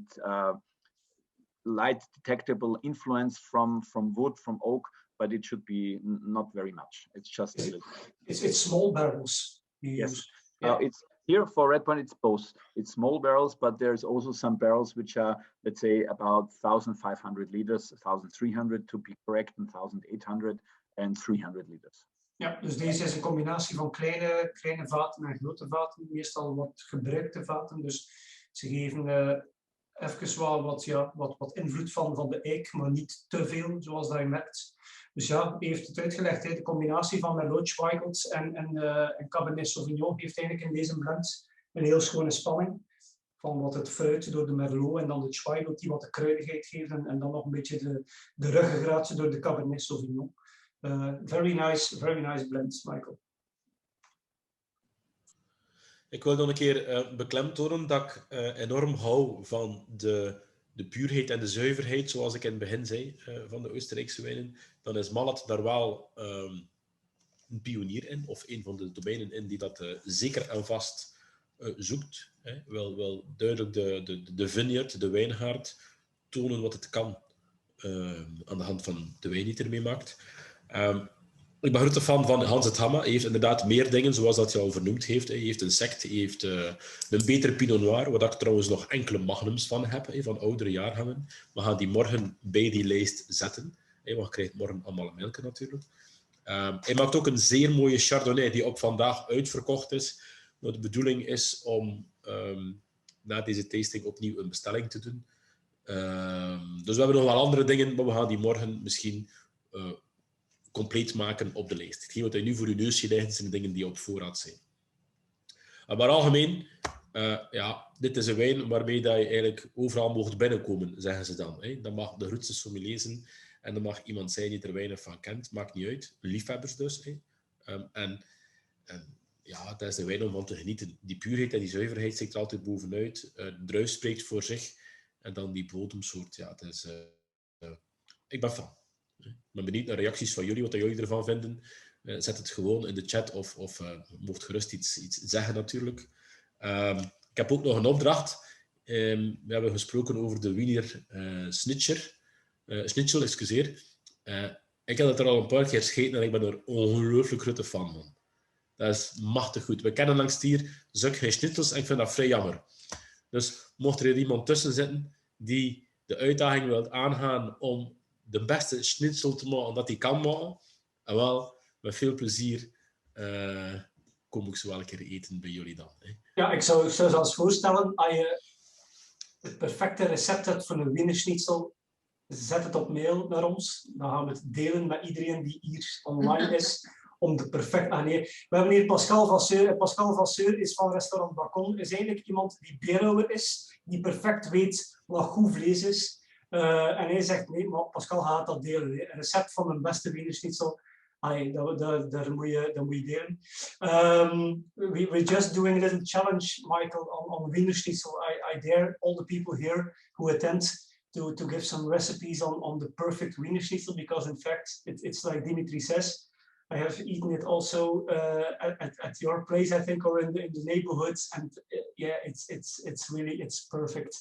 light detectable influence from wood, from oak, but it should be not very much. It's just a little. It's small barrels. Yes. It's here for red point. It's both. It's small barrels, but there's also some barrels which are, let's say, about 1,500 liters, 1,300 to be correct, and 1,800 and 300 liters. Ja, dus deze is een combinatie van kleine vaten en grote vaten, meestal wat gebruikte vaten. Dus ze geven even wel wat invloed van de eik, maar niet te veel, zoals dat je merkt. Dus ja, hij heeft het uitgelegd. De combinatie van Merlot, Zweigelt en Cabernet Sauvignon heeft eigenlijk in deze blend een heel schone spanning. Van wat het fruit door de Merlot en dan de Zweigelt die wat de kruidigheid geeft en dan nog een beetje de ruggengraat door de Cabernet Sauvignon. Very nice blend, Michael. Ik wil nog een keer beklemtonen dat ik enorm hou van de puurheid en de zuiverheid, zoals ik in het begin zei, van de Oostenrijkse wijnen. Dan is Malat daar wel een pionier in, of een van de domeinen in die dat zeker en vast zoekt. Wel duidelijk de vineyard, de wijngaard, tonen wat het kan aan de hand van de wijn die het ermee maakt. Ik ben grote fan van Hans het Hamma. Hij heeft inderdaad meer dingen, zoals dat hij al vernoemd heeft. Hij heeft een sect, hij heeft een betere Pinot Noir, waar ik trouwens nog enkele magnums van heb, van oudere jaargangen. We gaan die morgen bij die lijst zetten, want je krijgt morgen allemaal een melken natuurlijk. Hij maakt ook een zeer mooie Chardonnay, die op vandaag uitverkocht is. Maar de bedoeling is om na deze tasting opnieuw een bestelling te doen. Dus we hebben nog wel andere dingen, maar we gaan die morgen misschien compleet maken op de lijst. Hetgeen wat nu voor uw neusje ligt, zijn de dingen die op voorraad zijn. Maar algemeen, dit is een wijn waarmee dat je eigenlijk overal mocht binnenkomen, zeggen ze dan. Dat mag de grootste sommelier zijn en dat mag iemand zijn die er weinig van kent, maakt niet uit. Liefhebbers dus. Dat is de wijn om van te genieten. Die puurheid en die zuiverheid steekt er altijd bovenuit. De druif spreekt voor zich. En dan die bodemsoort. Ja, ik ben fan. Ik ben benieuwd naar reacties van jullie, wat jullie ervan vinden. Zet het gewoon in de chat of mocht gerust iets zeggen natuurlijk. Ik heb ook nog een opdracht. We hebben gesproken over de Wiener Schnitzel, excuseer. Ik heb het er al een paar keer gescheten en ik ben er ongelooflijk grote fan van. Dat is machtig goed. We kennen langs hier zulke geen schnitzels en ik vind dat vrij jammer. Dus mocht er iemand tussen zitten die de uitdaging wilt aangaan om de beste schnitzel te maken dat hij kan maken, en wel, met veel plezier kom ik zo wel een keer eten bij jullie dan. Hè. Ja, ik zou zelfs voorstellen, als je het perfecte recept hebt voor een Wiener Schnitzel, zet het op mail naar ons. Dan gaan we het delen met iedereen die hier online is. Om de perfect... Ah nee, we hebben hier Pascal Vasseur. Pascal Vasseur is van restaurant Bacon. Is eigenlijk iemand die beerouwer is. Die perfect weet wat goed vlees is. En hij zegt, nee, maar Pascal gaat dat delen. Een recept van een beste Wiener Schnitzel. Daar moet je delen. We're just doing a little challenge, Michael, on Wiener Schnitzel. I dare all the people here who attend to give some recipes on the perfect Wiener Schnitzel, because in fact, it's like Dimitri says, I have eaten it also at your place, I think, or in the neighborhoods, and yeah, it's really perfect.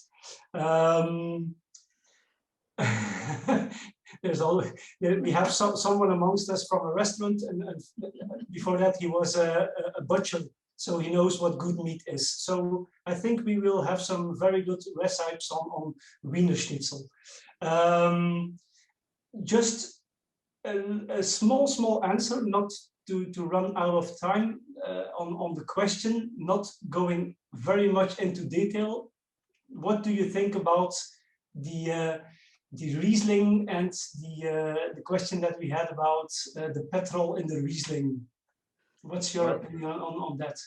We have someone amongst us from a restaurant, and before that he was a butcher, so he knows what good meat is. So I think we will have some very good recipes on Wiener Schnitzel. Just a small answer, not to run out of time on the question, not going very much into detail. What do you think about the Riesling and the question that we had about the petrol in the Riesling? What's your opinion on that?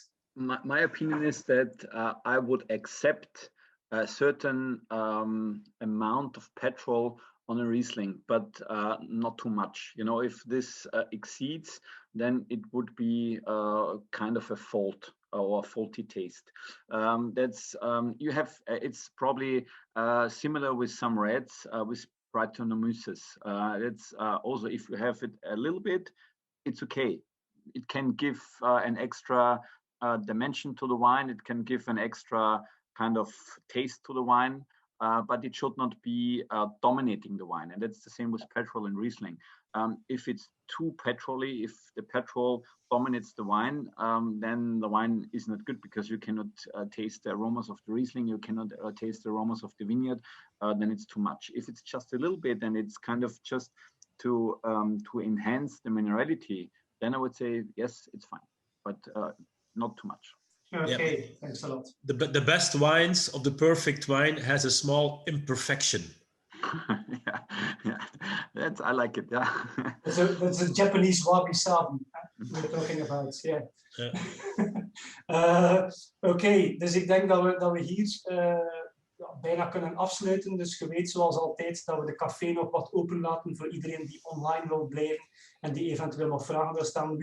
My opinion is that I would accept a certain amount of petrol on a Riesling, but not too much. You know, if this exceeds, then it would be kind of a fault or a faulty taste. It's probably similar with some reds with Brettanomyces. It's also, if you have it a little bit, it's okay. It can give an extra dimension to the wine. It can give an extra kind of taste to the wine. But it should not be dominating the wine. And that's the same with petrol and Riesling. If it's too petroly, if the petrol dominates the wine, then the wine is not good, because you cannot taste the aromas of the Riesling, you cannot taste the aromas of the vineyard, then it's too much. If it's just a little bit and it's kind of just to enhance the minerality, then I would say, yes, it's fine, but not too much. Okay, yeah. Thanks a lot. The best wines of the perfect wine has a small imperfection. Yeah, I like it. Yeah, that's a Japanese wabi-sabi we're talking about. Yeah. Oké, dus ik denk dat we hier bijna kunnen afsluiten. Dus je weet zoals altijd dat we de café nog wat open laten voor iedereen die online wil blijven en die eventueel nog vragen wil stellen.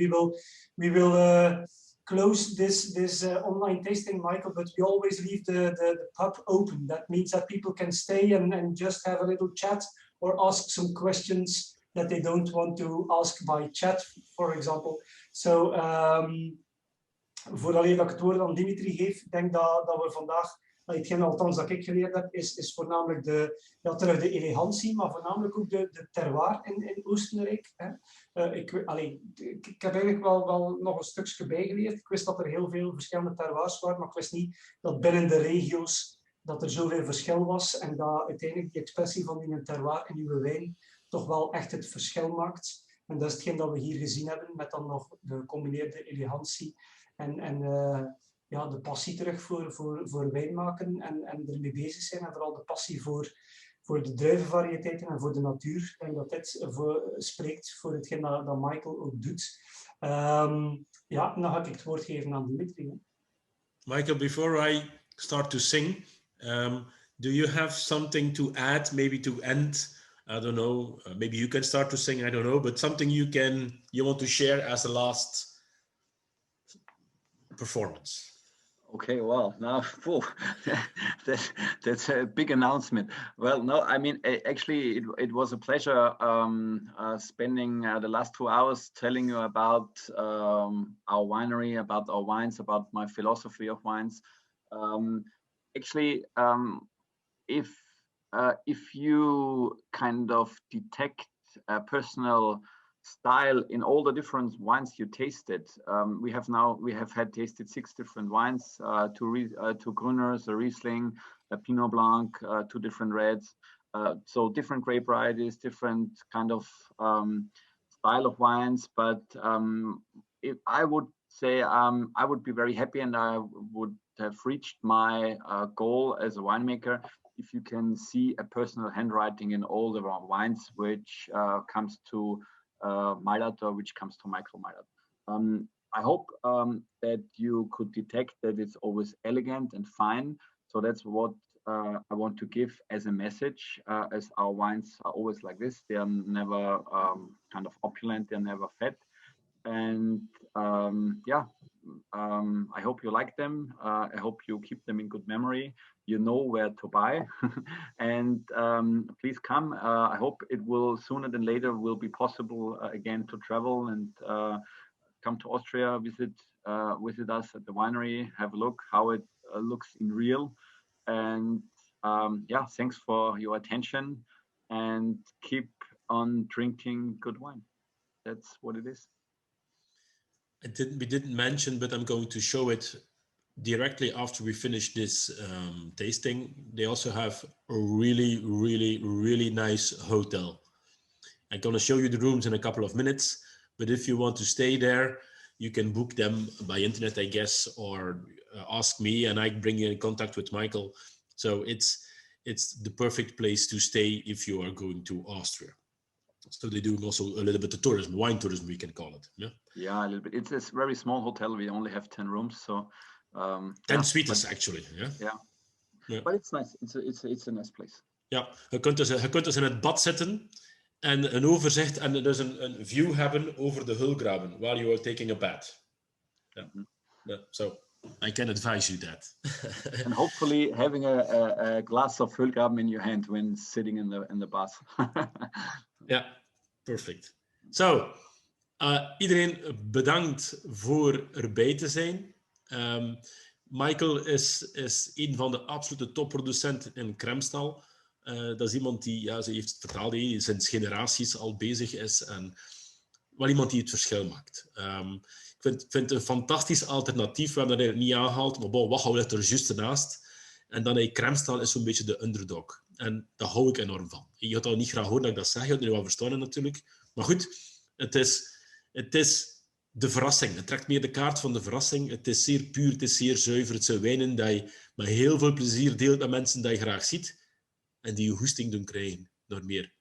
We will close this online tasting, Michael, but we always leave the pub open. That means that people can stay and just have a little chat or ask some questions that they don't want to ask by chat, for example. So, voordat ik het woord aan Dimitri geef, denk dat we vandaag, hetgeen althans dat ik geleerd heb, is voornamelijk terug de elegantie, maar voornamelijk ook de terroir in Oostenrijk. Hè. Ik heb eigenlijk wel nog een stukje bijgeleerd. Ik wist dat er heel veel verschillende terroirs waren, maar ik wist niet dat binnen de regio's dat er zoveel verschil was en dat uiteindelijk die expressie van die terroir in uw wijn toch wel echt het verschil maakt. En dat is hetgeen dat we hier gezien hebben, met dan nog de gecombineerde elegantie en de passie terug voor wijnmaken en ermee bezig zijn. En vooral de passie voor de druivenvariëteiten en voor de natuur. Ik denk dat dit spreekt voor hetgeen dat Michael ook doet. Dan ga ik het woord geven aan Dimitri. Michael, before I start to sing, do you have something to add, maybe to end? I don't know, maybe you can start to sing, I don't know, but something you want to share as a last performance. Okay, well, now that's a big announcement. Well, no, I mean, actually, it was a pleasure spending the last 2 hours telling you about our winery, about our wines, about my philosophy of wines. Actually, if you kind of detect a personal style in all the different wines you tasted. We have had tasted 6 different wines, two gruners, a Riesling, a Pinot Blanc, 2 different reds. So different grape varieties, different kind of style of wines. But if I would say, I would be very happy, and I would have reached my goal as a winemaker if you can see a personal handwriting in all the wines, which comes to Malat, or which comes to Michael Malat. I hope that you could detect that it's always elegant and fine. So that's what I want to give as a message, as our wines are always like this. They are never kind of opulent, they're never fat. And yeah, I hope you like them. I hope you keep them in good memory. You know where to buy. And please come. I hope it will sooner than later will be possible again to travel and come to Austria, visit us at the winery, have a look how it looks in real. And yeah, thanks for your attention, and keep on drinking good wine. That's what it is. We didn't mention, but I'm going to show it directly after we finish this tasting. They also have a really, really, really nice hotel. I'm going to show you the rooms in a couple of minutes, but if you want to stay there, you can book them by internet, I guess, or ask me and I bring you in contact with Michael. So it's the perfect place to stay if you are going to Austria. So they do also a little bit of tourism, wine tourism, we can call it. Yeah, yeah, a little bit. It's a very small hotel. We only have 10 rooms, so 10 suites actually. Yeah. But it's nice. It's a nice place. Ja, je kunt dus in het bad zitten en een overzicht en dus een view hebben over de Hohlgraben while you are taking a bath. Yeah. Yeah. So I can advise you that. And hopefully having a glass of Hohlgraben in your hand when sitting in the bath. Ja, perfect. So, iedereen bedankt voor erbij te zijn. Michael is een van de absolute topproducenten in Kremstal. Dat is iemand die, ja, ze heeft het verteld, sinds generaties al bezig is en wel iemand die het verschil maakt. Ik vind het een fantastisch alternatief. We hebben dat eigenlijk niet aangehaald, maar bon, wat houdt er juist ernaast? En dan Kremstal is zo'n beetje de underdog. En daar hou ik enorm van. Je gaat dat niet graag horen dat ik dat zeg, je gaat het nu wel verstaan natuurlijk. Maar goed, het is de verrassing. Het trekt meer de kaart van de verrassing. Het is zeer puur, het is zeer zuiver. Het zijn wijnen dat je met heel veel plezier deelt met mensen dat je graag ziet. En die je hoesting doen krijgen door meer.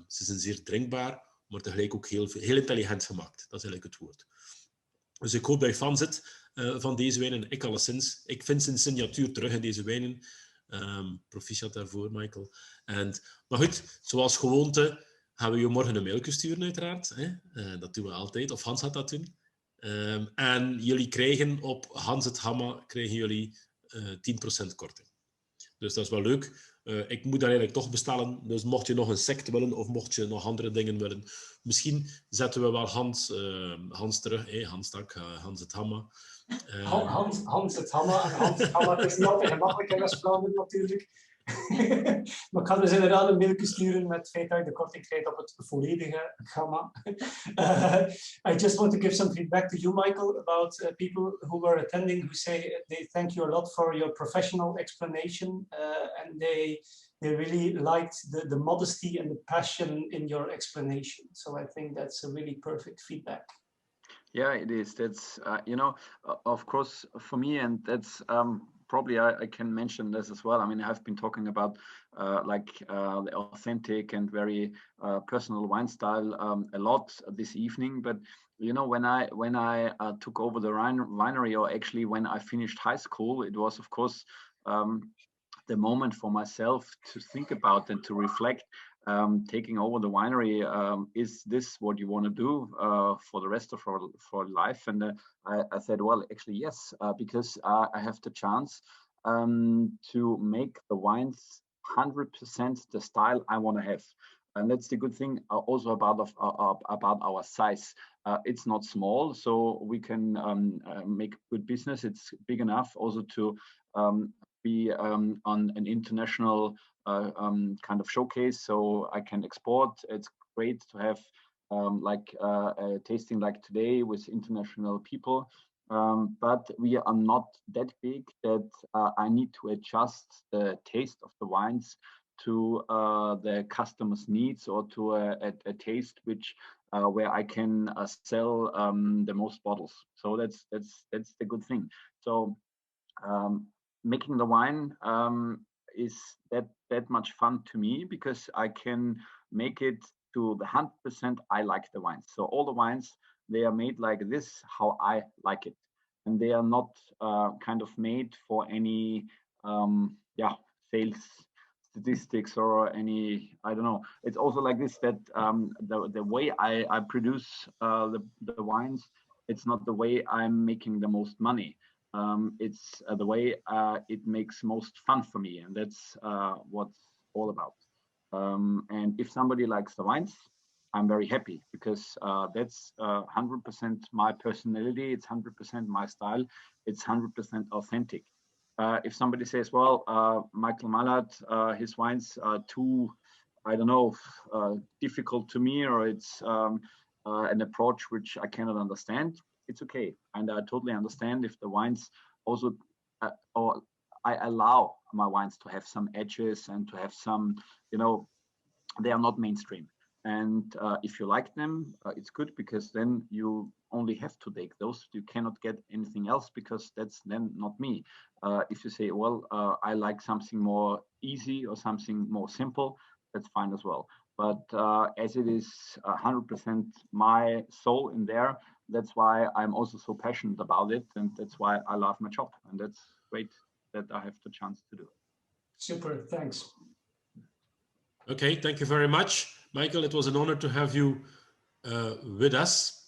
Ze zijn zeer drinkbaar, maar tegelijk ook heel intelligent gemaakt. Dat is eigenlijk het woord. Dus ik hoop dat je fan zit van deze wijnen. Ik alleszins. Ik vind zijn signatuur terug in deze wijnen. Proficiat daarvoor, Michael. Maar goed, zoals gewoonte gaan we je morgen een mailje sturen, uiteraard. Dat doen we altijd. Of Hans gaat dat doen. En jullie krijgen op Hans het Hamma krijgen jullie 10% korting. Dus dat is wel leuk. Ik moet dat eigenlijk toch bestellen. Dus mocht je nog een sect willen of mocht je nog andere dingen willen, misschien zetten we wel Hans terug. Hans tak, Hans het Hamma. Hans het Hamma. En Hans het Hamma is niet altijd gemakkelijk in West-Vlaanderen natuurlijk. Maar ik ga dus inderdaad een mailje sturen met het feit dat je de korting krijgt op het volledige gamma. I just want to give some feedback to you, Michael, about people who were attending who say they thank you a lot for your professional explanation and they really liked the modesty and the passion in your explanation. So I think that's a really perfect feedback. Yeah, it is. That's, of course, for me, and that's probably I can mention this as well. I mean, I've been talking about the authentic and very personal wine style a lot this evening. But when I took over the winery, or actually when I finished high school, it was of course the moment for myself to think about and to reflect. Taking over the winery, is this what you want to do for the rest of for life? And I said, well, actually, yes, because I have the chance to make the wines 100% the style I want to have. And that's the good thing also about our size. It's not small, so we can make good business. It's big enough also to be on an international kind of showcase, so I can export. It's great to have tasting like today with international people. But we are not that big that I need to adjust the taste of the wines to the customer's needs or to a taste which where I can sell the most bottles. So that's the good thing. So making the wine is that much fun to me because I can make it to the 100% I like the wines. So all the wines, they are made like this, how I like it. And they are not kind of made for any sales statistics or any, I don't know. It's also like this, that the way I produce the wines, it's not the way I'm making the most money. It's the way it makes most fun for me. And that's what's all about. And if somebody likes the wines, I'm very happy because that's 100% my personality. It's 100% my style. It's 100% authentic. If somebody says, well, Michael Malat, his wines are too, I don't know, difficult to me, or it's an approach which I cannot understand, it's okay. And I totally understand if the wines also, or I allow my wines to have some edges and to have some, they are not mainstream. And if you like them, it's good because then you only have to take those. You cannot get anything else because that's then not me. If you say, well, I like something more easy or something more simple, that's fine as well. But as it is 100% my soul in there, that's why I'm also so passionate about it. And that's why I love my job. And that's great that I have the chance to do it. Super, thanks. Okay, thank you very much, Michael. It was an honor to have you with us.